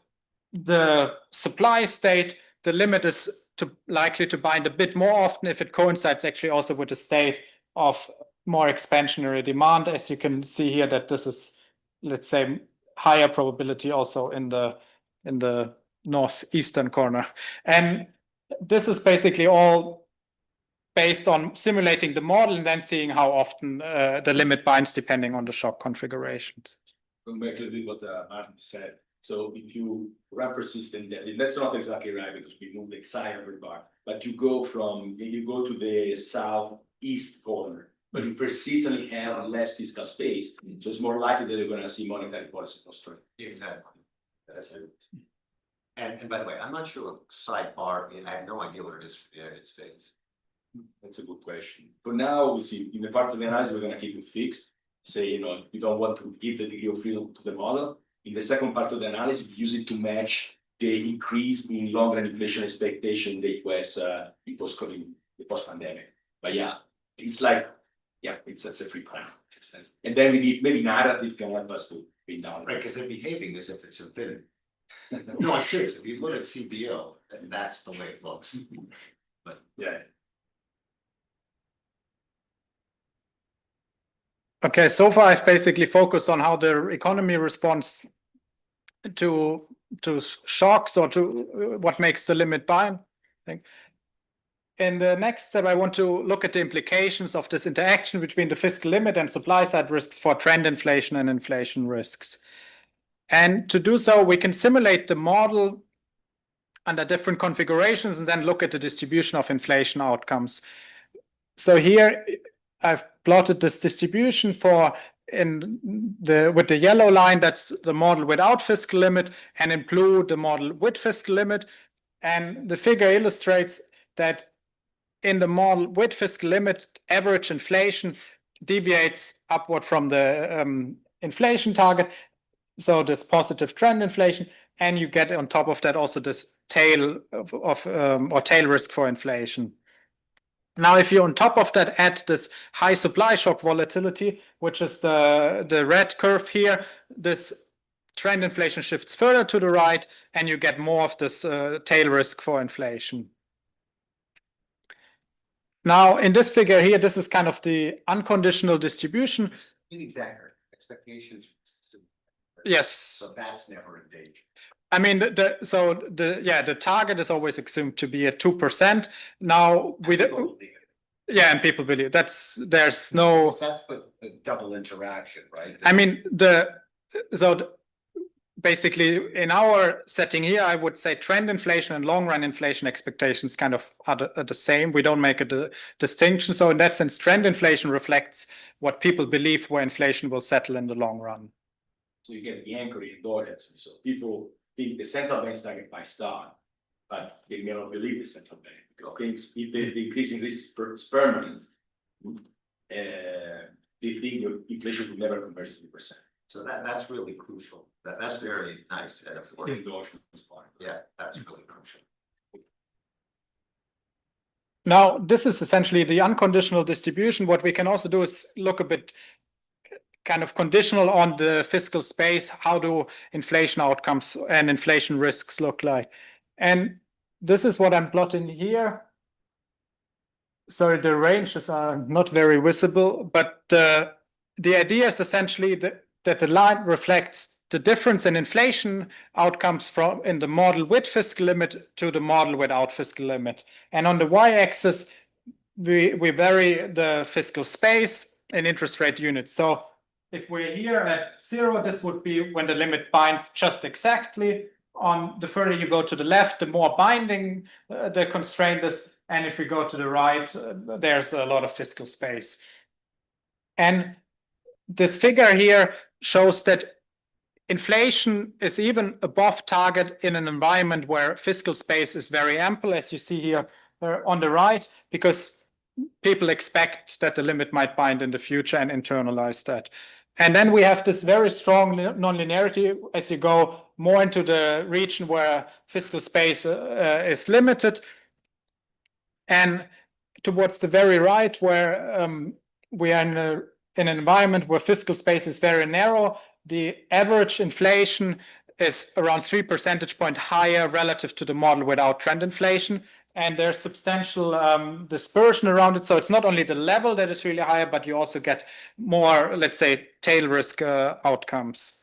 the supply state, the limit is likely to bind a bit more often if it coincides actually also with a state of more expansionary demand, as you can see here that this is, let's say, higher probability also in the northeastern corner. And this is basically all based on simulating the model and then seeing how often the limit binds depending on the shock configurations. Going back a little bit what Martin said. So if you run persistent, that's not exactly right because we move the psi every bar, but you go to the southeast corner, but you persistently have less fiscal space. So it's more likely that you're going to see monetary policy constraint. Exactly. That's it. And by the way, I'm not sure what sidebar, I have no idea what it is for the United States. That's a good question. For now, we see in the part of the analysis, we're going to keep it fixed. Say, we don't want to give the degree of freedom to the model. In the second part of the analysis, we use it to match the increase in long-run inflation expectation in the US in the post-pandemic. But yeah, it's like, it's a free plan. And then we need maybe narrative can help us to bring down. Right, because they're behaving as if it's infinite. No, I'm serious. If you look at CBO, then that's the way it looks. But yeah. Okay, so far I've basically focused on how the economy responds to shocks or to what makes the limit bind. In the next step, I want to look at the implications of this interaction between the fiscal limit and supply side risks for trend inflation and inflation risks. And to do so, we can simulate the model under different configurations and then look at the distribution of inflation outcomes. So here I've plotted this distribution for with the yellow line, that's the model without fiscal limit, and in blue, the model with fiscal limit. And the figure illustrates that in the model with fiscal limit, average inflation deviates upward from the inflation target. So this positive trend inflation, and you get on top of that also this tail or tail risk for inflation. Now, if you on top of that add this high supply shock volatility, which is the red curve here, this trend inflation shifts further to the right, and you get more of this tail risk for inflation. Now, in this figure here, this is kind of the unconditional distribution. Exactly, expectations. Yes. So that's never in danger. I mean, the target is always assumed to be at 2%. Now and people believe that's there's no. That's the double interaction, right? I mean, basically in our setting here, I would say trend inflation and long run inflation expectations kind of are the same. We don't make a distinction. So in that sense, trend inflation reflects what people believe where inflation will settle in the long run. So you get the anchoring endogenous. So people think the central bank is target by star, but they may not believe the central bank because things, if the increasing risk is permanent, they think your inflation will never converge to 3%. So that's really crucial. That's very nice and important. Yeah, that's really crucial. Now, this is essentially the unconditional distribution. What we can also do is look a bit kind of conditional on the fiscal space. How do inflation outcomes and inflation risks look like? And this is what I'm plotting here. Sorry, the ranges are not very visible, but the idea is essentially that the line reflects the difference in inflation outcomes from in the model with fiscal limit to the model without fiscal limit. And on the y-axis, we vary the fiscal space in interest rate units. So if we're here at 0, this would be when the limit binds just exactly. On the further you go to the left, the more binding the constraint is. And if we go to the right, there's a lot of fiscal space. And this figure here shows that inflation is even above target in an environment where fiscal space is very ample, as you see here on the right, because people expect that the limit might bind in the future and internalize that. And then we have this very strong nonlinearity as you go more into the region where fiscal space is limited. And towards the very right, where we are in an environment where fiscal space is very narrow, the average inflation is around 3 percentage points higher relative to the model without trend inflation. And there's substantial dispersion around it. So it's not only the level that is really higher, but you also get more, let's say, tail risk outcomes.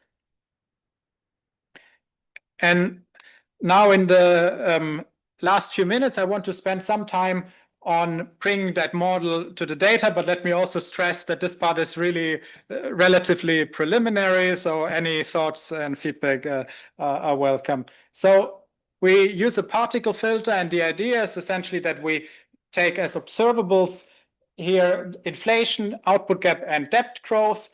And now in the last few minutes, I want to spend some time on bringing that model to the data, but let me also stress that this part is really relatively preliminary, so any thoughts and feedback are welcome. So we use a particle filter, and the idea is essentially that we take as observables here inflation, output gap, and debt growth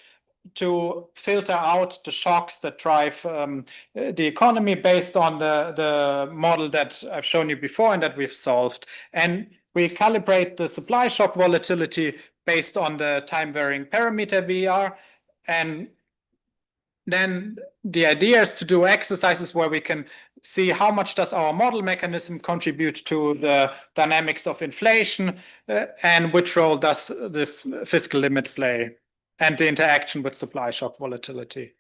to filter out the shocks that drive the economy based on the model that I've shown you before and that we've solved. And we calibrate the supply shock volatility based on the time varying parameter VER. And then the idea is to do exercises where we can see how much does our model mechanism contribute to the dynamics of inflation and which role does the fiscal limit play and the interaction with supply shock volatility.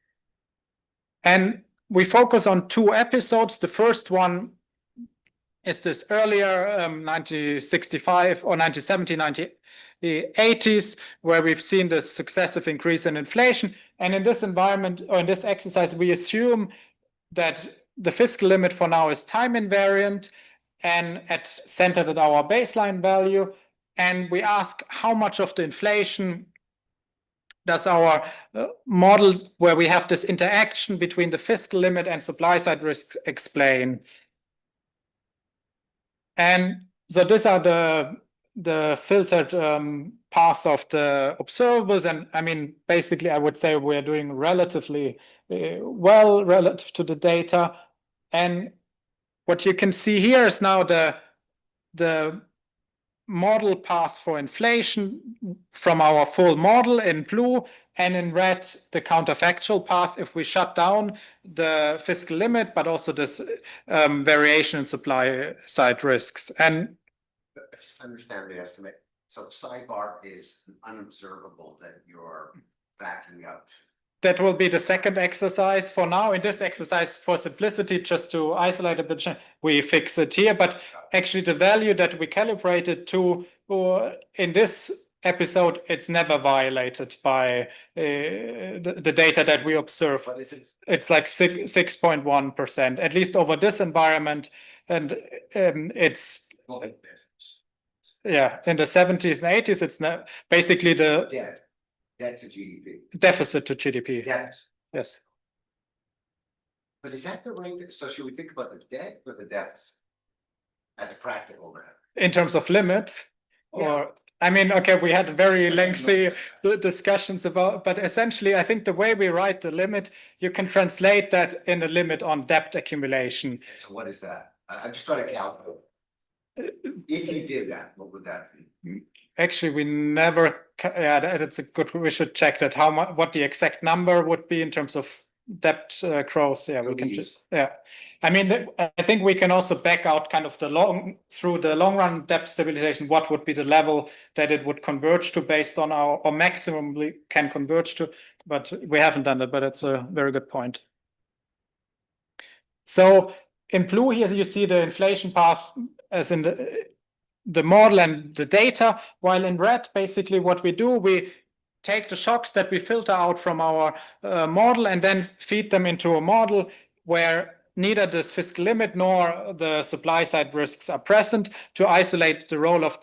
And we focus on 2 episodes. The first one is this earlier 1965 or 1970, 1980s, where we've seen the successive increase in inflation. And in this environment, or in this exercise, we assume that the fiscal limit for now is time invariant and centered at our baseline value. And we ask how much of the inflation does our model, where we have this interaction between the fiscal limit and supply side risks, explain. And so these are the filtered paths of the observables. And I mean, basically, I would say we're doing relatively well relative to the data. And what you can see here is now the model path for inflation from our full model in blue, and in red, the counterfactual path if we shut down the fiscal limit, but also this variation in supply side risks. And Just understand the estimate. So sidebar is unobservable that you're backing up to. that will be the second exercise for now. In this exercise, for simplicity, just to isolate a bit, we fix it here. But actually, the value that we calibrated to in this episode, it's never violated by the data that we observe. What is it? It's like 6.1%, at least over this environment. And it's, yeah, in the 70s and 80s, it's basically the Debt to GDP. deficit to GDP. Debt. Yes. But is that the right, so should we think about the debt or the deficit? As a practical matter? In terms of limit, or I mean, okay, we had very lengthy discussions about, but essentially, I think the way we write the limit, you can translate that in a limit on debt accumulation. So what is that? I'm just trying to calculate. If you did that, what would that be? Actually, we never, yeah, that's a good, we should check that, how much, what the exact number would be in terms of debt growth. Yeah, we can just, yeah. I mean, I think we can also back out kind of through the long run debt stabilization, what would be the level that it would converge to based on our, or maximum we can converge to, but we haven't done that, but it's a very good point. So in blue here, you see the inflation path as in the model and the data, while in red, basically what we do, we take the shocks that we filter out from our model and then feed them into a model where neither this fiscal limit nor the supply side risks are present to isolate the role of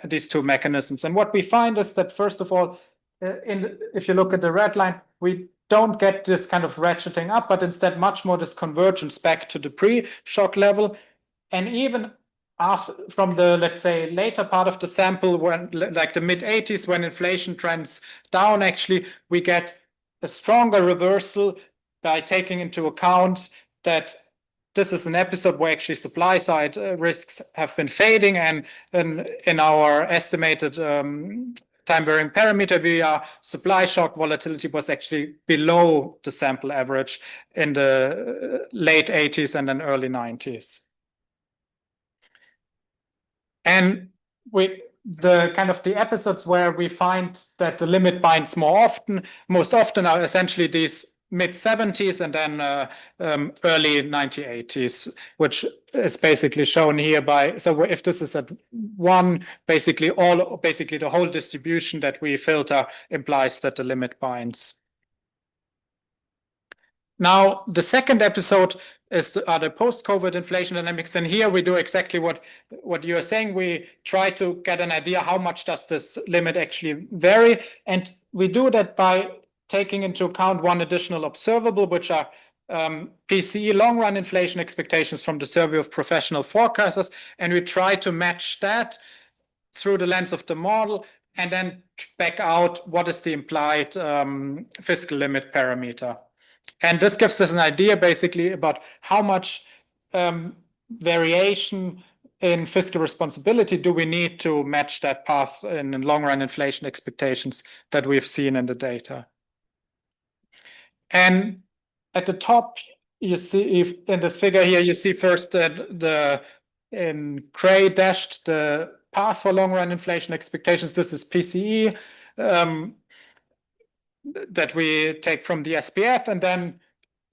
these two mechanisms. And what we find is that, first of all, if you look at the red line, we don't get this kind of ratcheting up, but instead much more this convergence back to the pre-shock level. And even from the, let's say, later part of the sample, when like the mid-80s, when inflation trends down, actually, we get a stronger reversal by taking into account that this is an episode where actually supply side risks have been fading, and in our estimated time varying parameter, via supply shock volatility was actually below the sample average in the late 80s and then early 90s. And the kind of the episodes where we find that the limit binds most often are essentially these mid-70s and then early 1980s, which is basically shown here by, so if this is at 1, basically the whole distribution that we filter implies that the limit binds. Now, the second episode are the post-COVID inflation dynamics, and here we do exactly what you are saying. We try to get an idea how much does this limit actually vary, and we do that by taking into account one additional observable, which are PCE long-run inflation expectations from the survey of professional forecasters, and we try to match that through the lens of the model, and then back out what is the implied fiscal limit parameter. And this gives us an idea basically about how much variation in fiscal responsibility do we need to match that path in long-run inflation expectations that we've seen in the data. And at the top, you see, in this figure here, you see first that in gray dashed the path for long-run inflation expectations. This is PCE. That we take from the SPF, and then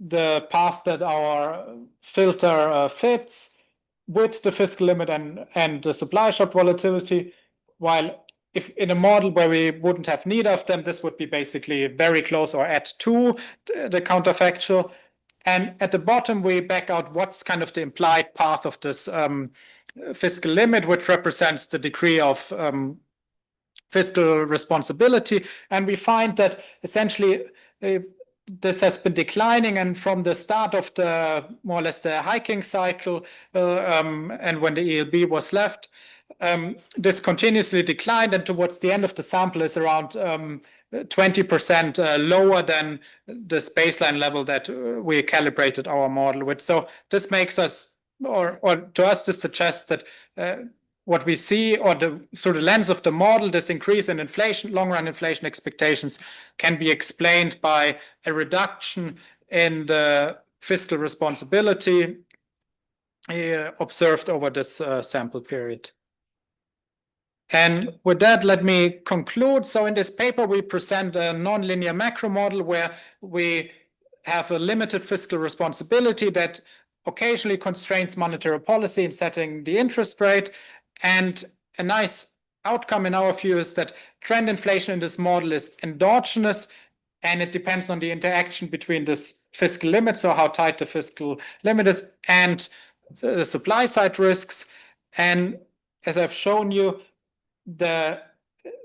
the path that our filter fits with the fiscal limit and the supply shock volatility. While if in a model where we wouldn't have neither of them, this would be basically very close or at 2, the counterfactual. And at the bottom, we back out what's kind of the implied path of this fiscal limit, which represents the degree of fiscal responsibility. And we find that essentially this has been declining, and from the start of the more or less the hiking cycle, and when the ELB was left, this continuously declined, and towards the end of the sample is around 20% lower than this baseline level that we calibrated our model with. So this makes us, or to us, this suggests that what we see, or through the lens of the model, this increase in inflation, long-run inflation expectations, can be explained by a reduction in the fiscal responsibility observed over this sample period. And with that, let me conclude. So in this paper, we present a nonlinear macro model where we have a limited fiscal responsibility that occasionally constrains monetary policy in setting the interest rate. And a nice outcome in our view is that trend inflation in this model is endogenous, and it depends on the interaction between this fiscal limit, so how tight the fiscal limit is, and the supply side risks. And as I've shown you,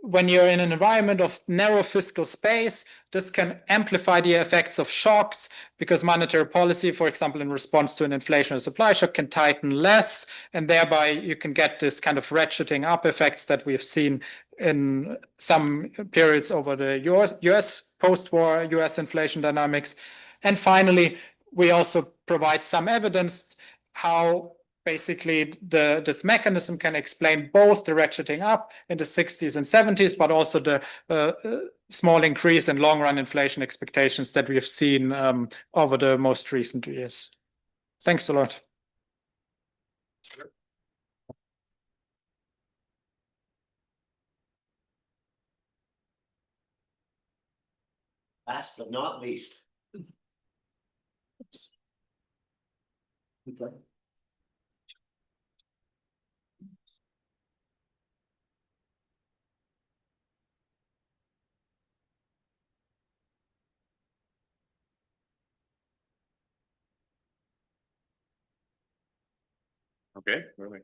when you're in an environment of narrow fiscal space, this can amplify the effects of shocks, because monetary policy, for example, in response to an inflationary supply shock, can tighten less, and thereby you can get this kind of ratcheting up effects that we've seen in some periods over the US post-war US inflation dynamics. And finally, we also provide some evidence how basically this mechanism can explain both the ratcheting up in the 60s and 70s, but also the small increase in long-run inflation expectations that we have seen over the most recent years. Thanks a lot. Last but not least. Okay, really.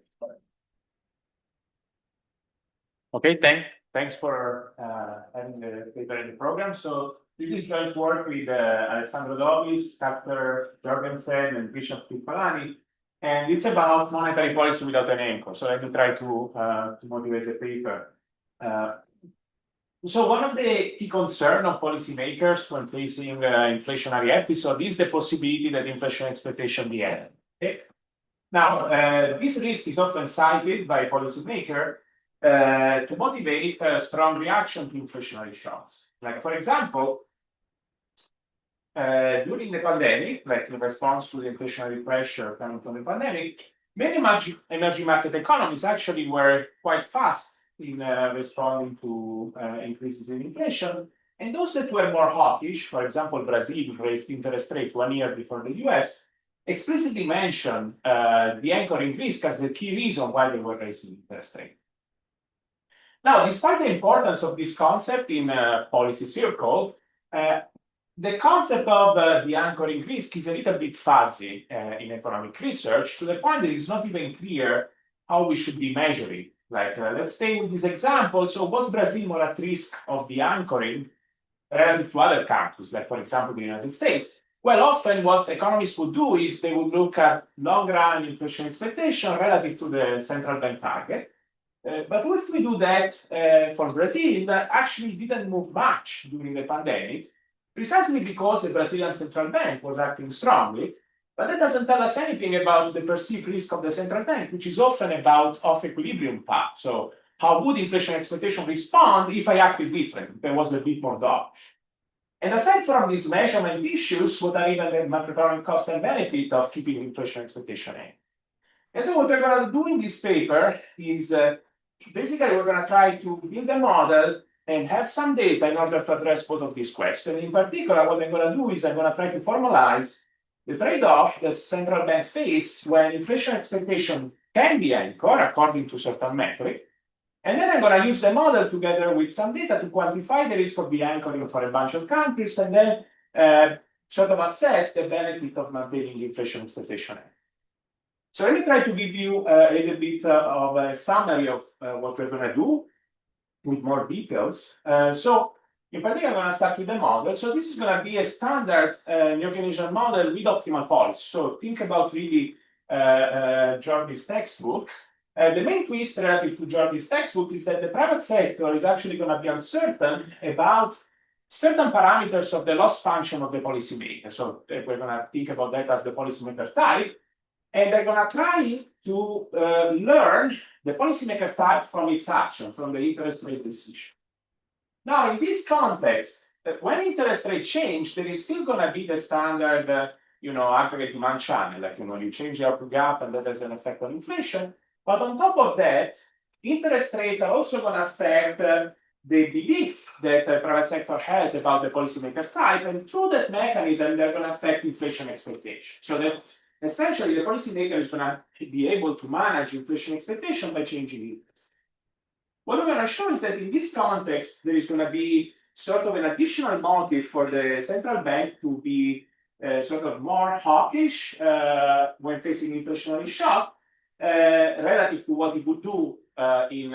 Okay, thanks for having the paper in the program. So this is joint work with Alessandro Dovis, Kasper Jorgensen, and Bishop Pippalani, and it's about monetary policy without an anchor. So let me try to motivate the paper. So one of the key concerns of policymakers when facing inflationary episode is the possibility that inflation expectation be added. Okay? Now, this risk is often cited by policymakers to motivate a strong reaction to inflationary shocks. Like, for example, during the pandemic, like in response to the inflationary pressure coming from the pandemic, many emerging market economies actually were quite fast in responding to increases in inflation. And those that were more hawkish, for example, Brazil raised interest rate 1 year before the US, explicitly mentioned the anchoring risk as the key reason why they were raising interest rate. Now, despite the importance of this concept in policy circle, the concept of the anchoring risk is a little bit fuzzy in economic research, to the point that it's not even clear how we should be measuring. Like, let's stay with this example. So was Brazil more at risk of the anchoring relative to other countries, like, for example, the United States? Well, often what economists would do is they would look at long-run inflation expectation relative to the central bank target. But if we do that for Brazil, that actually didn't move much during the pandemic, precisely because the Brazilian central bank was acting strongly. But that doesn't tell us anything about the perceived risk of the central bank, which is often about off-equilibrium path. So how would inflation expectation respond if I acted different, if I was a bit more dovish? And aside from these measurement issues, what are even the macroeconomic cost and benefit of keeping inflation expectation in? And so what we're going to do in this paper is basically we're going to try to build a model and have some data in order to address both of these questions. In particular, what I'm going to do is I'm going to try to formalize the trade-off the central bank face when inflation expectation can be anchored according to certain metric. And then I'm going to use the model together with some data to quantify the risk of the anchoring for a bunch of countries, and then sort of assess the benefit of maintaining inflation expectation. So let me try to give you a little bit of a summary of what we're going to do with more details. So In particular, I'm going to start with the model. So this is going to be a standard neo-Keynesian model with optimal policy. So think about really Jordi's textbook. The main twist relative to Jordi's textbook is that the private sector is actually going to be uncertain about certain parameters of the loss function of the policymaker. So we're going to think about that as the policymaker type. And they're going to try to learn the policymaker type from its action, from the interest rate decision. Now, in this context, when interest rates change, there is still going to be the standard, aggregate demand channel. Like, you change the output gap and that has an effect on inflation. But on top of that, interest rates are also going to affect the belief that the private sector has about the policymaker type. And through that mechanism, they're going to affect inflation expectations. So that essentially, the policymaker is going to be able to manage inflation expectation by changing interest. What we're going to show is that in this context, there is going to be sort of an additional motive for the central bank to be sort of more hawkish when facing inflationary shock relative to what it would do in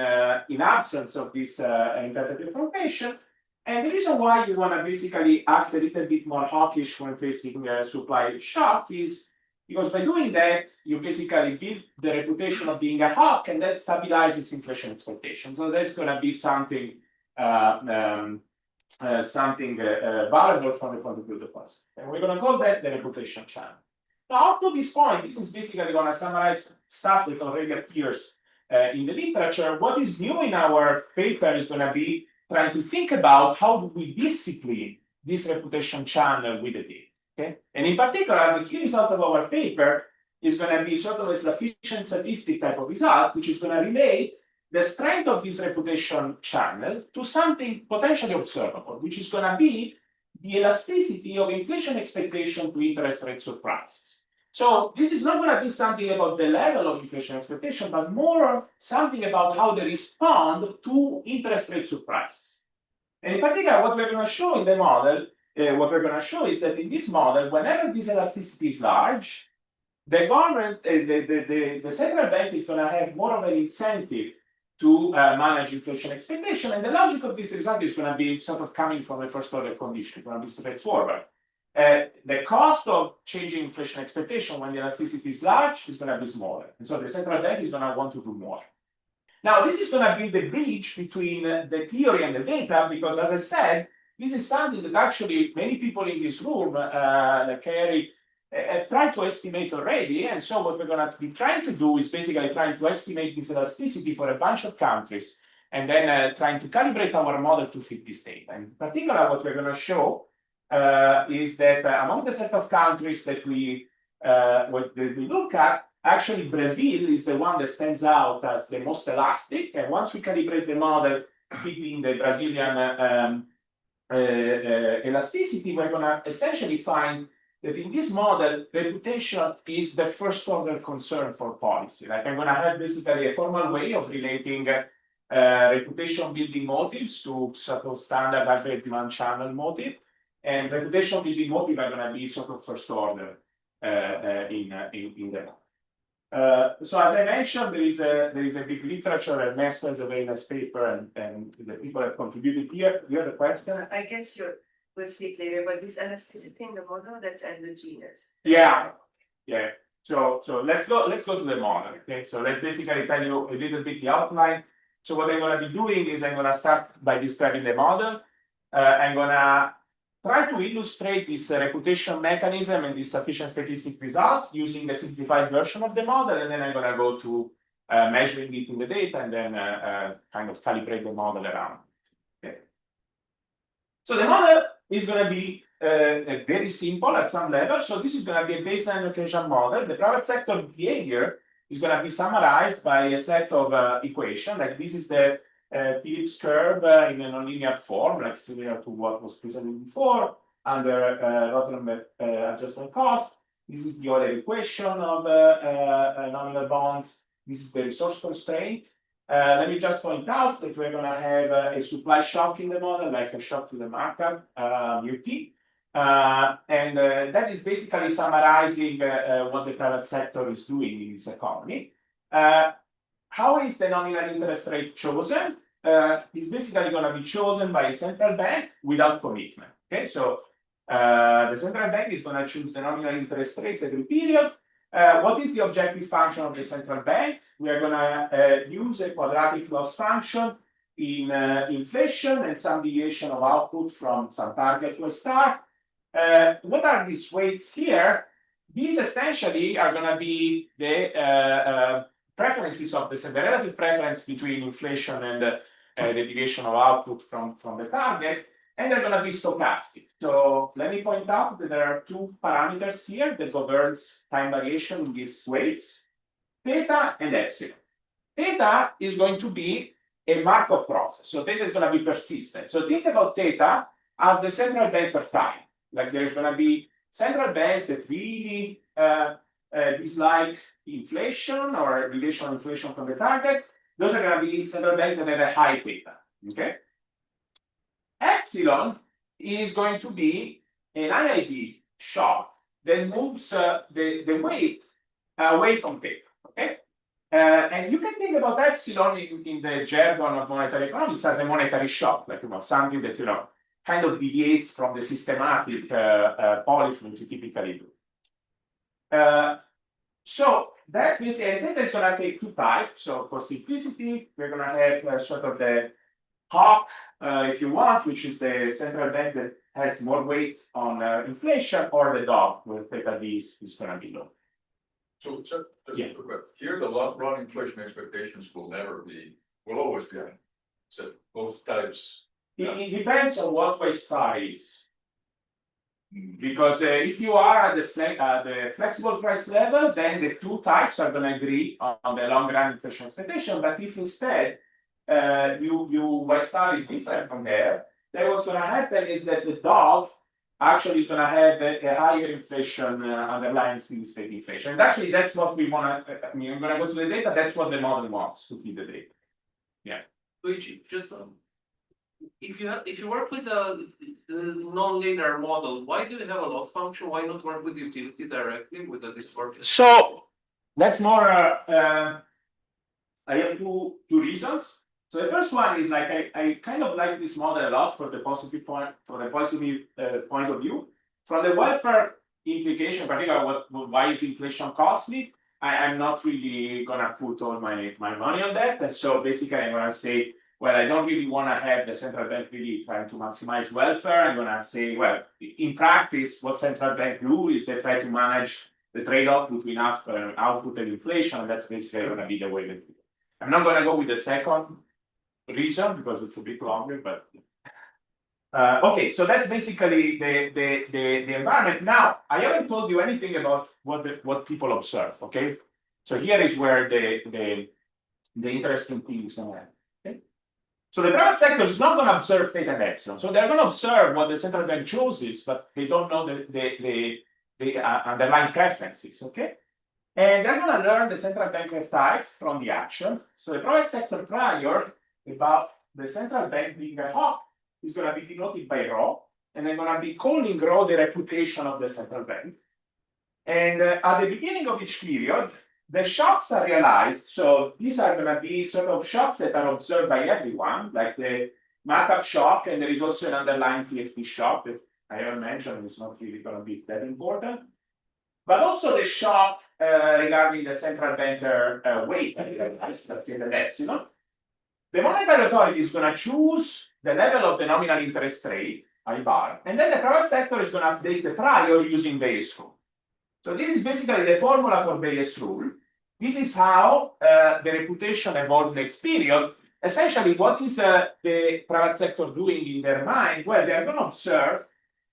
absence of this interpretive formation. And the reason why you want to basically act a little bit more hawkish when facing supply shock is because by doing that, you basically build the reputation of being a hawk, and that stabilizes inflation expectations. So that's going to be something valuable from the point of view of the policy. And we're going to call that the reputation channel. Now, up to this point, this is basically going to summarize stuff that already appears in the literature. What is new in our paper is going to be trying to think about how do we discipline this reputation channel with the data. Okay? And in particular, the key result of our paper is going to be sort of a sufficient statistic type of result, which is going to relate the strength of this reputation channel to something potentially observable, which is going to be the elasticity of inflation expectation to interest rate surprises. So this is not going to be something about the level of inflation expectation, but more something about how they respond to interest rate surprises. And in particular, what we're going to show in the model, what we're going to show is that in this model, whenever this elasticity is large, the government, the central bank is going to have more of an incentive to manage inflation expectation. And the logic of this result is going to be sort of coming from a first order condition. It's going to be straightforward. The cost of changing inflation expectation when the elasticity is large is going to be smaller. And so the central bank is going to want to do more. Now, this is going to be the bridge between the theory and the data, because as I said, this is something that actually many people in this room, like Eric, have tried to estimate already. And so what we're going to be trying to do is basically trying to estimate this elasticity for a bunch of countries, and then trying to calibrate our model to fit this data. In particular, what we're going to show is that among the set of countries that we look at, actually Brazil is the one that stands out as the most elastic. And once we calibrate the model fitting the Brazilian elasticity, we're going to essentially find that in this model, reputation is the first order concern for policy. Like I'm going to have basically a formal way of relating reputation building motives to sort of standard aggregate demand channel motive. And reputation building motive are going to be sort of first order in the so as I mentioned, there is a big literature, and Maxwell is a very nice paper, and the people have contributed here. You have a question? I guess we'll see it later, but this elasticity in the model, that's endogenous. Yeah. So let's go to the model. Okay, so let's basically tell you a little bit the outline. So what I'm going to be doing is I'm going to start by describing the model. I'm going to try to illustrate this reputation mechanism and this sufficient statistic result using a simplified version of the model, and then I'm going to go to measuring it in the data, and then kind of calibrate the model around. Okay. So the model is going to be very simple at some level. So this is going to be a baseline location model. The private sector behavior is going to be summarized by a set of equations. Like this is the Phillips curve in a nonlinear form, like similar to what was presented before under Rottenberg adjustment cost. This is the other equation of nominal bonds. This is the resource constraint. Let me just point out that we're going to have a supply shock in the model, like a shock to the markup, mu t. And that is basically summarizing what the private sector is doing in this economy. How is the nominal interest rate chosen? is basically gonna be chosen by a central bank without commitment. Okay, so the central bank is gonna choose the nominal interest rate every period. What is the objective function of the central bank? We are gonna use a quadratic loss function in inflation and some deviation of output from some target to a star. What are these weights here? These essentially are gonna be the preferences of the relative preference between inflation and the deviation of output from the target, and they're gonna be stochastic. So let me point out that there are two parameters here that governs time variation in these weights, theta and epsilon. Theta is going to be a Markov process, so theta is gonna be persistent. So think about theta as the central bank per time. Like there's gonna be central banks that really dislike inflation or deviation of inflation from the target. Those are going to be central banks that have a high theta. Okay. Epsilon is going to be an IID shock that moves the weight away from theta. Okay. And you can think about epsilon in the jargon of monetary economics as a monetary shock, like something that kind of deviates from the systematic policy that you typically do. So that's this, and theta is going to take two types. So for simplicity, we're going to have sort of the hawk, if you want, which is the central bank that has more weight on inflation, or the dove, where theta d is going to be low. So just here, the long run inflation expectations will always be high. So both types. It depends on what my star is. Because if you are at the flexible price level, then the two types are going to agree on the long run inflation expectation. But if instead Y star is different from there, then what's going to happen is that the dove actually is going to have a higher inflation underlying steady state inflation. And actually, that's what we want to. I mean, I'm going to go to the data. That's what the model wants to feed the data. Yeah. Luigi, just if you work with a non-linear model, why do you have a loss function? Why not work with utility directly with the distortion? So that's more. I have two reasons. So the first one is like I kind of like this model a lot for the positive point of view. From the welfare implication, particularly why is inflation costly? I'm not really gonna put all my money on that. And so basically I'm gonna say, well, I don't really want to have the central bank really trying to maximize welfare. I'm gonna say, well, in practice, what central bank do is they try to manage the trade-off between output and inflation. And that's basically gonna be the way that we do. I'm not gonna go with the second reason because it's a bit longer, but okay, so that's basically the environment. Now, I haven't told you anything about what people observe. Okay, so here is where the interesting thing is going to happen. Okay, so the private sector is not going to observe theta and epsilon. So they're going to observe what the central bank chooses, but they don't know the underlying preferences. Okay. And they're going to learn the central banker type from the action. So the private sector prior about the central bank being a hawk is going to be denoted by rho, and they're going to be calling rho the reputation of the central bank. And at the beginning of each period, the shocks are realized. So these are going to be sort of shocks that are observed by everyone, like the markup shock, and there is also an underlying TFT shock that I haven't mentioned. It's not really going to be that important. But also the shock regarding the central banker weight, the monetary authority is going to choose the level of the nominal interest rate, I bar, and then the private sector is going to update the prior using Bayes rule. So this is basically the formula for Bayes rule. This is how the reputation evolved next period. Essentially, what is the private sector doing in their mind? Well, they are going to observe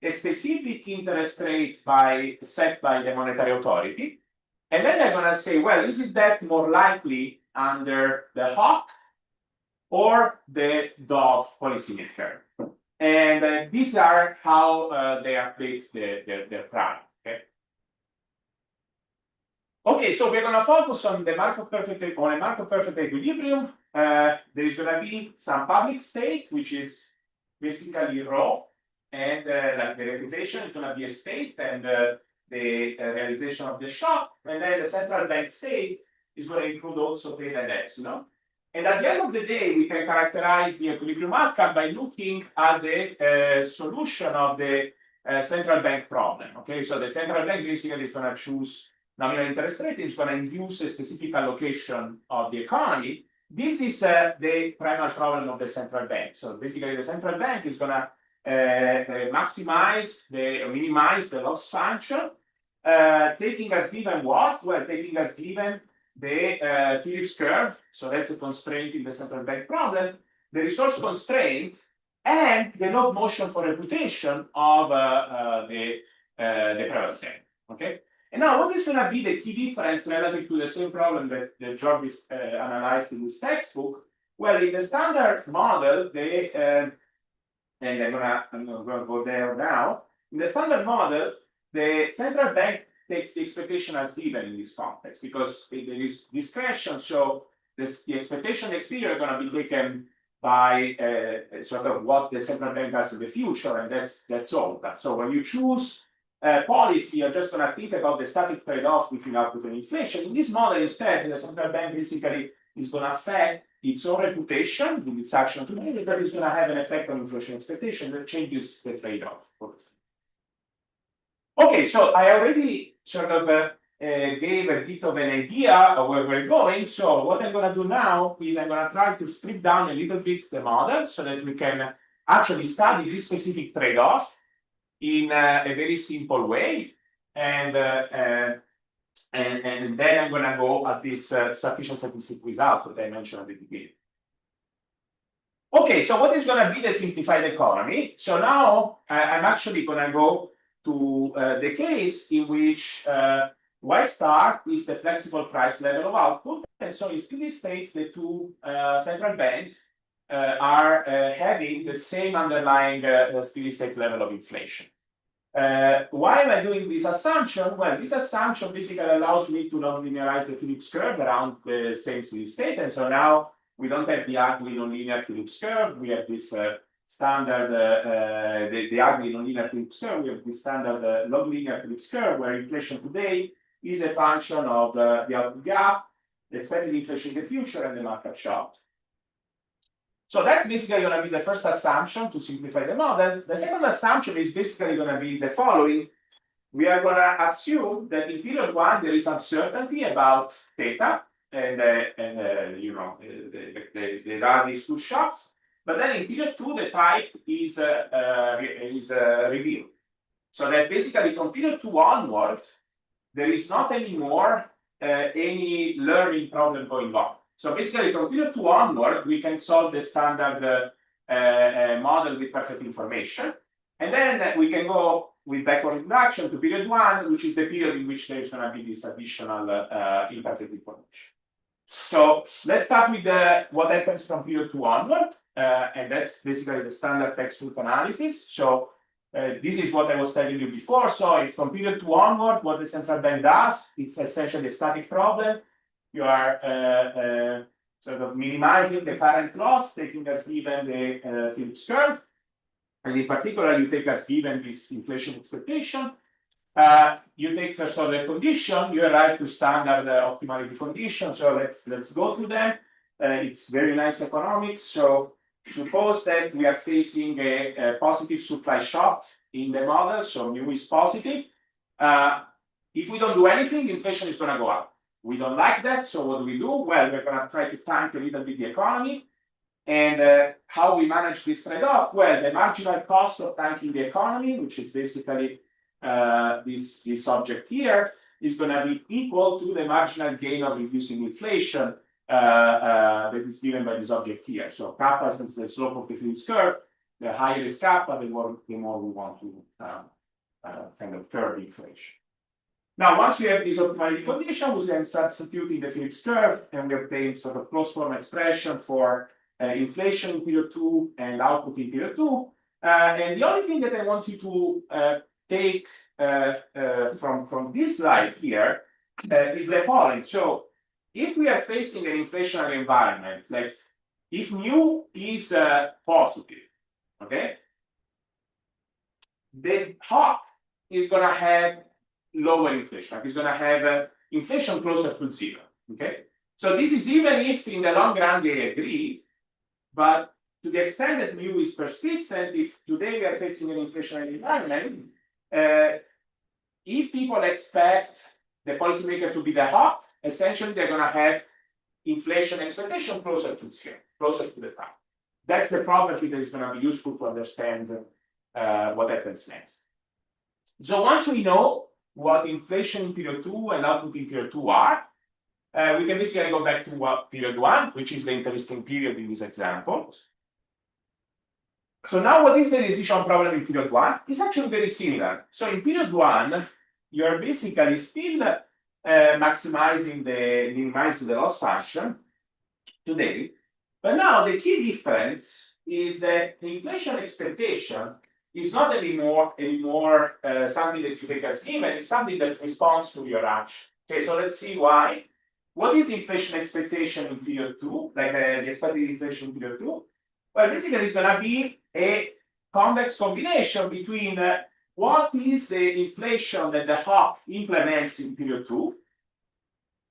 a specific interest rate set by the monetary authority. And then they're going to say, well, is it that more likely under the hawk or the dove policymaker? And these are how they update their prime. Okay, so we're going to focus on the Markov perfect equilibrium. There is going to be some public state, which is basically rho. And like the reputation is going to be a state, and the realization of the shock, and then the central bank state is going to include also theta and epsilon. And at the end of the day, we can characterize the equilibrium outcome by looking at the solution of the central bank problem. Okay, so the central bank basically is going to choose nominal interest rate, is going to induce a specific allocation of the economy. This is the primal problem of the central bank. So basically, the central bank is going to minimize the loss function, taking as given what? Well, taking as given the Phillips curve. So that's a constraint in the central bank problem. The resource constraint and the law of motion for reputation of the prevalence set. Okay. And now, what is going to be the key difference relative to the same problem that Jarvis analyzed in his textbook? Well, in the standard model, and I'm gonna go there now. In the standard model, the central bank takes the expectation as given in this context because there is discretion. So the expectation experience are going to be taken by sort of what the central bank does in the future, and that's all. So when you choose policy, you're just going to think about the static trade-off between output and inflation. In this model, instead, the central bank basically is going to affect its own reputation with its action today, but it's going to have an effect on inflation expectation that changes the trade-off. Okay, so I already sort of gave a bit of an idea of where we're going. So what I'm going to do now is I'm going to try to strip down a little bit the model so that we can actually study this specific trade-off in a very simple way. And then I'm going to go at this sufficient statistic result that I mentioned at the beginning. Okay, so what is going to be the simplified economy? So now I'm actually going to go to the case in which Y star is the flexible price level of output. And so in steady state, the two central banks are having the same underlying steady state level of inflation. Why am I doing this assumption? Well, this assumption basically allows me to non-linearize the Phillips curve around the same steady state. And so now we don't have the ugly nonlinear Phillips curve. We have this standard, the ugly nonlinear Phillips curve. We have this standard log linear Phillips curve where inflation today is a function of the output gap, the expected inflation in the future, and the markup shock. So that's basically going to be the first assumption to simplify the model. The second assumption is basically going to be the following. We are going to assume that in period one, there is uncertainty about theta, and you know, there are these two shocks. But then in period two, the type is revealed. So that basically from period two onward, there is not anymore any learning problem going on. So basically, from period two onward, we can solve the standard model with perfect information. And then we can go with backward induction to period one, which is the period in which there's going to be this additional imperfect information. So let's start with what happens from period two onward. And that's basically the standard textbook analysis. So this is what I was telling you before. So from period two onward, what the central bank does, it's essentially a static problem. You are sort of minimizing the current loss, taking as given the Phillips curve. And in particular, you take as given this inflation expectation. You take first order condition, you arrive to standard optimality condition. So let's go to them. It's very nice economics. So suppose that we are facing a positive supply shock in the model. So mu is positive. If we don't do anything, inflation is going to go up. We don't like that, so what do we do? Well, we're going to try to tank a little bit the economy. And how we manage this trade-off? Well, the marginal cost of tanking the economy, which is basically this object here, is going to be equal to the marginal gain of reducing inflation that is given by this object here. So kappa, since the slope of the Phillips curve, the higher is kappa, the more we want to kind of curb inflation. Now, once we have this optimality condition, we then substitute in the Phillips curve, and we obtain sort of closed form expression for inflation in period two and output in period two. And the only thing that I want you to take from this slide here is the following. So, if we are facing an inflationary environment, like if mu is positive, okay, the hawk is going to have lower inflation. Like it's going to have inflation closer to zero. Okay, So this is even if in the long run they agree, but to the extent that mu is persistent, if today we are facing an inflationary environment, if people expect the policymaker to be the hawk, essentially they're gonna have inflation expectation closer to zero, closer to the top. That's the property that is gonna be useful to understand what happens next. So once we know what inflation in period 2 and output in period 2 are, we can basically go back to what period 1, which is the interesting period in this example. So now what is the decision problem in period 1? It's actually very similar. So in period 1, you're basically still minimizing the loss function today. But now the key difference is that the inflation expectation is not anymore something that you take as given, it's something that responds to your action. Okay, so let's see why. What is inflation expectation in period 2? Like the expected inflation in period 2? Well, basically it's gonna be a convex combination between what is the inflation that the hawk implements in period 2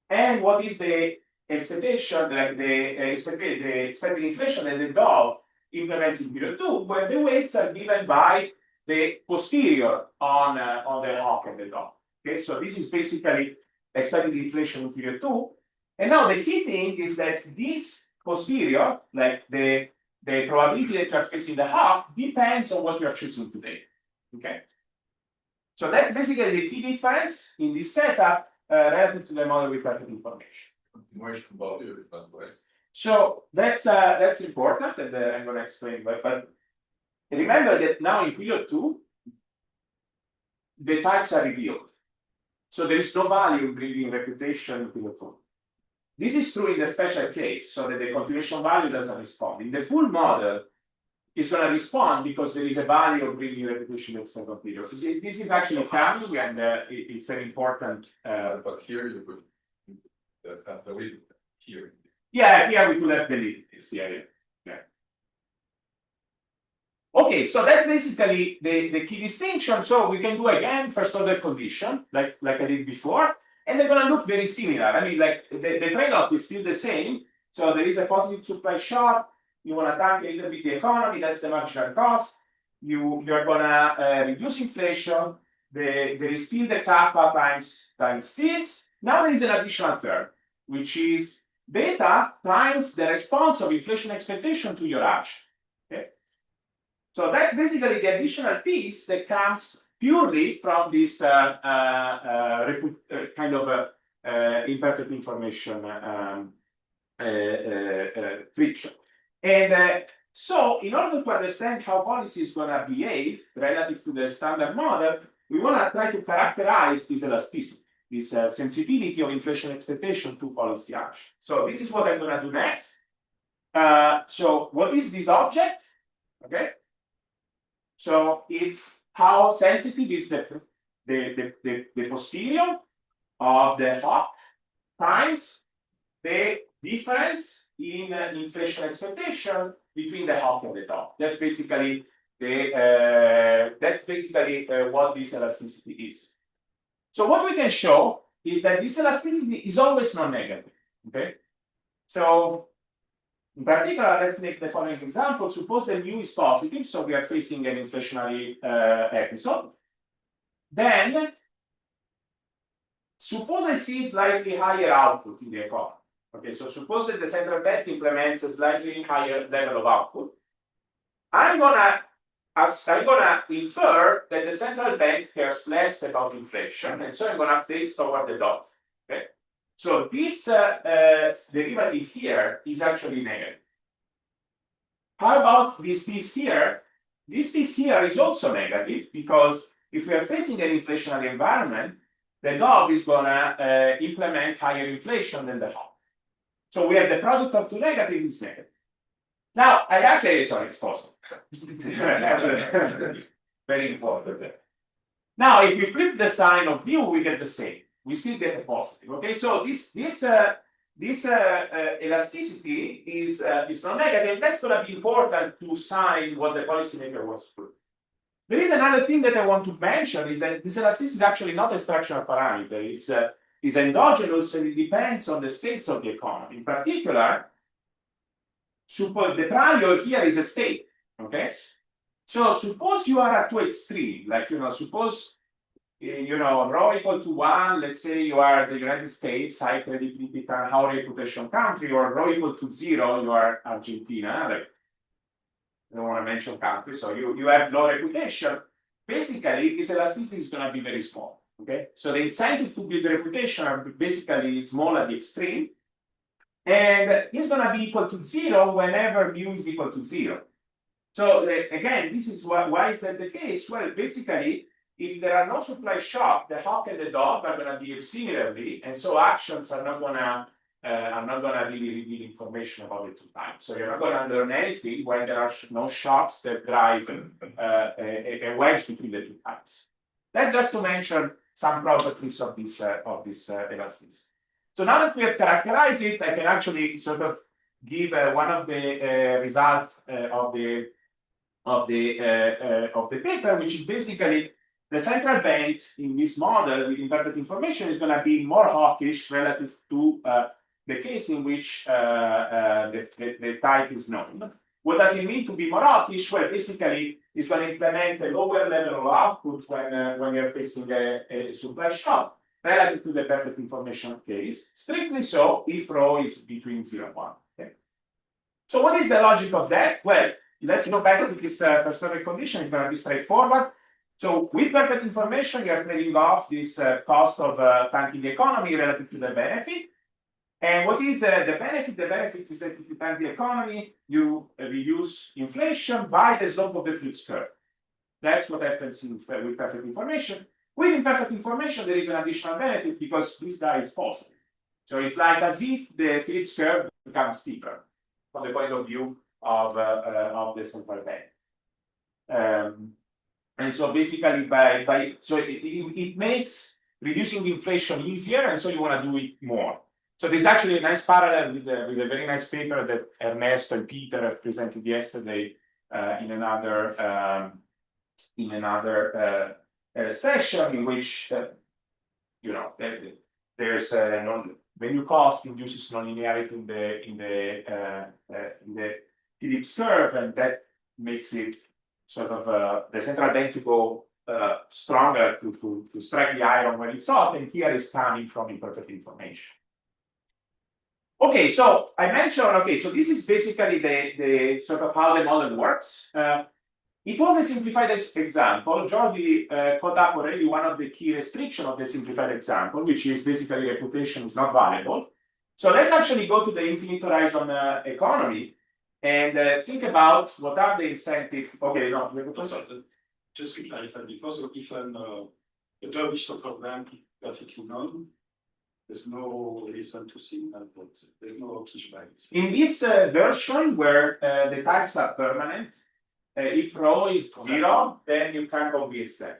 and what is the expectation, like the expected inflation that the dove implements in period 2, where the weights are given by the posterior on the hawk and the dove. Okay, so this is basically expected inflation in period 2. And now the key thing is that this posterior, like the probability that you're facing the hawk, depends on what you're choosing today. Okay. So that's basically the key difference in this setup relative to the model with perfect information. Continuation value is not right. So that's important, and I'm going to explain why. But remember that now in period 2, the types are revealed. So there is no value in bringing reputation in period 2. This is true in the special case, so that the continuation value doesn't respond. In the full model, it's going to respond because there is a value of bringing reputation in the second period. So this is actually coming, and it's an important. But here you could have the way here. Yeah, here we could have deleted this. Yeah. Okay, so that's basically the key distinction. So we can do again first order condition, like I did before, and they're going to look very similar. I mean, like the trade-off is still the same. So there is a positive supply shock. You want to tank a little bit the economy. That's the marginal cost. You're going to reduce inflation. There is still the kappa times this. Now there is an additional term, which is beta times the response of inflation expectation to your action. Okay. So that's basically the additional piece that comes purely from this kind of imperfect information friction. And so in order to understand how policy is going to behave relative to the standard model, we want to try to characterize this elasticity, this sensitivity of inflation expectation to policy action. So this is what I'm going to do next. So what is this object? Okay. So it's how sensitive is the posterior of the hawk times the difference in inflation expectation between the hawk and the dove. That's basically what this elasticity is. So what we can show is that this elasticity is always non-negative. Okay, so in particular, let's make the following example. Suppose the mu is positive, so we are facing an inflationary episode. Then, suppose I see slightly higher output in the economy. Okay, so suppose that the central bank implements a slightly higher level of output. I'm gonna infer that the central bank cares less about inflation, and so I'm gonna update toward the dove. Okay. So this derivative here is actually negative. How about this piece here? This piece here is also negative because if we are facing an inflationary environment, the dove is gonna implement higher inflation than the hawk. So we have the product of two negative is negative. Now, I actually, sorry, it's positive. Very important. Now, if we flip the sign of mu, we get the same. We still get a positive. Okay, so this elasticity is not negative. That's going to be important to sign what the policymaker wants to do. There is another thing that I want to mention is that this elasticity is actually not a structural parameter. is endogenous and it depends on the states of the economy. In particular, suppose the prior here is a state, okay? So suppose you are at two extreme, like, suppose, rho equal to 1, let's say you are the United States, high credibility, high reputation country, or rho equal to 0, you are Argentina, like, I don't want to mention countries, so you have low reputation. Basically, this elasticity is going to be very small, okay? So the incentive to build reputation are basically small at the extreme, and it's going to be equal to 0 whenever mu is equal to 0. So again, this is why is that the case? Well, basically, if there are no supply shocks, the hawk and the dove are going to behave similarly, and so actions are not going to really reveal information about the two types. So you're not going to learn anything when there are no shocks that drive a wedge between the two types. That's just to mention some properties of this elasticity. So now that we have characterized it, I can actually sort of give one of the results of the paper, which is basically the central bank in this model with inverted information is going to be more hawkish relative to the case in which the type is known. What does it mean to be more hawkish? Well, basically, it's going to implement a lower level of output when you're facing a supply shock relative to the perfect information case. Strictly so if rho is between 0 and 1. Okay? So what is the logic of that? Well, let's go back to this first order condition. It's going to be straightforward. So with perfect information, you're trading off this cost of tanking the economy relative to the benefit. And what is the benefit? The benefit is that if you tank the economy, you reduce inflation by the slope of the Phillips curve. That's what happens with perfect information. With imperfect information, there is an additional benefit because this guy is positive. So it's like as if the Phillips curve becomes steeper from the point of view of the central bank. And so basically, it makes reducing inflation easier, and so you want to do it more. So there's actually a nice parallel with a very nice paper that Ernesto and Peter have presented yesterday in another session in which there's value cost induces nonlinearity in the Phillips curve, and that makes it sort of the central bank to go stronger to strike the iron when it's hot, and here is coming from imperfect information. Okay, so I mentioned, so this is basically the sort of how the model works. It was a simplified example. Jordi caught up already one of the key restrictions of the simplified example, which is basically reputation is not valuable. So let's actually go to the infinite horizon economy and think about what are the incentives. Okay, no, just to clarify, because if the Dervish sort of rank perfectly known, there's no reason to think that there's no pushback. In this version where the types are permanent, if rho is 0, then you can convince them.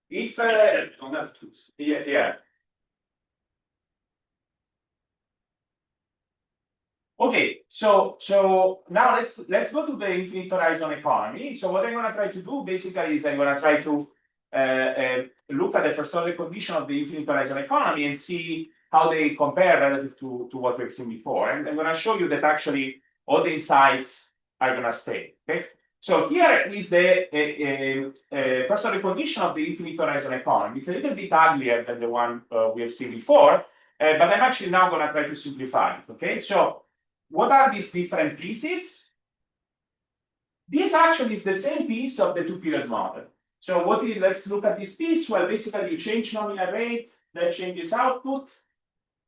If you don't have to. yeah. Okay, so now let's go to the infinite horizon economy. So what I'm going to try to do basically is I'm going to try to look at the first order condition of the infinite horizon economy and see how they compare relative to what we've seen before. And I'm going to show you that actually all the insights are going to stay. Okay. So here is the first order condition of the infinite horizon economy. It's a little bit uglier than the one we have seen before, but I'm actually now going to try to simplify it. Okay. So what are these different pieces? This actually is the same piece of the two-period model. So let's look at this piece. Well, basically you change nominal rate, that changes output.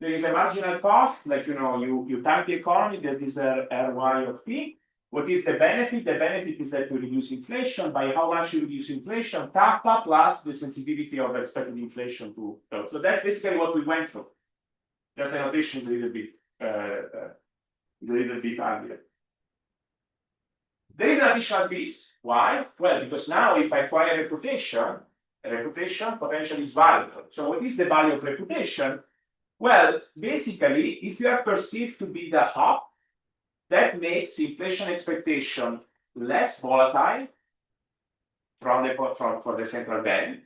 There is a marginal cost, like you tank the economy, that is RY of P. What is the benefit? The benefit is that you reduce inflation. By how much you reduce inflation? Kappa plus the sensitivity of expected inflation to. So that's basically what we went through. Just the notation is a little bit uglier. There is an additional piece. Why? Well, because now if I acquire reputation potentially is valuable. So what is the value of reputation? Well, basically, if you are perceived to be the hub, that makes inflation expectation less volatile for the central bank.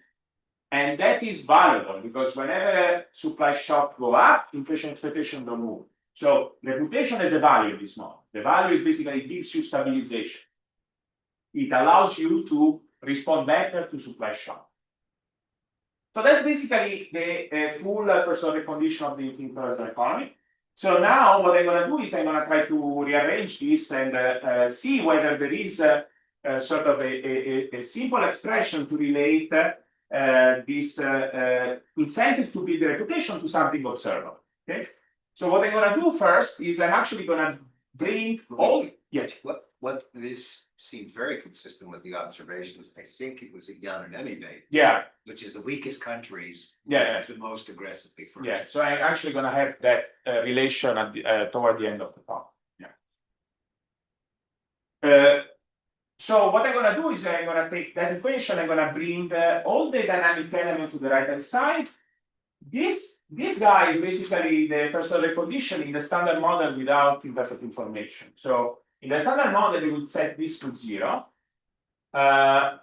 And that is valuable because whenever supply shock go up, inflation expectation don't move. So reputation has a value in this model. The value is basically gives you stabilization. It allows you to respond better to supply shock. So that's basically the full first order condition of the international economy. So now what I'm going to do is I'm going to try to rearrange this and see whether there is sort of a simple expression to relate this incentive to build the reputation to something observable. Okay. So what I'm going to do first is I'm actually going to bring all. Yes. What this seems very consistent with the observations, I think it was at Jan and NBER. Yeah. Which is the weakest countries. Yeah. To most aggressively first. Yeah. So I'm actually going to have that relation at the, toward the end of the talk. Yeah. So what I'm going to do is I'm going to take that equation. I'm going to bring all the dynamic element to the right hand side. This guy is basically the first order condition in the standard model without imperfect information. So in the standard model, we would set this to 0. Why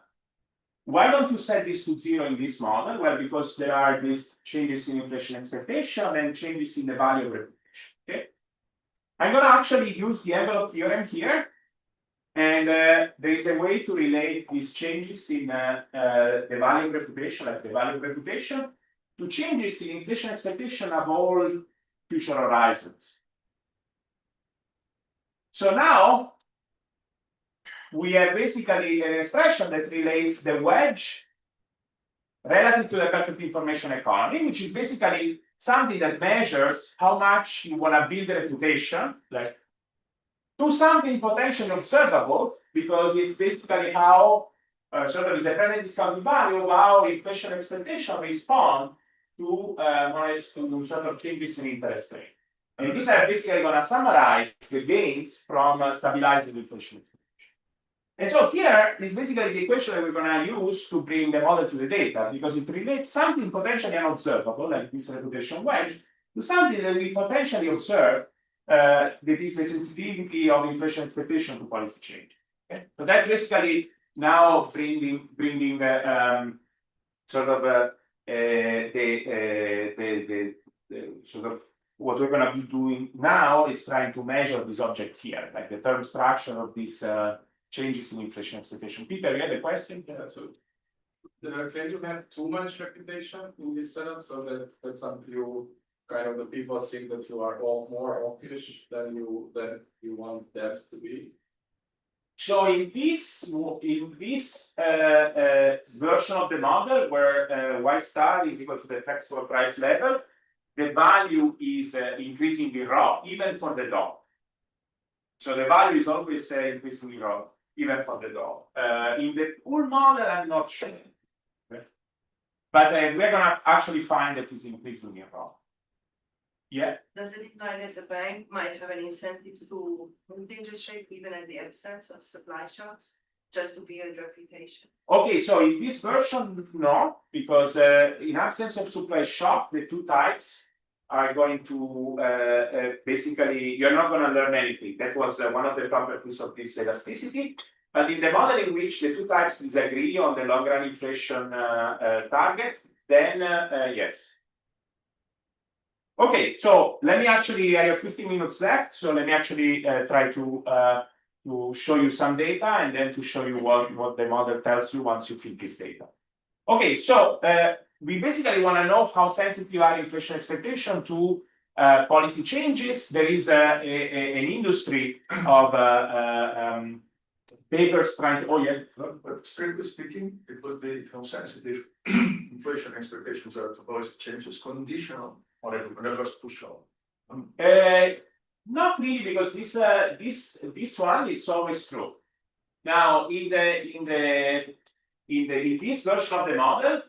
don't you set this to 0 in this model? Well, because there are these changes in inflation expectation and changes in the value of reputation. Okay. I'm going to actually use the envelope theorem here. And there is a way to relate these changes in the value of reputation, like the value of reputation, to changes in inflation expectation of all future horizons. So now we have basically an expression that relates the wedge relative to the perfect information economy, which is basically something that measures how much you want to build a reputation, like to something potentially observable, because it's basically how sort of is a present discounted value of how inflation expectation respond to sort of changes in interest rate. And these are basically going to summarize the gains from stabilizing inflation. And so here is basically the equation that we're going to use to bring the model to the data, because it relates something potentially unobservable, like this reputation wedge, to something that we potentially observe, that is the sensitivity of inflation expectation to policy change. Okay? So that's basically now bringing sort of the sort of what we're going to be doing now is trying to measure this object here, like the term structure of these changes in inflation expectation. Peter, you had a question? Yeah, so can you have too much reputation in this setup so that some you kind of the people think that you are all more hawkish than you want that to be? So in this version of the model where y star is equal to the taxable price level, the value is increasingly raw, even for the dog. So the value is always increasingly raw, even for the dog. In the full model, I'm not sure. Okay. But we're going to actually find that it's increasingly raw. Yeah. Does it imply that the bank might have an incentive to move the interest rate even in the absence of supply shocks, just to build reputation? Okay, so in this version, no, because in absence of supply shock, the two types are going to basically, you're not going to learn anything. That was one of the properties of this elasticity. But in the model in which the two types disagree on the long run inflation target, then yes. Okay, so let me actually, I have 15 minutes left, so let me actually try to show you some data and then to show you what the model tells you once you feed this data. Okay, so we basically want to know how sensitive are inflation expectation to policy changes. There is an industry of papers trying to, But strictly speaking, it would be how sensitive inflation expectations are to policy changes conditional on a to show. Not really, because this one it's always true. Now in this version of the model,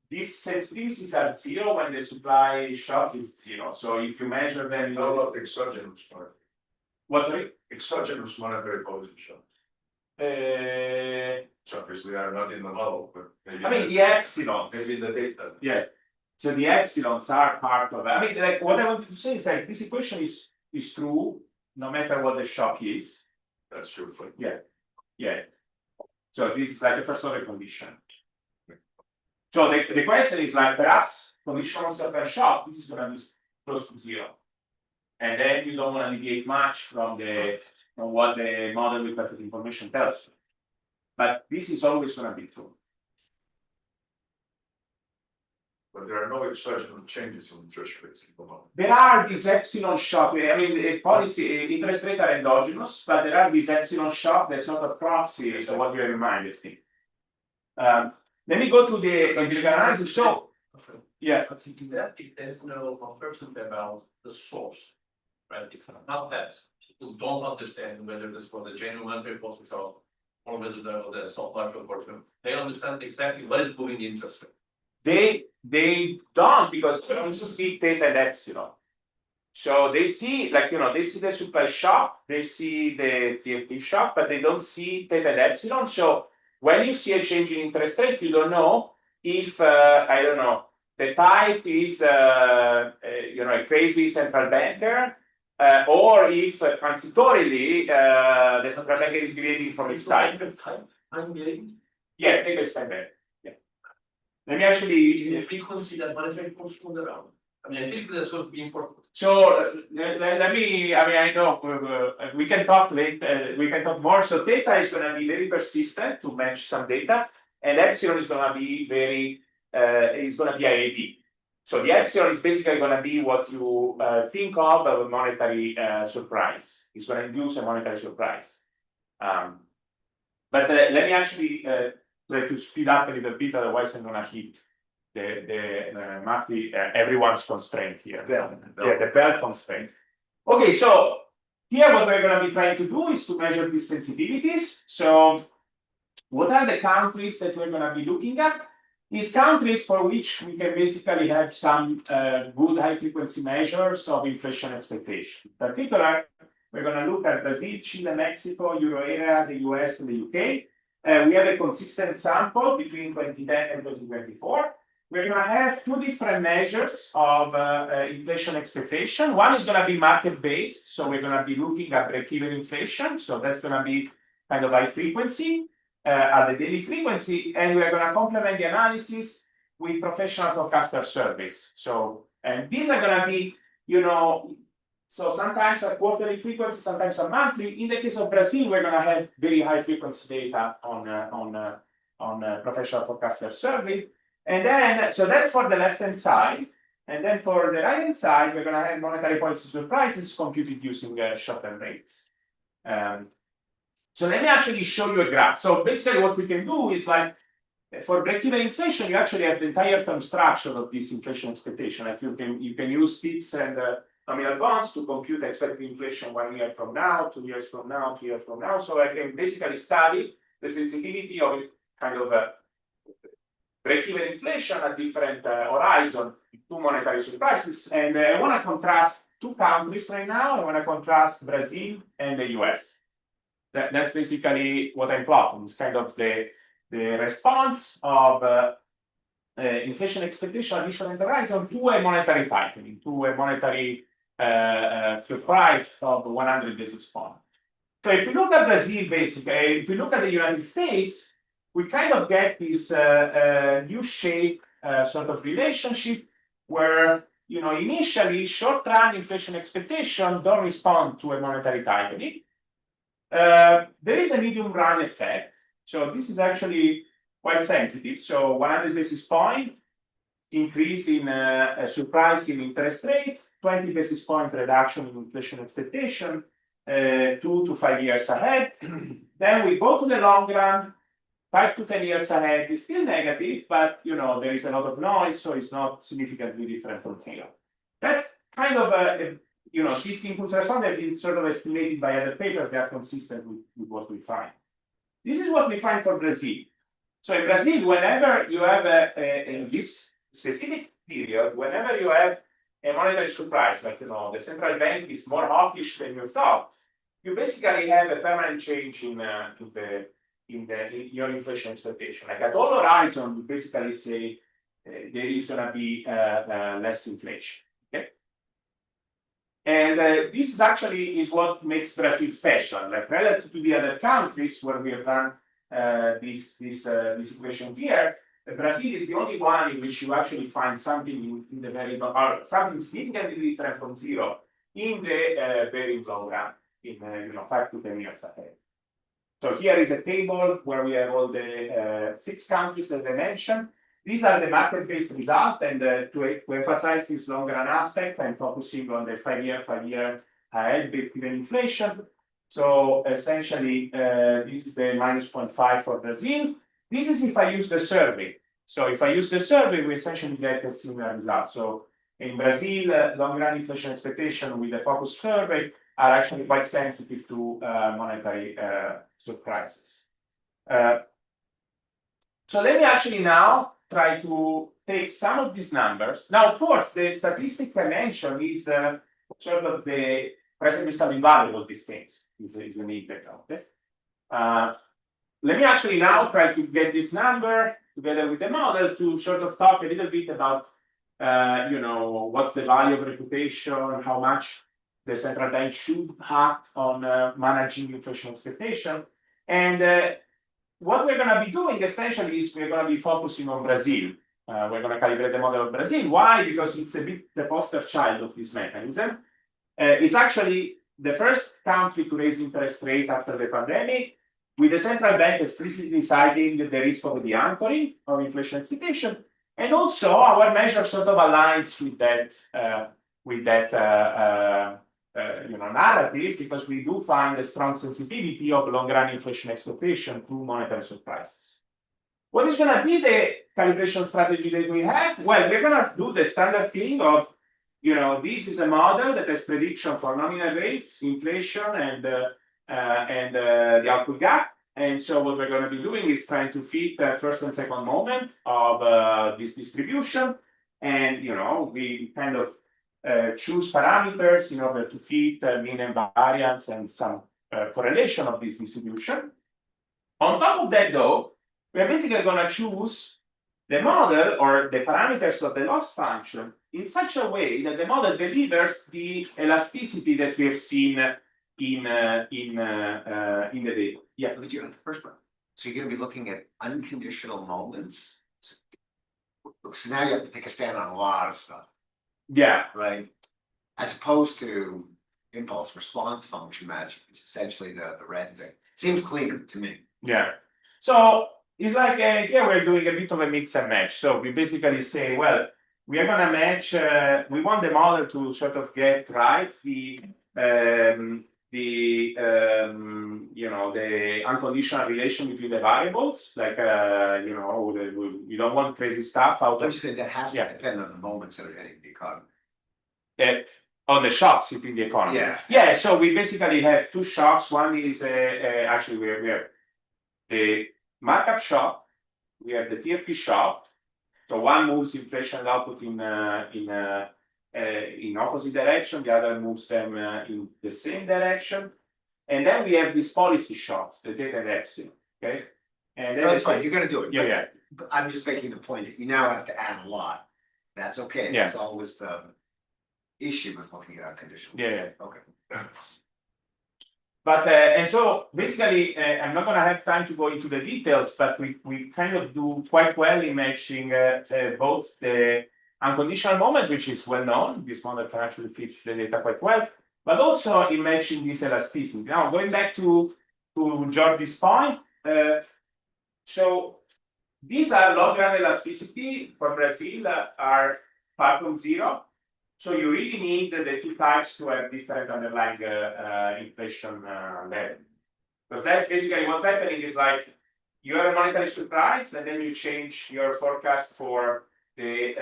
these sensitivities are 0 when the supply shock is 0. So if you measure them, How about exogenous one? What's it? Exogenous monetary policy shock. So obviously are not in the model, but maybe I mean the epsilons. maybe in the data. Yeah. So the epsilons are part of it. I mean, like what I wanted to say is like this equation is true no matter what the shock is. That's true. Yeah. Yeah. So this is like a first order condition. So the question is like perhaps condition on certain shock, this is gonna be close to zero. And then you don't want to deviate much from what the model with perfect information tells you. But this is always going to be true. But there are no exogenous changes in interest rates. There are these epsilon shock. I mean, interest rates are endogenous, but there are these epsilon shock that sort of proxy. So what you have reminded me. Let me go to the empirical analysis. So, yeah. In that, if there's no uncertainty about the source, right? It's not that people don't understand whether this was a genuine monetary policy shock or whether the soft partial opportunity. They understand exactly what is moving the interest rate. They don't, because they also see theta and epsilon. So they see, like, they see the supply shock, they see the TFP shock, but they don't see theta and epsilon. So when you see a change in interest rate, you don't know if, I don't know, the type is, a crazy central banker, or if transitorily, the central banker is deviating from its type. I'm getting. Yeah, theta is time bank. Yeah. Let me actually. The frequency that monetary force move around. I mean, I think that's going to be important. So let me. I mean, I know we can talk later. We can talk more. So theta is going to be very persistent to match some data, and epsilon is going to be very. Is going to be IAD. So the epsilon is basically going to be what you think of a monetary surprise. It's going to induce a monetary surprise. But let me actually try to speed up a little bit. Otherwise, I'm going to hit the everyone's constraint here. Yeah, the bell constraint. Okay, so here what we're going to be trying to do is to measure these sensitivities. So what are the countries that we're going to be looking at? These countries for which we can basically have some good high frequency measures of inflation expectation. In particular, we're going to look at Brazil, Chile, Mexico, Euro area, the US, and the UK. We have a consistent sample between 2010 and 2024. We're going to have two different measures of inflation expectation. One is going to be market based. So we're going to be looking at break-even inflation. So that's going to be kind of high frequency at the daily frequency. And we're going to complement the analysis with professional forecaster surveys. So, and these are going to be, so sometimes a quarterly frequency, sometimes a monthly. In the case of Brazil, we're going to have very high frequency data on professional forecaster survey. And then, so that's for the left-hand side. And then for the right-hand side, we're going to have monetary policy surprises computed using short-term rates. So let me actually show you a graph. So basically what we can do is like, for break-even inflation, you actually have the entire term structure of this inflation expectation. Like you can use FIPS and nominal bonds to compute expected inflation 1 year from now, 2 years from now, 3 years from now. So I can basically study the sensitivity of kind of break-even inflation at different horizon, two monetary surprises. And I want to contrast two countries right now. I want to contrast Brazil and the US. That's basically what I'm plotting. It's kind of the response of inflation expectation at different horizon to a monetary tightening, to a monetary surprise of 100 basis points. So if you look at Brazil, basically, if you look at the United States, we kind of get this U-shaped sort of relationship where, initially short-run inflation expectation don't respond to a monetary tightening. There is a medium-run effect. So this is actually quite sensitive. So 100 basis point increase in a surprise in interest rate, 20 basis point reduction in inflation expectation, 2 to 5 years ahead. Then we go to the long run, 5 to 10 years ahead is still negative, but there is a lot of noise, so it's not significantly different from zero. That's kind of these impulse response have been sort of estimated by other papers that are consistent with what we find. This is what we find for Brazil. So in Brazil, whenever you have in this specific period, whenever you have a monetary surprise, like the central bank is more hawkish than you thought, you basically have a permanent change in your inflation expectation. Like at all horizon, you basically say there is going to be less inflation. Okay. And this is actually what makes Brazil special. Like relative to the other countries where we have done this equation here, Brazil is the only one in which you actually find something in the variable, or something significantly different from zero in the very long run, in 5 to 10 years ahead. So here is a table where we have all the 6 countries that I mentioned. These are the market-based results, and to emphasize this long-run aspect, I'm focusing on the 5-year ahead given inflation. So essentially, this is the minus 0.5 for Brazil. This is if I use the survey. So if I use the survey, we essentially get a similar result. So in Brazil, long-run inflation expectation with the focus survey are actually quite sensitive to monetary surprises. So let me actually now try to take some of these numbers. Now, of course, the statistic I mentioned is sort of the present fiscal value of these things is an integral. Okay? Let me actually now try to get this number together with the model to sort of talk a little bit about, what's the value of reputation, how much the central bank should act on managing inflation expectation. And what we're going to be doing essentially is we're going to be focusing on Brazil. We're going to calibrate the model of Brazil. Why? Because it's a bit the poster child of this mechanism. It's actually the first country to raise interest rate after the pandemic, with the central bank explicitly citing the risk of the anchoring of inflation expectation. And also our measure sort of aligns with that narrative, because we do find a strong sensitivity of long-run inflation expectation to monetary surprises. What is going to be the calibration strategy that we have? Well, we're going to do the standard thing of, this is a model that has prediction for nominal rates, inflation, and the output gap. And so what we're going to be doing is trying to fit the first and second moment of this distribution. And, we kind of choose parameters in order to fit mean and variance and some correlation of this distribution. On top of that, though, we're basically going to choose the model or the parameters of the loss function in such a way that the model delivers the elasticity that we have seen in the data. Yeah, But you're on the first one. So you're gonna be looking at unconditional moments. So now you have to take a stand on a lot of stuff, yeah, right? As opposed to impulse response function match, it's essentially the red thing. Seems cleaner to me. yeah. So it's like here we're doing a bit of a mix and match. So we basically say, well, we are gonna match. We want the model to sort of get right the unconditional relation between the variables, like we don't want crazy stuff out I'm of just saying that has to depend on the moments that are hitting the economy. on the shocks hitting the economy. Yeah. So we basically have 2 shocks. One is actually we have the markup shock, we have the TFP shock. So one moves inflation output in opposite direction, the other moves them in the same direction. And then we have these policy shocks, the theta and epsilon. Okay. And then That's fine, you're gonna do it. Yeah. But I'm just making the point that you now have to add a lot. That's okay. Yeah. That's always the issue with looking at unconditional. Yeah. Okay. But and so basically, I'm not going to have time to go into the details, but we kind of do quite well in matching both the unconditional moment, which is well known. This model can actually fit the data quite well, but also in matching this elasticity. Now, going back to Jordi's point, so these are long-run elasticity for Brazil that are far from zero. So you really need the 2 types to have different underlying inflation level. Because that's basically what's happening is like you have a monetary surprise and then you change your forecast for the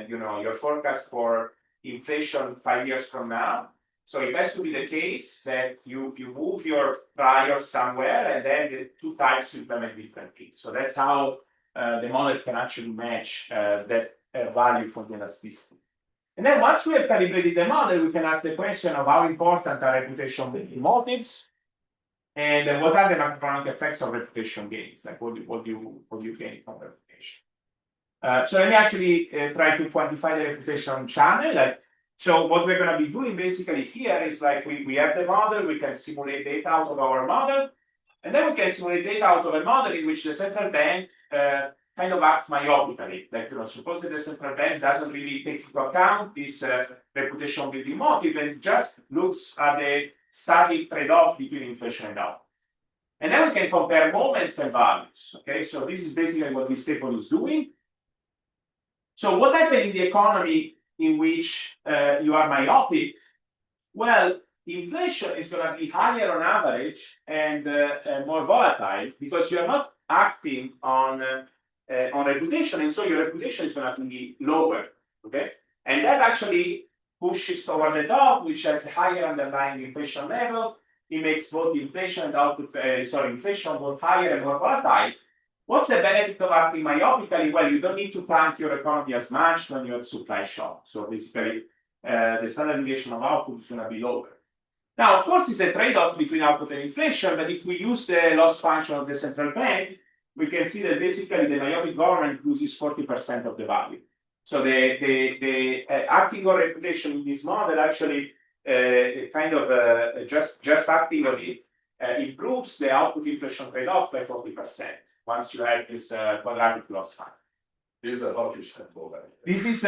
your forecast for inflation 5 years from now. So it has to be the case that you move your prior somewhere and then the 2 types implement different things. So that's how the model can actually match that value for the elasticity. And then once we have calibrated the model, we can ask the question of how important are reputation motives, and what are the macroeconomic effects of reputation gains? Like what do you gain from reputation? So let me actually try to quantify the reputation channel. So what we're going to be doing basically here is like we have the model, we can simulate data out of our model, and then we can simulate data out of a model in which the central bank kind of act myopically, like, suppose that the central bank doesn't really take into account this reputation building motive and just looks at the static trade-off between inflation and output. And then we can compare moments and values, okay? So this is basically what this table is doing. So what happened in the economy in which you are myopic? Well, inflation is going to be higher on average and more volatile because you are not acting on reputation, and so your reputation is going to be lower, okay? And that actually pushes toward the top, which has a higher underlying inflation level. It makes both inflation and output, inflation both higher and more volatile. What's the benefit of acting myopically? Well, you don't need to plant your economy as much when you have supply shock. So basically, the standard deviation of output is going to be lower. Now, of course, it's a trade-off between output and inflation, but if we use the loss function of the central bank, we can see that basically the myopic government loses 40% of the value. So the acting on reputation in this model actually just acting on it improves the output inflation trade-off by 40% once you have this quadratic loss function. This is the hawkish tempo. This is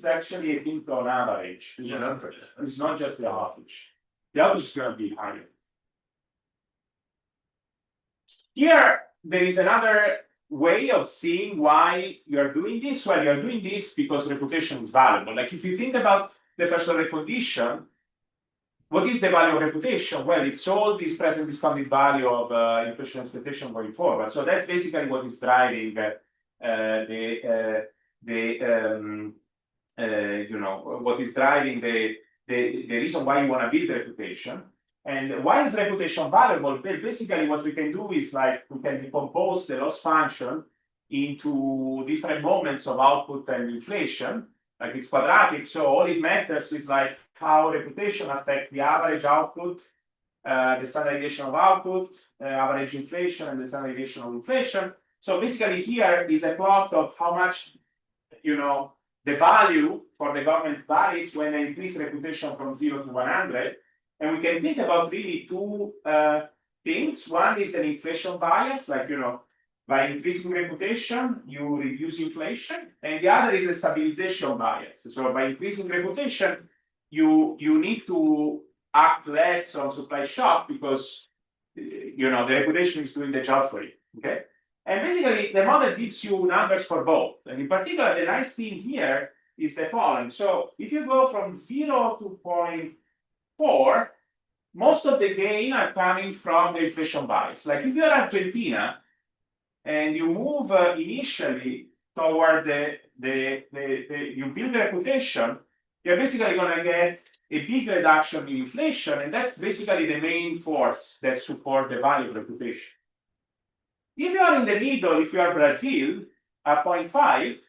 actually a thing on average. It's not just the hawkish. The hawkish is going to be higher. Here, there is another way of seeing why you're doing this. Well, you're doing this because reputation is valuable. Like if you think about the first order condition, what is the value of reputation? Well, it's all this present discounted value of inflation expectation going forward. So that's basically what is driving what is driving the reason why you want to build reputation. And why is reputation valuable? Well, basically, what we can do is like we can decompose the loss function into different moments of output and inflation. Like it's quadratic, so all it matters is like how reputation affects the average output, the standard deviation of output, average inflation, and the standard deviation of inflation. So basically, here is a plot of how much, the value for the government varies when I increase reputation from 0 to 100. And we can think about really two things. One is an inflation bias, like, by increasing reputation, you reduce inflation. And the other is a stabilization bias. So by increasing reputation, you need to act less on supply shock because, the reputation is doing the job for you, okay? And basically, the model gives you numbers for both. And in particular, the nice thing here is the following. So if you go from 0 to 0.4, most of the gain are coming from the inflation bias. Like if you're Argentina and you move initially toward you build a reputation, you're basically going to get a big reduction in inflation, and that's basically the main force that support the value of reputation. If you are in the middle, if you are Brazil at 0.5,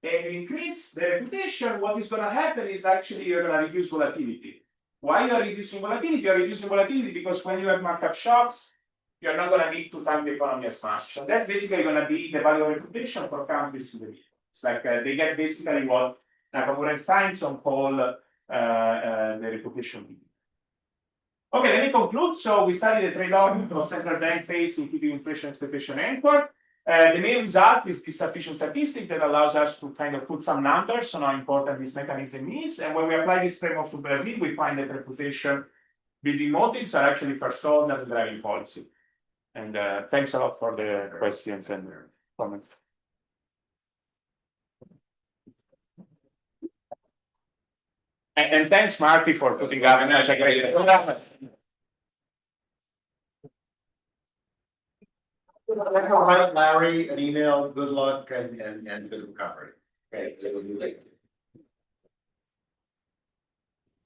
and you increase the reputation, what is going to happen is actually you're going to reduce volatility. Why you are reducing volatility? You are reducing volatility because when you have markup shocks, you're not going to need to time the economy as much. So that's basically going to be the value of reputation for countries in the middle. It's like they get basically what Nakamura and Steinson call the reputation. Okay, let me conclude. So we studied the trade-off of central bank phase in keeping inflation expectation anchored. The main result is this sufficient statistic that allows us to kind of put some numbers on how important this mechanism is. And when we apply this framework to Brazil, we find that reputation building motives are actually forestalled as a driving policy. And thanks a lot for the questions and comments. And thanks, Marty, for putting up such a great. Write Larry an email, good luck and good recovery. Okay.